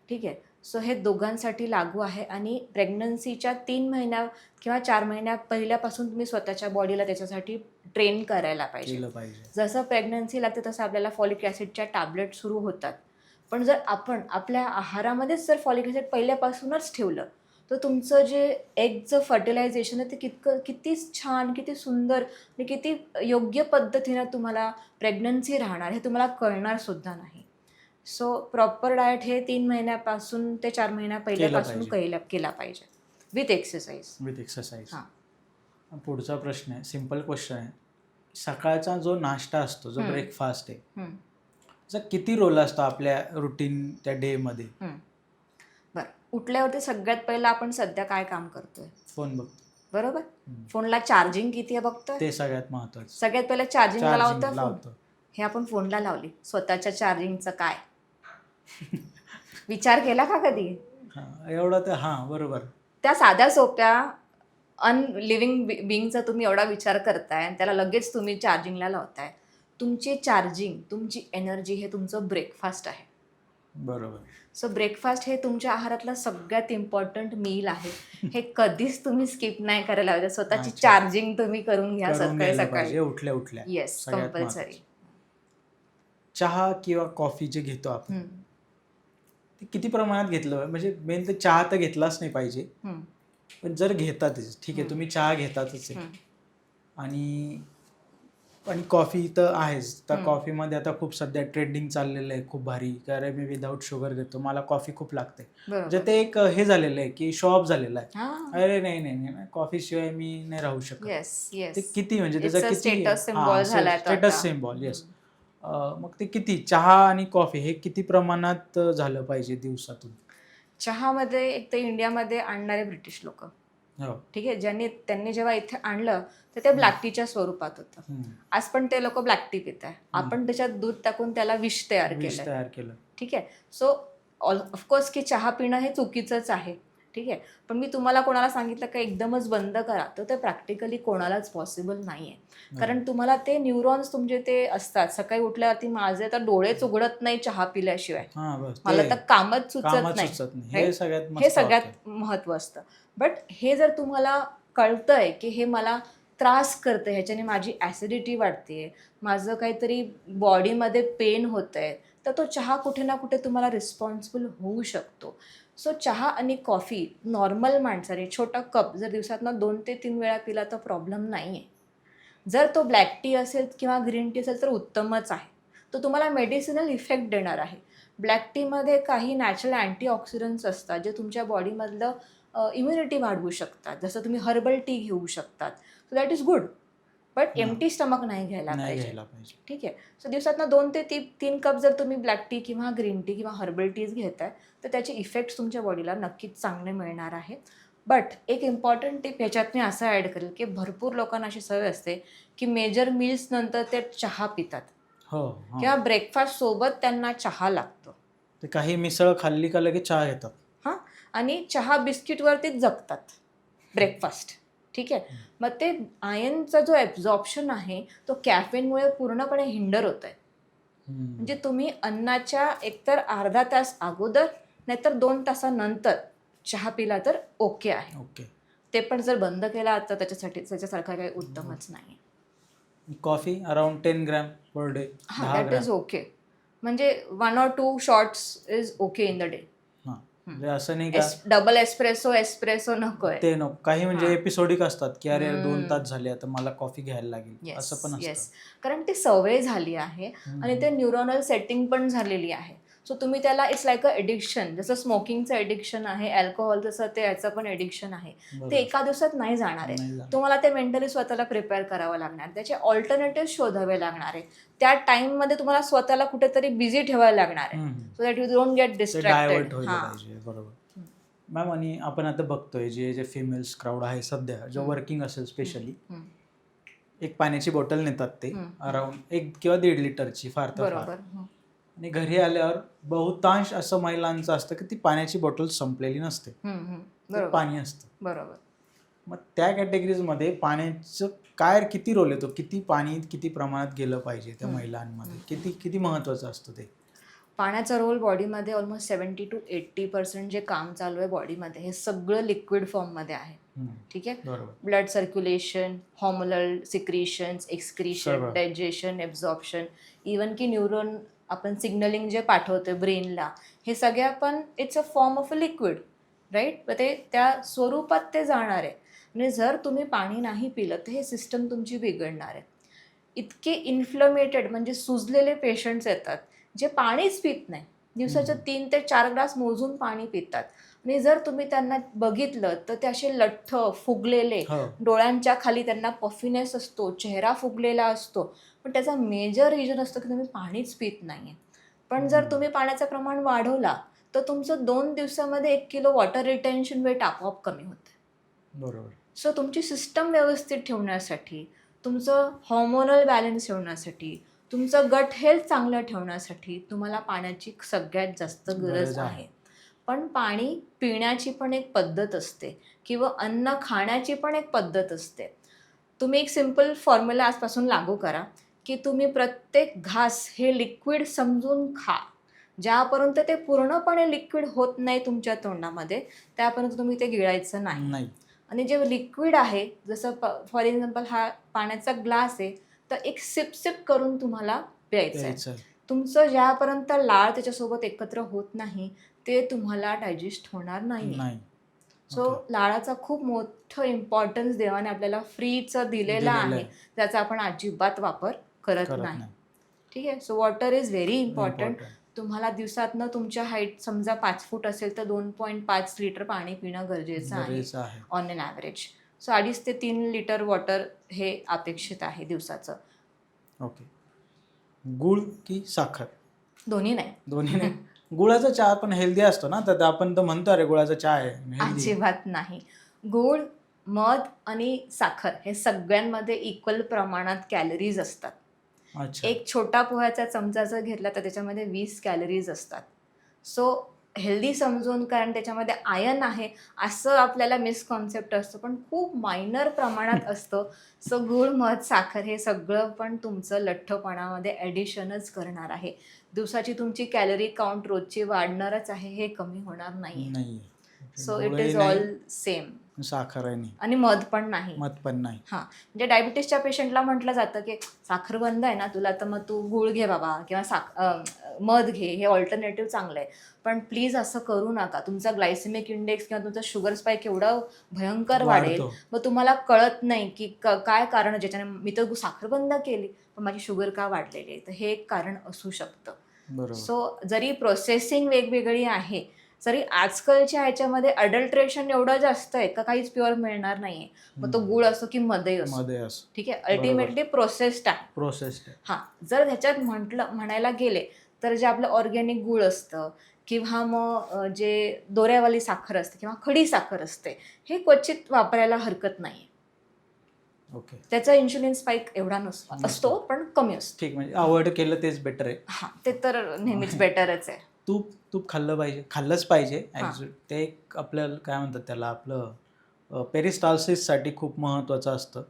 ठीक आहे. सो हे दोघांसाठी लागू आहे. आणि प्रेग्नन्सीच्या 3 महिन्या किंवा 4 महिन्या पहिल्यापासून तुम्ही स्वतःच्या बॉडीला त्याच्यासाठी ट्रेन करायला पाहिजे. जसं प्रेग्नन्सी लागते तसं आपल्याला फॉलिक ॲसिडच्या टॅबलेट सुरू होतात. पण जर आपण आपल्या आहारामध्येच जर फॉलिक ॲसिड पहिल्यापासूनच ठेवलं, तर तुमचं जे एगचं फर्टिलायझेशन आहे ते किती छान, किती सुंदर आणि किती योग्य पद्धतीनं तुम्हाला प्रेग्नन्सी राहणार हे तुम्हाला कळणार सुद्धा नाही. सो प्रॉपर डाएट हे 3 महिन्यापासून ते 4 महिन्या पहिल्यापासून केला पाहिजे विथ एक्सरसाइज. हां. पुढचा प्रश्न आहे, सिम्पल क्वेश्चन आहे. सकाळचा जो नाश्ता असतो, जो ब्रेकफास्ट आहे, त्याचा किती रोल असतो आपल्या रुटीन त्या डे मध्ये? बरं, उठल्यावरती सगळ्यात पहिलं आपण सध्या काय काम करतोय? फोन बघतो. बरोबर. फोनला चार्जिंग किती आहे बघतोय, ते सगळ्यात महत्वाचं. सगळ्यात पहिलं चार्जिंगला लावतो. फोन. हे आपण फोनला लावली, स्वतःच्या चार्जिंगचं काय विचार केला का कधी? एवढं तर बरोबर. त्या साध्या सोप्या अनलिव्हिंग बिईंगचा तुम्ही एवढा विचार करताय आणि त्याला लगेच तुम्ही चार्जिंगला लावताय. तुमची चार्जिंग, तुमची एनर्जी हे तुमचं ब्रेकफास्ट आहे. बरोबर. सो ब्रेकफास्ट हे तुमच्या आहारातला सगळ्यात इम्पॉर्टंट मील आहे. हे कधीच तुम्ही स्किप नाही करायला हवं. स्वतःची अच्छा. चार्जिंग तुम्ही करून घ्या करून सकाळी घ्यायला सकाळी. पाहिजे उठल्या उठल्या. येस, सगळ्यात कंपल्सरी. महत्त्वाचं. चहा किंवा कॉफी जे घेतो आपण ते किती प्रमाणात घेतलं म्हणजे मेन तर चहा तर घेतलाच नाही पाहिजे. पण जर घेतातच ठीक आहे, तुम्ही चहा घेतातच आहे आणि आणि कॉफी तर आहेच. तर कॉफीमध्ये आता खूप सध्या ट्रेंडिंग चाललेलं आहे खूप भारी, कारण मी विदाऊट शुगर घेतो, मला कॉफी खूप लागते. म्हणजे ते एक हे झालेलं आहे की शो ऑफ झालेला आहे. अरे नाही नाही नाही, कॉफी शिवाय मी नाही राहू शकत. ते किती म्हणजे त्याचा किती स्टेटस सिम्बॉल झालाय तो स्टेटस आता. सिम्बॉल. येस. मग ते किती चहा आणि कॉफी हे किती प्रमाणात झालं पाहिजे दिवसातून? चहामध्ये एक तर इंडियामध्ये आणणारे ब्रिटिश लोक, हो. ठीक आहे, त्यांनी जेव्हा इथे आणलं तर ते ब्लॅक टीच्या स्वरूपात होतं. आज पण ते लोक ब्लॅक टी पित आहे. आपण त्याच्यात दूध टाकून त्याला विष तयार केलं. ठीक आहे. सो ऑफकोर्स की चहा पिणं हे चुकीचंच आहे. ठीक आहे. पण मी तुम्हाला कोणाला सांगितलं का एकदमच बंद करा, तर ते प्रॅक्टिकली कोणालाच पॉसिबल नाही आहे. कारण तुम्हाला ते न्यूरॉन्स तुमचे ते असतात. सकाळी उठल्यावरती माझे तर डोळेच उघडत नाही चहा पिल्याशिवाय. मला तर कामच सुचत नाही. हे सगळ्यात महत्व असतं. बट हे जर तुम्हाला कळतंय की हे मला त्रास करतं, ह्याच्याने माझी ॲसिडिटी वाढते, माझं काहीतरी बॉडीमध्ये पेन होत आहे, तर तो चहा कुठे ना कुठे तुम्हाला रिस्पॉन्सिबल होऊ शकतो. सो चहा आणि कॉफी नॉर्मल माणसाने छोटा कप जर दिवसातनं 2 ते 3 वेळा पिला तर प्रॉब्लेम नाही आहे. जर तो ब्लॅक टी असेल किंवा ग्रीन टी असेल तर उत्तमच आहे. तो तुम्हाला मेडिसिनल इफेक्ट देणार आहे. ब्लॅक टीमध्ये काही नॅचरल अँटीऑक्सिडंट्स असतात जे तुमच्या बॉडीमधलं इम्युनिटी वाढवू शकतात. जसं तुम्ही हर्बल टी घेऊ शकतात. So that is good. But empty stomach नाही घ्यायला पाहिजे. ठीक आहे. सो दिवसातनं 2 ते 3 कप जर तुम्ही ब्लॅक टी किंवा ग्रीन टी किंवा हर्बल टीज घेताय तर त्याचे इफेक्ट्स तुमच्या बॉडीला नक्कीच चांगले मिळणार आहेत. बट एक इम्पॉर्टंट टिप ह्याच्यात मी असं ॲड करेल की भरपूर लोकांना अशी सवय असते की मेजर मील्स नंतर ते चहा पितात. किंवा ब्रेकफास्ट सोबत त्यांना चहा लागतो. ते काही मिसळ खाल्ली का लगेच चहा घेतात. हां, आणि चहा बिस्किटवरतीच जगतात ब्रेकफास्ट. ठीक आहे. मग ते आयर्नचा जो ॲब्झॉर्प्शन आहे तो कॅफेनमुळे पूर्णपणे हिंडर होत आहे. म्हणजे तुम्ही अन्नाच्या एकतर अर्धा तास अगोदर नाहीतर 2 तासानंतर चहा पिला तर ओके आहे. ते पण जर बंद केला तर त्याच्यासारखं काही उत्तमच नाही. Coffee around 10 gram per day. हां, दॅट इज ओके. म्हणजे 1 or 2 shots is okay in the day. म्हणजे असं नाही का डबल एस्प्रेसो नकोय. ते नको. काही म्हणजे एपिसोडिक असतात की अरे 2 तास झाले आता मला कॉफी घ्यायला लागेल, असं पण असतं. कारण ती सवय झाली आहे आणि ते न्यूरॉनल सेटिंग पण झालेली आहे. सो तुम्ही त्याला इट्स लाईक अ एडिक्शन. जसं स्मोकिंगचं एडिक्शन आहे, अल्कोहोल जसं ते याचं पण एडिक्शन आहे. ते एका दिवसात नाही जाणार आहे. तुम्हाला ते मेंटली स्वतःला प्रिपेअर करावं लागणार. त्याचे ऑल्टरनेटिव्ह शोधावे लागणार आहे. त्या टाइममध्ये तुम्हाला स्वतःला कुठेतरी बिझी ठेवायला लागणार आहे. So that you don't get distracted. बरोबर मॅम. आणि आपण आता बघतोय जे फिमेल्स क्राऊड आहे सध्या, जो वर्किंग असेल स्पेशली, एक पाण्याची बॉटल नेतात ते अराउंड 1 किंवा 1.5 लिटरची फार तर फार. आणि घरी आल्यावर बहुतांश असं महिलांचं असतं की ती पाण्याची बॉटल संपलेली नसते, पाणी असतं. बरोबर. मग त्या कॅटेगरीजमध्ये पाण्याचं काय किती रोल येतो, किती पाणी किती प्रमाणात गेलं पाहिजे त्या महिलांमध्ये, किती महत्त्वाचं असतं ते? पाण्याचा रोल बॉडीमध्ये ऑलमोस्ट 70 to 80% जे काम चालू आहे बॉडीमध्ये हे सगळं लिक्विड फॉर्ममध्ये आहे. ठीक आहे. Blood circulation, hormonal secretions, excretion, digestion, absorption, even की न्यूरॉन आपण सिग्नलिंग जे पाठवतो ब्रेनला, हे सगळ्या पण it's a form of a liquid, right. ते त्या स्वरूपात ते जाणार आहे. आणि जर तुम्ही पाणी नाही पिलं तर हे सिस्टम तुमची बिघडणार आहे. इतके इन्फ्लमेटेड म्हणजे सुजलेले पेशंट्स येतात जे पाणीच पित नाही. दिवसाचे 3 ते 4 ग्लास मोजून पाणी पितात. आणि जर तुम्ही त्यांना बघितलं तर ते असे लठ्ठ फुगलेले, डोळ्यांच्या खाली त्यांना पफिनेस असतो, चेहरा फुगलेला असतो. पण त्याचा मेजर रिझन असतो की तुम्ही पाणीच पित नाही. पण जर तुम्ही पाण्याचं प्रमाण वाढवला तर तुमचं 2 दिवसामध्ये 1 किलो वॉटर रिटेन्शन वेट आपोआप कमी होतं. बरोबर. सो तुमची सिस्टम व्यवस्थित ठेवण्यासाठी, तुमचं हॉर्मोनल बॅलन्स ठेवण्यासाठी, तुमचं गट हेल्थ चांगलं ठेवण्यासाठी तुम्हाला पाण्याची सगळ्यात जास्त गरज आहे. पण पाणी पिण्याची पण एक पद्धत असते किंवा अन्न खाण्याची पण एक पद्धत असते. तुम्ही एक सिम्पल फॉर्म्युला आजपासून लागू करा की तुम्ही प्रत्येक घास हे लिक्विड समजून खा. ज्यापर्यंत ते पूर्णपणे लिक्विड होत नाही तुमच्या तोंडामध्ये त्यापर्यंत तुम्ही ते गिळायचं नाही. नाही. आणि जे लिक्विड आहे जसं फॉर एक्झाम्पल हा पाण्याचा ग्लास आहे तर एक सिप सिप करून तुम्हाला प्यायचं आहे. प्यायचं. तुमचं ज्यापर्यंत लाळ त्याच्यासोबत एकत्र होत नाही ते तुम्हाला डायजेस्ट होणार नाही. नाही. सो लाळाचा खूप मोठं इम्पॉर्टन्स देवाने आपल्याला फ्रीचं दिलेलं आहे. त्याचा आपण अजिबात वापर करत नाही. ठीक आहे. So water is very important. तुम्हाला दिवसातनं तुमच्या हाईट समजा 5 फूट असेल तर 2.5 लिटर पाणी पिणं गरजेचं आहे ऑन एन ॲव्हरेज. सो 2.5 ते 3 लिटर वॉटर हे अपेक्षित आहे दिवसाचं. ओके. गुळ की साखर? दोन्ही नाही. दोन्ही नाही. गुळाचा चहा पण हेल्दी असतो ना, तर आपण तर म्हणतो अरे गुळाचा चहा आहे healthy. अजिबात नाही. गूळ, मध आणि साखर हे सगळ्यांमध्ये इक्वल प्रमाणात कॅलरीज असतात. अच्छा. एक छोटा पोह्याचा चमचा जर घेतला तर त्याच्यामध्ये 20 कॅलरीज असतात. सो हेल्दी समजून, कारण त्याच्यामध्ये आयर्न आहे असं आपल्याला मिसकॉन्सेप्ट असतं, पण खूप मायनर प्रमाणात असतं. सो गूळ, मध, साखर हे सगळं पण तुमचं लठ्ठपणामध्ये ॲडिशनच करणार आहे. दिवसाची तुमची कॅलरी काउंट रोजची वाढणारच आहे, हे कमी होणार नाही. So it is all same. साखर आहे नाही आणि मध पण नाही. मध पण नाही. हां, म्हणजे डायबिटीसच्या पेशंटला म्हटलं जातं की साखर बंद आहे ना तुला, तर मग तू गूळ घे बाबा किंवा मध घे, हे ऑल्टरनेटिव्ह चांगलं आहे. पण प्लीज असं करू नका. तुमचा ग्लायसेमिक इंडेक्स किंवा तुमचा शुगर स्पाईक एवढं भयंकर वाढेल, मग तुम्हाला कळत नाही की काय कारण, ज्याच्याने मी तर साखर बंद केली पण माझी शुगर का वाढलेली आहे. तर हे एक कारण असू शकतं. सो जरी प्रोसेसिंग वेगवेगळी आहे, जरी आजकालच्या ह्याच्यामध्ये अडल्ट्रेशन एवढं जास्त आहे का काहीच प्युअर मिळणार नाहीये. मग तो गुळ असो की मधई असो, ठीक आहे, अल्टिमेटली प्रोसेस्ड आहे. हां, जर ह्याच्यात म्हणायला गेले तर जे आपलं ऑर्गॅनिक गुळ असतं किंवा मग जे दोऱ्यावाली साखर असते किंवा खडी साखर असते, हे क्वचित वापरायला हरकत नाही. ओके. त्याचा इन्शुलिन स्पाइक एवढा असतो पण कमी असतो. ठीक, म्हणजे अवॉइड केलं तेच बेटर आहे. हां, ते तर नेहमीच बेटरच आहे. तूप खाल्लंच पाहिजे. ते एक आपल्याला काय म्हणतात त्याला, आपलं पेरिस्टाल्सिससाठी खूप महत्त्वाचं असतं.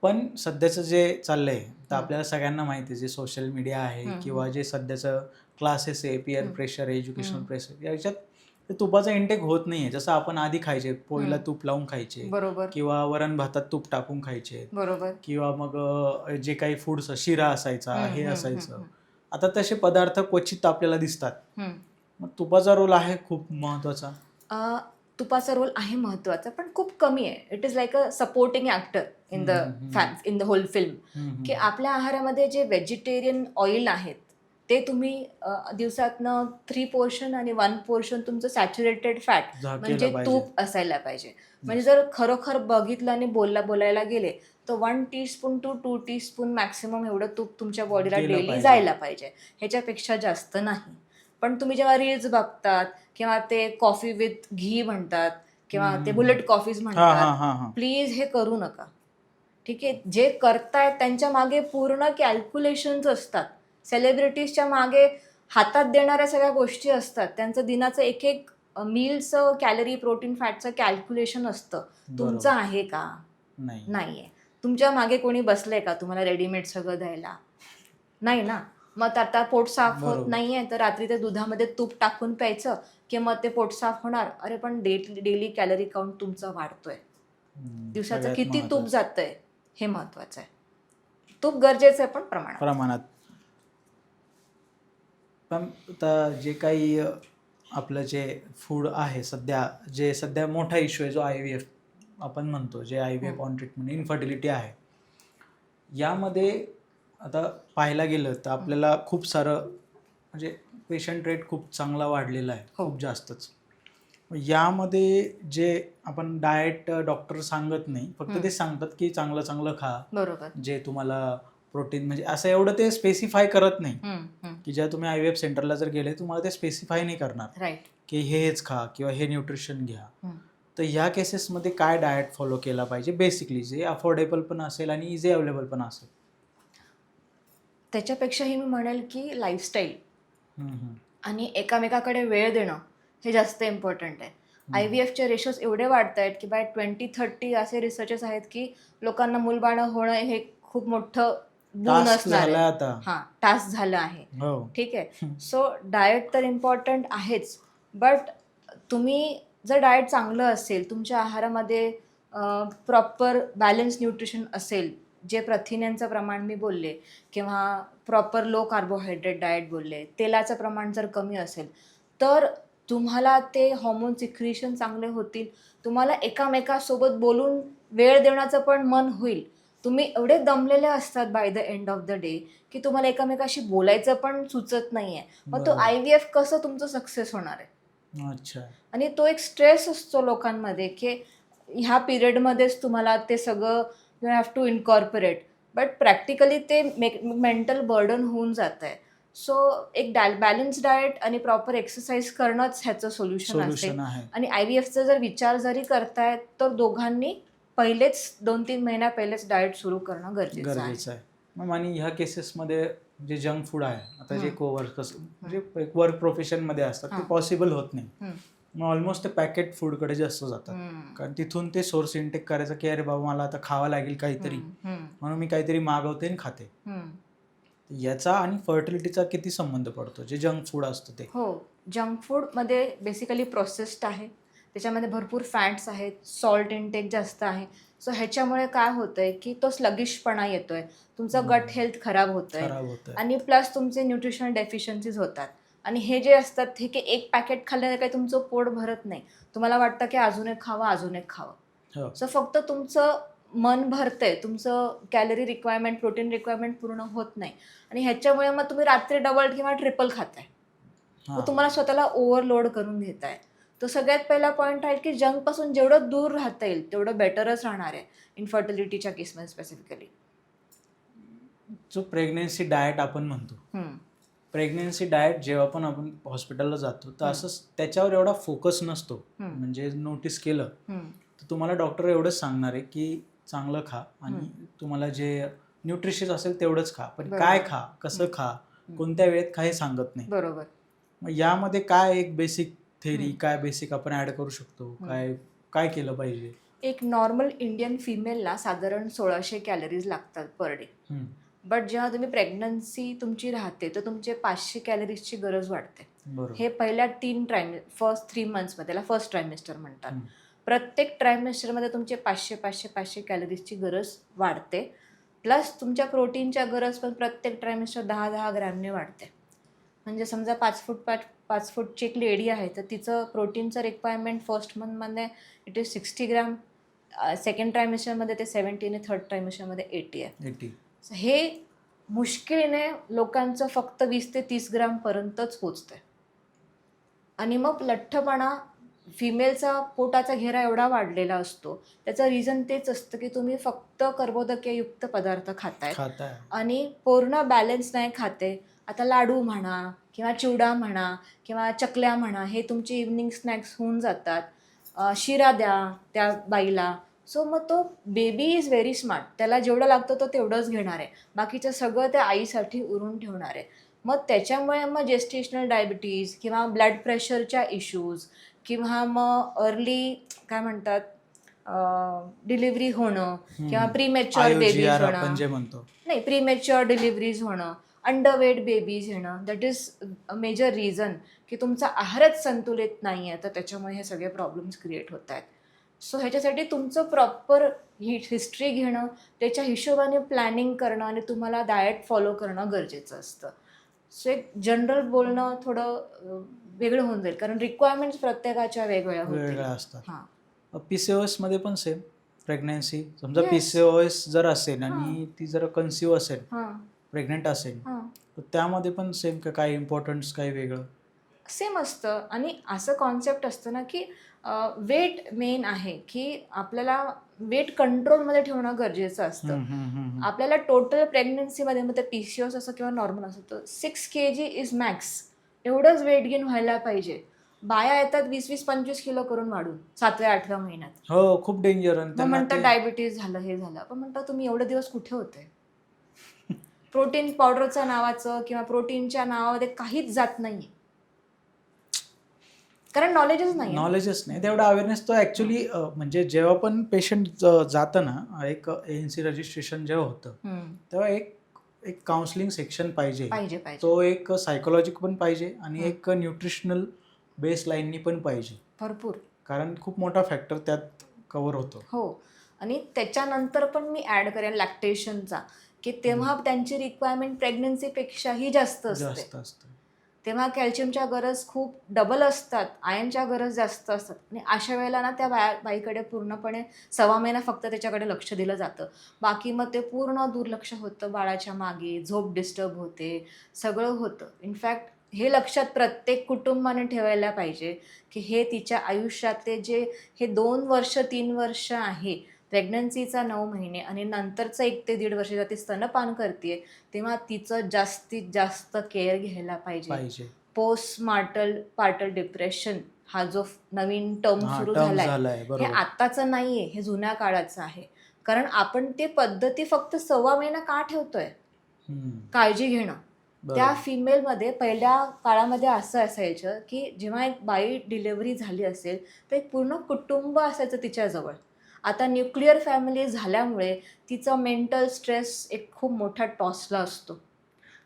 पण सध्याचं जे चाललंय तर आपल्याला सगळ्यांना माहिती आहे, जे सोशल मीडिया आहे किंवा जे सध्याचं क्लासेस आहे, पिअर प्रेशर आहे, एज्युकेशनल प्रेशर, याच्यात ते तुपाचा इंटेक होत नाहीये. जसं आपण आधी खायचे, पोळीला तूप लावून खायचे, बरोबर, किंवा वरण भातात तूप टाकून खायचे, बरोबर, किंवा मग जे काही फूड्स, शिरा असायचा, हे असायचं. आता तसे पदार्थ क्वचित आपल्याला दिसतात. मग तुपाचा रोल आहे खूप महत्वाचा. तुपाचा रोल आहे महत्वाचा, पण खूप कमी आहे. It is like a supporting actor in the whole film. की आपल्या आहारामध्ये जे व्हेजिटेरियन ऑइल आहेत ते तुम्ही दिवसातनं 3 पोर्शन आणि 1 पोर्शन तुमचं सॅच्युरेटेड फॅट म्हणजे तूप असायला पाहिजे. म्हणजे जर खरोखर बघितलं आणि बोलायला गेले तर 1 टीस्पून टू 2 टीस्पून मॅक्सिमम एवढं तूप तुमच्या बॉडीला डेली जायला पाहिजे, ह्याच्यापेक्षा जास्त नाही. पण तुम्ही जेव्हा रील्स बघतात किंवा ते कॉफी विथ घी म्हणतात किंवा ते बुलेट कॉफीज म्हणतात, प्लीज हे करू नका. ठीक आहे, जे करतायत त्यांच्या मागे पूर्ण कॅल्क्युलेशन्स असतात. सेलिब्रिटीजच्या मागे हातात देणाऱ्या सगळ्या गोष्टी असतात. त्यांचं दिनाचं एक मीलचं कॅलरी, प्रोटीन, फॅटचं कॅल्क्युलेशन असतं. तुमचं आहे का? नाहीये. तुमच्या मागे कोणी बसलंय का तुम्हाला रेडीमेड सगळं द्यायला? नाही ना. मग आता पोट साफ होत नाहीये तर रात्री ते दुधामध्ये तूप टाकून प्यायचं की मग ते पोट साफ होणार. अरे पण डेली कॅलरी काउंट तुमचा वाढतोय. दिवसाचं किती तूप जातंय हे महत्वाचं आहे. तूप गरजेचं आहे पण प्रमाणात. पण आता जे काही आपलं जे फूड आहे सध्या मोठा इश्यू आहे, जो IVF आपण म्हणतो, जे IVF ऑन ट्रीटमेंट, इन्फर्टिलिटी आहे, यामध्ये आता पाहायला गेलं तर आपल्याला खूप सारं म्हणजे पेशंट रेट खूप चांगला वाढलेला आहे, खूप जास्तच. यामध्ये जे आपण डाएट डॉक्टर सांगत नाही, फक्त ते सांगतात की चांगलं खा, बरोबर, जे तुम्हाला प्रोटीन, म्हणजे असं एवढं ते स्पेसिफाय करत नाही की जेव्हा तुम्ही IVF सेंटरला जर गेले तुम्हाला ते स्पेसिफाय नाही करणार की हेच खा किंवा हे न्यूट्रिशन घ्या. तर ह्या केसेसमध्ये काय डाएट फॉलो केला पाहिजे बेसिकली, जे अफोर्डेबल पण असेल आणि इझी अवेलेबल पण असेल? त्याच्यापेक्षाही मी म्हणेल की लाईफस्टाईल आणि एकामेकाकडे वेळ देणं हे जास्त इम्पॉर्टंट आहे. IVFचे रेशोज एवढे वाढत आहेत की बाय 2030 असे रिसर्चेस आहेत की लोकांना मूलबाळं होणं हे खूप मोठं बोन टास्क असणार झालाय आहे. आता. हां, टास्क झालं आहे. हो. ठीक आहे. सो डाएट तर इम्पॉर्टंट आहेच, बट तुम्ही जर डाएट चांगलं असेल, तुमच्या आहारामध्ये प्रॉपर बॅलन्स न्यूट्रिशन असेल, जे प्रथिन्यांचं प्रमाण मी बोलले किंवा प्रॉपर लो कार्बोहायड्रेट डाएट बोलले, तेलाचं प्रमाण जर कमी असेल, तर तुम्हाला ते हॉर्मोन सिक्रिशन चांगले होतील. तुम्हाला एकामेकासोबत बोलून वेळ देण्याचं पण मन होईल. तुम्ही एवढे दमलेले असतात by the end of the day की तुम्हाला एकामेकाशी बोलायचं पण सुचत नाहीये. मग तो बरोबर. IVF कसं तुमचं सक्सेस होणार आहे? अच्छा. आणि तो एक स्ट्रेस असतो लोकांमध्ये की ह्या पिरियडमध्येच तुम्हाला ते सगळं you have to incorporate, but practically ते मेंटल बर्डन होऊन जात आहे. सो एक बॅलन्स डाएट आणि प्रॉपर एक्सरसाइज करणंच ह्याचं सोल्युशन असेल. सोल्युशन आहे. आणि IVFचा जर विचार जरी करतायत तर दोघांनी पहिलेच 2-3 महिन्या पहिलेच डाएट सुरू करणं गरजेचं आहे. गरजेचं आहे. मग आणि ह्या केसेसमध्ये जे जंक फूड आहे, आता जे हं. कोवर्कर्स म्हणजे एक वर्क प्रोफेशनमध्ये असतात, ते हां. पॉसिबल होत नाही. हं. मग ऑलमोस्ट ते पॅकेट फूडकडे जास्त जातात. हं. कारण तिथून ते सोर्स इंटेक करायचं की अरे बाबा मला आता खावं लागेल काहीतरी, हं. म्हणून मी काहीतरी मागवते आणि खाते. हं. याचा आणि फर्टिलिटीचा किती संबंध पडतो, जे जंक फूड असतं ते? हो, जंक फूडमध्ये बेसिकली प्रोसेस्ड आहे. त्याच्यामध्ये भरपूर फॅट्स आहेत, सॉल्ट इंटेक जास्त आहे. सो ह्याच्यामुळे काय होतंय की तो स्लगिशपणा येतोय, तुमचं गट हेल्थ खराब होतंय खराब होत आहे. आणि प्लस तुमचे न्यूट्रिशनल डेफिशियन्सीज होतात. आणि हे जे असतात हे की एक पॅकेट खाल्ल्याने काही तुमचं पोट भरत नाही. तुम्हाला वाटतं की अजून एक खावं, अजून एक खावं. हो. सो फक्त तुमचं मन भरतंय, तुमचं कॅलरी रिक्वायरमेंट, प्रोटीन रिक्वायरमेंट पूर्ण होत नाही. आणि ह्याच्यामुळे मग तुम्ही रात्री डबल किंवा ट्रिपल खाताय. हां. मग तुम्हाला स्वतःला ओव्हरलोड करून घेताय. तो सगळ्यात पहिला पॉईंट आहे की जंकपासून जेवढं दूर राहता येईल तेवढं बेटरच राहणार आहे इनफर्टिलिटीच्या केसमध्ये स्पेसिफिकली. जो प्रेग्नेन्सी डाएट आपण म्हणतो, प्रेग्नेन्सी डाएट जेव्हा पण आपण हॉस्पिटलला जातो तर असंच त्याच्यावर एवढा फोकस नसतो. म्हणजे नोटीस केलं तर तुम्हाला डॉक्टर एवढंच सांगणार आहे की चांगलं खा आणि तुम्हाला जे न्यूट्रिशियस असेल तेवढंच खा, पण बरोबर. काय खा, कसं खा, कोणत्या वेळेत काही सांगत नाही. बरोबर. मग यामध्ये काय एक बेसिक थेरी, काय बेसिक आपण ऍड करू शकतो, काय काय केलं पाहिजे? एक नॉर्मल इंडियन फिमेलला साधारण 1600 कॅलरीज लागतात पर डे. बट जेव्हा तुम्ही प्रेग्नन्सी तुमची राहते तर तुमचे 500 कॅलरीजची गरज वाढते. बरोबर. हे पहिल्या फर्स्ट 3 मंथ्समध्ये, त्याला फर्स्ट ट्रायमेस्टर म्हणतात. प्रत्येक ट्रायमेस्टरमध्ये तुमचे 500 कॅलरीजची गरज वाढते. प्लस तुमच्या प्रोटीनच्या गरज पण प्रत्येक ट्रायमेस्टर 10-10 ग्रॅमने वाढते. म्हणजे समजा 5 फूटची एक लेडी आहे तर तिचं प्रोटीनचं रिक्वायरमेंट फर्स्ट मंथमध्ये इट इज 60 ग्रॅम, सेकंड ट्रायमेस्टरमध्ये ते 70 आणि थर्ड ट्रायमेस्टरमध्ये 80 आहे. 80. हे मुश्किलीने लोकांचं फक्त 20 ते 30 ग्रॅमपर्यंतच पोचतंय. आणि मग लठ्ठपणा, फिमेलचा पोटाचा घेरा एवढा वाढलेला असतो, त्याचं रिझन तेच असतं की तुम्ही फक्त कर्बोदकेयुक्त पदार्थ खाताय आणि पूर्ण बॅलन्स नाही खाते. आता लाडू म्हणा किंवा चिवडा म्हणा किंवा चकल्या म्हणा, हे तुमचे इव्हनिंग स्नॅक्स होऊन जातात. शिरा द्या त्या बाईला. सो मग तो बेबी इज व्हेरी स्मार्ट, त्याला जेवढं लागतं तो तेवढंच घेणार आहे, बाकीचं सगळं त्या आईसाठी उरून ठेवणार आहे. मग त्याच्यामुळे मग जेस्टेशनल डायबिटीज किंवा ब्लड प्रेशरच्या इश्यूज किंवा मग अर्ली काय म्हणतात डिलिव्हरी होणं किंवा प्रीमॅच्युअर बेबीज होणं, आपण जे म्हणतो नाही प्रीमॅच्युअर डिलिव्हरीज होणं, अंडरवेट बेबीज येणं, that is a major reason की तुमचा आहारच संतुलित नाही आहे, तर त्याच्यामुळे हे सगळे प्रॉब्लेम्स क्रिएट होत आहेत. सो ह्याच्यासाठी तुमचं प्रॉपर हिस्ट्री घेणं, त्याच्या हिशोबाने प्लॅनिंग करणं आणि तुम्हाला डाएट फॉलो करणं गरजेचं असतं. सो एक जनरल बोलणं थोडं वेगळं होऊन जाईल, कारण रिक्वायरमेंट्स प्रत्येकाच्या वेगवेगळ्या असतात. हां. PCOS मध्ये पण सेम प्रेग्नन्सी, समजा Yes. PCOS जर असेल आणि ती जर कन्सिव्ह असेल, हां. प्रेग्नेंट असेल, हां. तर त्यामध्ये पण सेम का काय इम्पॉर्टन्स काही वेगळं? सेम असतं. आणि असं कॉन्सेप्ट असतं ना की वेट मेन आहे की आपल्याला वेट कंट्रोलमध्ये ठेवणं गरजेचं असतं. आपल्याला टोटल प्रेग्नन्सीमध्ये मग ते PCOS असो किंवा नॉर्मल असो तर 6 kg इज मॅक्स, एवढंच वेट गेन व्हायला पाहिजे. बाया येतात 20-25 किलो करून वाढून 7व्या-8व्या महिन्यात. हो, खूप डेंजर. मग म्हणतात डायबिटीज झालं, हे झालं. पण म्हणतात तुम्ही एवढे दिवस कुठे होते? प्रोटीन पावडरच्या नावाचं किंवा प्रोटीनच्या नावामध्ये काहीच जात नाही. कारण नॉलेजच नाही. नॉलेजच नाही, तेवढा अवेअरनेस तो ॲक्च्युली म्हणजे जेव्हा पण पेशंट जातं ना, एक ANC रजिस्ट्रेशन जेव्हा होतं तेव्हा एक एक काउन्सिलिंग सेक्शन पाहिजे. पाहिजे पाहिजे तो एक सायकोलॉजिक पण पाहिजे आणि हम्म. एक न्यूट्रिशनल बेस लाईननी पण पाहिजे, भरपूर. कारण खूप मोठा फॅक्टर त्यात कव्हर होतो. हो, आणि त्याच्यानंतर पण मी ॲड करेन लॅक्टेशनचा, की तेव्हा त्यांची रिक्वायरमेंट प्रेग्नन्सीपेक्षाही जास्त असते. जास्त असतं. तेव्हा कॅल्शियमच्या गरज खूप डबल असतात, आयनच्या गरज जास्त असतात, आणि अशा वेळेला ना त्या बाईकडे पूर्णपणे 1.25 महिना फक्त त्याच्याकडे लक्ष दिलं जातं. बाकी मग ते पूर्ण दुर्लक्ष होतं बाळाच्या मागे, झोप डिस्टर्ब होते, सगळं होतं. इनफॅक्ट हे लक्षात प्रत्येक कुटुंबाने ठेवायला पाहिजे की हे तिच्या आयुष्यातले जे हे 2 वर्ष 3 वर्ष आहे, प्रेग्नन्सीचा 9 महिने आणि नंतरचं 1 ते 1.5 वर्ष जेव्हा ती स्तनपान करते, तेव्हा तिचं जास्तीत जास्त केअर घ्यायला पाहिजे. पार्टल डिप्रेशन हा जो नवीन टर्म सुरू झालाय, हे आत्ताचं नाहीये, हे जुन्या काळाचं आहे. कारण आपण ते पद्धती फक्त 1.25 महिना का ठेवतोय? काळजी घेणं. त्या फिमेलमध्ये पहिल्या काळामध्ये असं असायचं की जेव्हा एक बाई डिलिव्हरी झाली असेल तर एक पूर्ण कुटुंब असायचं तिच्याजवळ. आता न्यूक्लिअर फॅमिली झाल्यामुळे तिचं मेंटल स्ट्रेस एक खूप मोठा टॉसला असतो.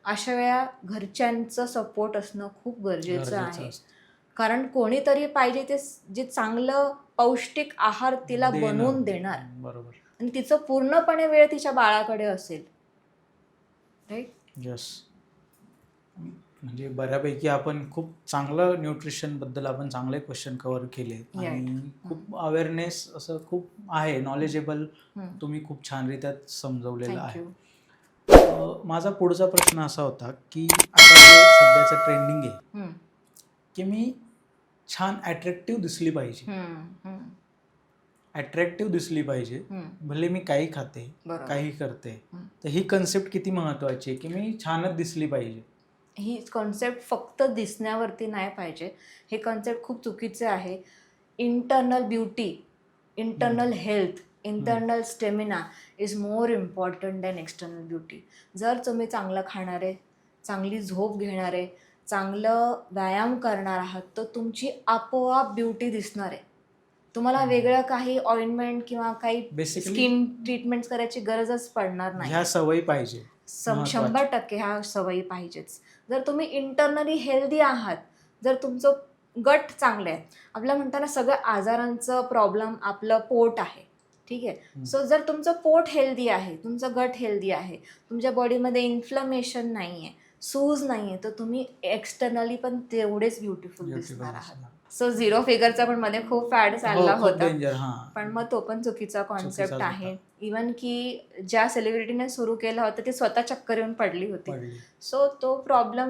अशा वेळा घरच्यांचं सपोर्ट असणं खूप गरजेचं आहे. कारण कोणीतरी पाहिजे ते जे चांगलं पौष्टिक आहार तिला बनवून देणार. बरोबर. आणि तिचं पूर्णपणे वेळ तिच्या बाळाकडे असेल. राईट. यस. म्हणजे बऱ्यापैकी आपण खूप चांगलं न्यूट्रिशनबद्दल आपण चांगले क्वेश्चन कव्हर केले आणि खूप अवेअरनेस असं खूप आहे, नॉलेजेबल तुम्ही खूप छानरित्या समजवलेलं आहे. माझा पुढचा प्रश्न असा होता की आता जे सध्याचं ट्रेंडिंग आहे की मी छान अट्रॅक्टिव्ह दिसली पाहिजे, भले मी काही खाते काही करते, तर ही कन्सेप्ट किती महत्वाची आहे की मी छानच दिसली पाहिजे? ही कॉन्सेप्ट फक्त दिसण्यावरती नाही पाहिजे. हे कॉन्सेप्ट खूप चुकीचे आहे. Internal beauty, internal health, internal stamina is more important than external beauty. जर तुम्ही चांगलं खाणारे, चांगली झोप घेणारे, चांगलं व्यायाम करणार आहात तर तुमची आपोआप ब्युटी दिसणार आहे. तुम्हाला वेगळं काही ऑइंटमेंट किंवा काही स्किन ट्रीटमेंट्स करायची गरजच पडणार नाही. ह्या सवयी पाहिजे, 100% ह्या सवयी पाहिजेच. जर तुम्ही इंटरनली हेल्दी आहात, जर तुमचं गट चांगलं आहे, आपल्या म्हणताना सगळ्या आजारांचं प्रॉब्लेम आपलं पोट आहे, ठीक आहे. सो जर तुमचं पोट हेल्दी आहे, तुमचं गट हेल्दी आहे, तुमच्या बॉडीमध्ये इन्फ्लमेशन नाही आहे, सूज नाही आहे, तर तुम्ही एक्सटर्नली पण तेवढेच ब्युटिफुल दिसणार आहात. सो 0 फिगरचा पण मध्ये खूप फॅड चालला होता, पण मग तो पण चुकीचा कॉन्सेप्ट आहे. इवन की ज्या सेलिब्रिटीने सुरू केलं होतं ते स्वतः चक्कर येऊन पडली होती. सो तो प्रॉब्लेम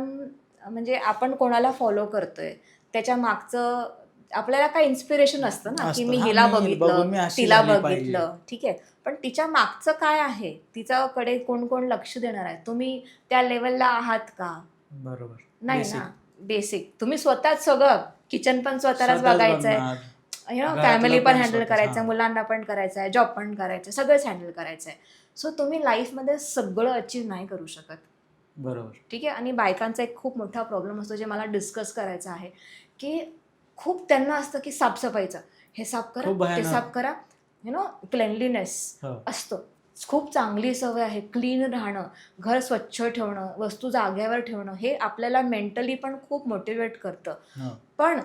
म्हणजे आपण कोणाला फॉलो करतोय त्याच्या मागचं आपल्याला काय इन्स्पिरेशन असतं ना, की मी हिला बघितलं, तिला बघितलं, ठीक आहे, पण तिच्या मागचं काय आहे, तिच्याकडे कोण कोण लक्ष देणार आहे, तुम्ही त्या लेवलला आहात का? बरोबर. नाही ना. बेसिक तुम्ही स्वतःच सगळं, किचन पण स्वतःलाच बघायचंय, फॅमिली पण हँडल करायचं, मुलांना पण करायचं आहे, जॉब पण करायचं, सगळंच हँडल करायचं आहे. सो तुम्ही लाईफमध्ये सगळं अचीव नाही करू शकत. बरोबर, ठीक आहे. आणि बायकांचा एक खूप मोठा प्रॉब्लेम असतो जे मला डिस्कस करायचं आहे, की खूप त्यांना असतं की साफसफाईचं, हे साफ करा, ते साफ करा, क्लेनलीनेस असतो. खूप चांगली सवय आहे क्लीन राहणं, घर स्वच्छ ठेवणं, वस्तू जागेवर ठेवणं, हे आपल्याला मेंटली पण खूप मोटिवेट करतं. पण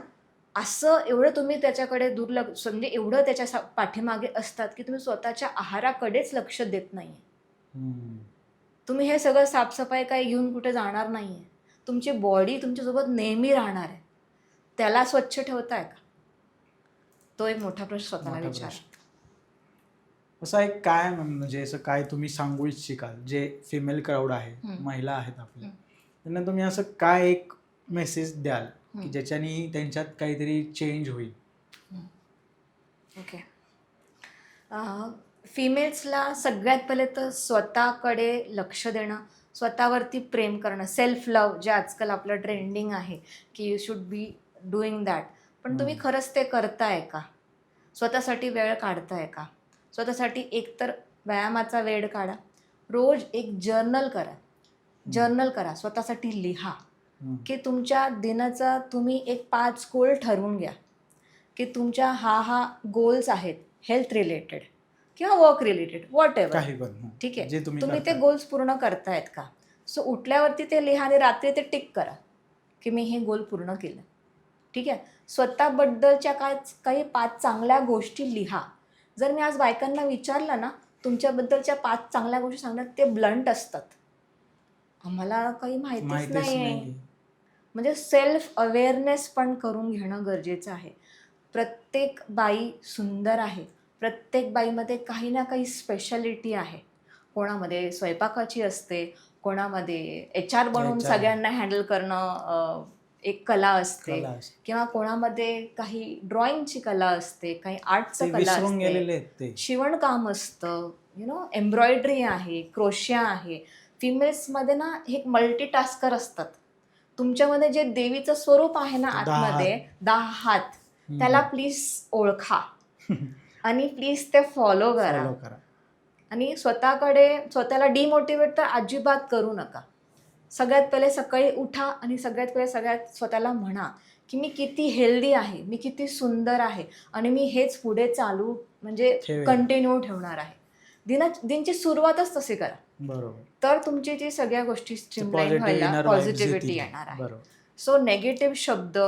असं एवढं तुम्ही त्याच्याकडे दुर्लक्ष, म्हणजे एवढं त्याच्या पाठीमागे असतात की तुम्ही स्वतःच्या आहाराकडेच लक्ष देत नाहीये. तुम्ही हे सगळं साफसफाई काही घेऊन कुठे जाणार नाहीये. तुमची बॉडी तुमच्यासोबत नेहमी राहणार आहे, त्याला स्वच्छ ठेवताय का? तो एक मोठा प्रश्न स्वतःला विचार. असं एक काय म्हणजे असं काय तुम्ही सांगू इच्छिकाल जे फिमेल क्राऊड आहे, महिला आहेत आपल्या, त्यांना तुम्ही असं काय एक मेसेज द्याल की ज्याच्याने त्यांच्यात काहीतरी चेंज होईल? ओके. फिमेल्सला सगळ्यात पहिले तर स्वतःकडे लक्ष देणं, स्वतःवरती प्रेम करणं, सेल्फ लव्ह जे आजकाल आपलं ट्रेंडिंग आहे की you should be doing that, पण तुम्ही खरंच ते करताय का? स्वतःसाठी वेळ काढताय का? स्वतःसाठी एकतर व्यायामाचा वेळ काढा, रोज एक जर्नल करा, स्वतःसाठी लिहा, की तुमच्या दिनाचा तुम्ही एक 5 गोल ठरवून घ्या की तुमच्या हा गोल्स आहेत, हेल्थ रिलेटेड किंवा वर्क रिलेटेड, वॉट एव्हर, काही पण ठीक आहे. जे तुम्ही तुम्ही ते गोल्स पूर्ण करतायत का? सो उठल्यावरती ते लिहा आणि रात्री ते टिक करा की मी हे गोल पूर्ण केलं. ठीक आहे. स्वतःबद्दलच्या काही 5 चांगल्या गोष्टी लिहा. जर मी आज बायकांना विचारलं ना तुमच्याबद्दलच्या 5 चांगल्या गोष्टी सांगण्यात, ते ब्लंट असतात. आम्हाला काही माहितीच नाही. म्हणजे सेल्फ अवेअरनेस पण करून घेणं गरजेचं आहे. प्रत्येक बाई सुंदर आहे. प्रत्येक बाईमध्ये काही ना काही स्पेशालिटी आहे. कोणामध्ये स्वयंपाकाची असते, कोणामध्ये HR बनवून HR. सगळ्यांना हँडल करणं एक कला असते, किंवा कोणामध्ये काही ड्रॉइंगची कला असते, काही आर्टचं कला असते, शिवणकाम असतं, एम्ब्रॉयडरी आहे, क्रोशिया आहे. फिमेल्समध्ये ना हे मल्टीटास्कर असतात. तुमच्यामध्ये जे देवीचं स्वरूप आहे ना आतमध्ये, 10 हात, त्याला प्लीज ओळखा आणि प्लीज ते फॉलो करा. आणि स्वतःला डिमोटिवेट तर अजिबात करू नका. सगळ्यात पहिले सकाळी उठा आणि सगळ्यात स्वतःला म्हणा की मी किती हेल्दी आहे, मी किती सुंदर आहे आणि मी हेच पुढे चालू कंटिन्यू ठेवणार आहे. दिनची सुरुवातच तशी करा. बरोबर. तर तुमची जी सगळ्या गोष्टी स्ट्रीमलाईन व्हायला पॉझिटिव्हिटी येणार आहे. सो नेगेटिव्ह शब्द,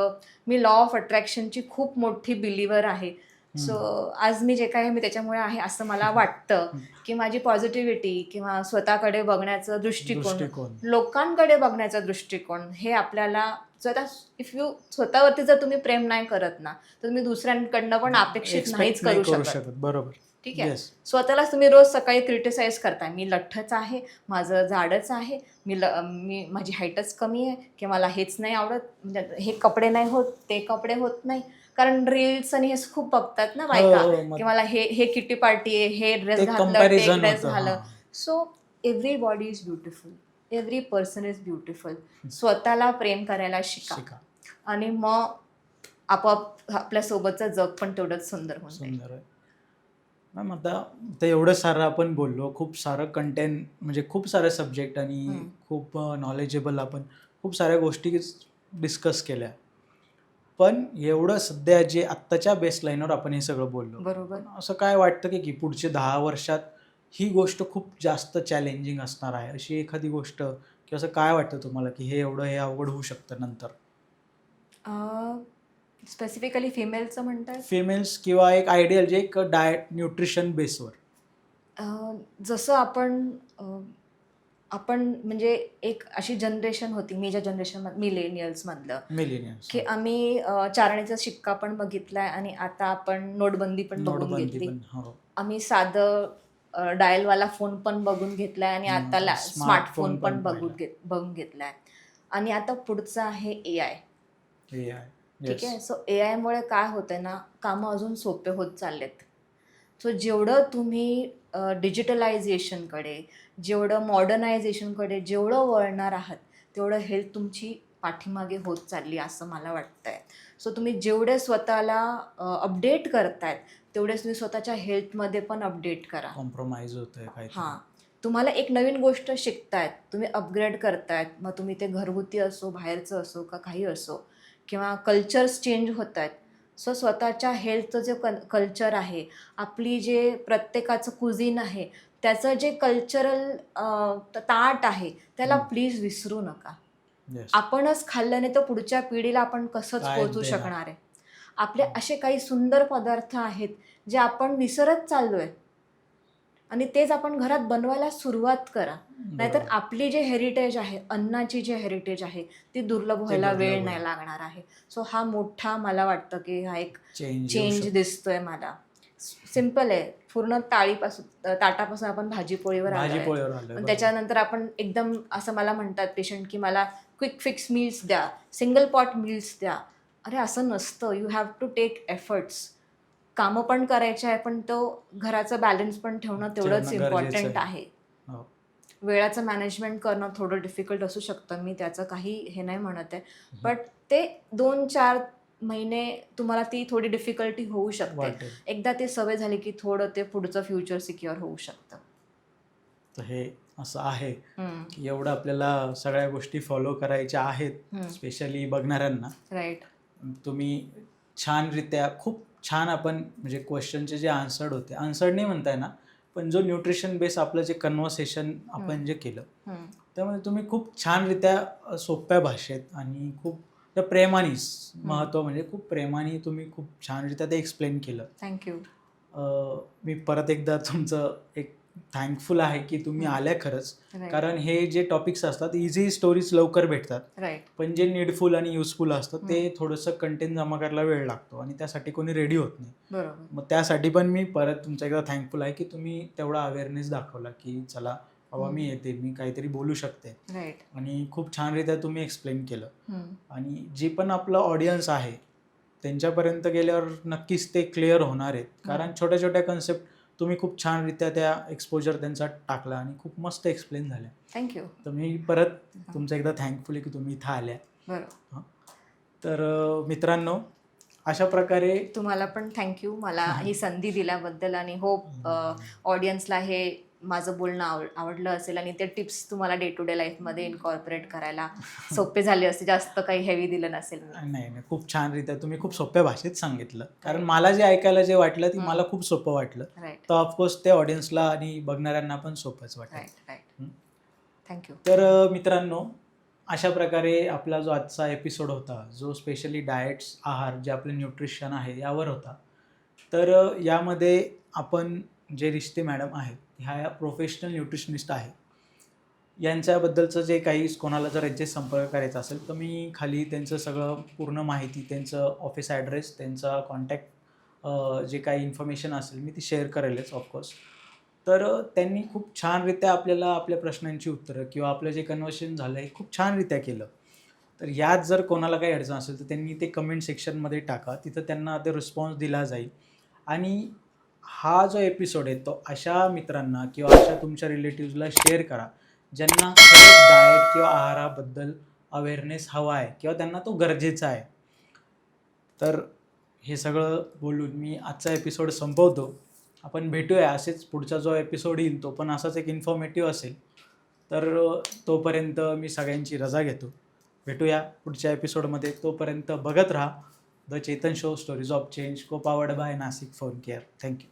मी लॉ ऑफ अट्रॅक्शनची खूप मोठी बिलिव्हर आहे. सो आज मी जे काही मी त्याच्यामुळे आहे असं मला वाटतं की माझी पॉझिटिव्हिटी किंवा स्वतःकडे बघण्याचा दृष्टिकोन, लोकांकडे बघण्याचा दृष्टिकोन, हे आपल्याला स्वतःवरती जर तुम्ही प्रेम नाही करत ना तर तुम्ही दुसऱ्यांकडनं पण अपेक्षित नाहीच करू शकत. बरोबर. ठीक आहे. स्वतःलाच तुम्ही रोज सकाळी क्रिटिसाइज करताय, मी लठ्ठच आहे, माझं जाडच आहे, मी माझी हाईटच कमी आहे, की मला हेच नाही आवडत, हे कपडे नाही होत, ते कपडे होत नाही. कारण रील्स आणि हे खूप बघतात ना बायका की मला हे किटी पार्टी आहे, हे ड्रेस घातलं, ते ड्रेस घालं. So every body is beautiful, every person is beautiful. स्वतःला प्रेम करायला शिका आणि मग आपोआप आपल्यासोबतचं जग पण तेवढंच सुंदर होऊन जाईल. मॅम आता ते एवढं सारं आपण बोललो, खूप सारं कंटेंट, म्हणजे खूप सारे सब्जेक्ट आणि खूप नॉलेजेबल आपण खूप साऱ्या गोष्टी डिस्कस केल्या. पण एवढं सध्या जे आत्ताच्या बेसलाईनवर आपण हे सगळं बोललो, बरोबर, असं काय वाटतं की पुढचे 10 वर्षात ही गोष्ट खूप जास्त चॅलेंजिंग असणार आहे, अशी एखादी गोष्ट, की असं काय वाटतं तुम्हाला की हे अवघड होऊ शकतं नंतर? स्पेसिफिकली फिमेलचं म्हणतात? फिमेल्स किंवा एक आयडियल जे एक डाएट न्यूट्रिशन बेसवर. जसं आपण म्हणजे एक अशी जनरेशन होती, मी ज्या जनरेशन मिलेनियल्समधलं, की आम्ही चारणीचा शिक्का पण बघितलाय आणि आता आपण नोटबंदी पण बघून घेतली. आम्ही साधं डायलवाला फोन पण बघून घेतलाय आणि आता स्मार्टफोन पण बघून घेतलाय. आणि आता पुढचं आहे AI. ठीक आहे. सो AI मुळे काय होतंय ना, कामं अजून सोपे होत चाललेत. सो जेवढं तुम्ही डिजिटलायझेशनकडे, जेवढं मॉडर्नायझेशनकडे जेवढं वळणार आहात, तेवढं हेल्थ तुमची पाठीमागे होत चालली असं मला वाटतंय. सो तुम्ही जेवढे स्वतःला अपडेट करतायत, तेवढेच तुम्ही स्वतःच्या हेल्थमध्ये पण अपडेट करा. कॉम्प्रोमाइज होतंय काय? हां. तुम्हाला एक नवीन गोष्ट शिकतायत, तुम्ही अपग्रेड करतायत, मग तुम्ही ते घरगुती असो, बाहेरचं असो का काही असो, किंवा कल्चर्स चेंज होत आहेत. सो स्वतःच्या हेल्थचं जे कल्चर आहे, आपली जे प्रत्येकाचं कुझिन आहे, त्याचं जे कल्चरल ताट आहे, त्याला प्लीज विसरू नका. आपणच खाल्ल्याने तर पुढच्या पिढीला आपण कसंच पोहोचू शकणार आहे. आपले असे काही सुंदर पदार्थ आहेत जे आपण विसरत चाललोय आणि तेच आपण घरात बनवायला सुरुवात करा. नाहीतर आपली जे हेरिटेज आहे, अन्नाची जी हेरिटेज आहे, ती दुर्लभ व्हायला वेळ नाही लागणार आहे. सो हा मोठा मला वाटतं की हा एक चेंज दिसतोय मला. सिम्पल आहे, पूर्ण ताटापासून आपण भाजीपोळीवर आलोय. त्याच्यानंतर आपण एकदम असं मला म्हणतात पेशंट की मला क्विक फिक्स मील्स द्या, सिंगल पॉट मील्स द्या. अरे असं नसतं. You have to take efforts. कामं पण करायचे आहे, पण तो घराचा बॅलन्स पण ठेवणं तेवढंच इम्पॉर्टंट आहे. वेळाचं मॅनेजमेंट करणं थोडं डिफिकल्ट असू शकतं, मी त्याचं काही हे नाही म्हणत आहे, बट ते 2-4 महिने तुम्हाला ती थोडी डिफिकल्टी होऊ शकते. एकदा ती सवय झाली की थोडं ते पुढचं फ्युचर सिक्युअर होऊ शकतं. तर हे असं आहे हम्म. की एवढं आपल्याला सगळ्या गोष्टी फॉलो करायच्या आहेत, हम्म. स्पेशली बघणाऱ्यांना. राईट. तुम्ही छानरित्या खूप छान आपण म्हणजे क्वेश्चनचे जे आन्सर्ड नाही म्हणताय ना, पण जो न्यूट्रिशन बेस आपलं जे कन्व्हर्सेशन आपण जे केलं, हम्म. त्यामुळे तुम्ही खूप छानरित्या सोप्या भाषेत आणि खूप त्या प्रेमाने महत्त्व म्हणजे खूप प्रेमाने तुम्ही खूप छानरित्या ते एक्सप्लेन केलं. थँक्यू. मी परत एकदा तुमचं एक थँकफुल आहे की तुम्ही आल्या खरंच. राईट. कारण हे जे टॉपिक्स असतात इझी स्टोरीज लवकर भेटतात, राईट. पण जे नीडफुल आणि युजफुल असतं ते थोडंसं कंटेंट जमा करायला वेळ लागतो आणि त्यासाठी कोणी रेडी होत नाही. बरोबर. मग त्यासाठी पण मी परत तुमच्या एकदा थँकफुल आहे की तुम्ही तेवढा अवेअरनेस दाखवला की चला बाबा मी येते, मी काहीतरी बोलू शकते. राईट. आणि खूप छानरित्या तुम्ही एक्सप्लेन केलं. हम्म. आणि जे पण आपलं ऑडियन्स आहे त्यांच्यापर्यंत गेल्यावर नक्कीच ते क्लिअर होणार आहेत, कारण छोट्या छोट्या कन्सेप्ट तुम्ही खूप छानरित्या त्या एक्सपोजर त्यांचा टाकला आणि खूप मस्त एक्सप्लेन झाल्या. थँक्यू. तर मी परत तुमचं एकदा थँकफुल आहे की तुम्ही इथं आल्या. बरोबर. तर मित्रांनो, अशा प्रकारे तुम्हाला पण थँक्यू मला ही संधी दिल्याबद्दल, आणि होप ऑडियन्सला हे माझं बोलणं आवडलं असेल आणि ते टिप्स तुम्हाला डे टू डे लाईफमध्ये इन्कॉर्पोरेट करायला सोपे झाले असते. जास्त काही हेवी दिलं नसेल. नाही नाही, खूप छानरित्या तुम्ही खूप सोप्या भाषेत सांगितलं, कारण मला जे ऐकायला जे वाटलं ते मला खूप सोपं वाटलं. राईट. तर ऑफकोर्स ते ऑडियन्सला आणि बघणाऱ्यांना पण सोपंच वाटेल. राईट. राईट. थँक्यू. तर मित्रांनो, अशा प्रकारे आपला जो आजचा एपिसोड होता, जो स्पेशली डाएट्स, आहार, जे आपलं न्यूट्रिशन आहे यावर होता. तर यामध्ये आपण जे रिश्ते मॅडम आहेत ह्या प्रोफेशनल न्यूट्रिशनिस्ट आहेत. यांच्याबद्दलचं जे काही कोणाला जर यांचे संपर्क करायचा असेल तर मी खाली त्यांचं सगळं पूर्ण माहिती, त्यांचं ऑफिस ॲड्रेस, त्यांचा कॉन्टॅक्ट, जे काही इन्फॉर्मेशन असेल मी ती शेअर करेलच ऑफकोर्स. तर त्यांनी खूप छानरित्या आपल्याला आपल्या प्रश्नांची उत्तरं किंवा आपलं जे कन्व्हर्सेशन झालं आहे खूप छानरित्या केलं. तर यात जर कोणाला काही अडचण असेल तर त्यांनी ते कमेंट सेक्शनमध्ये टाका, तिथं त्यांना ते रिस्पॉन्स दिला जाईल. आणि हा जो एपिसोड आहे तो अशा मित्रांना किंवा अशा तुमच्या रिलेटिव्सला शेअर करा ज्यांना खरंच डाएट किंवा आहाराबद्दल अवेअरनेस हवा आहे किंवा त्यांना तो गरजेचा आहे. तर हे सगळं बोलून मी आजचा एपिसोड संपवतो. आपण भेटूया असेच, पुढचा जो एपिसोड येईल तो पण असाच एक इन्फॉर्मेटिव्ह असेल. तर तोपर्यंत मी सगळ्यांची रजा घेतो. भेटूया पुढच्या एपिसोडमध्ये. तोपर्यंत बघत राहा the Chetan show, stories of change, co powered by Nashik phone care. Thank you.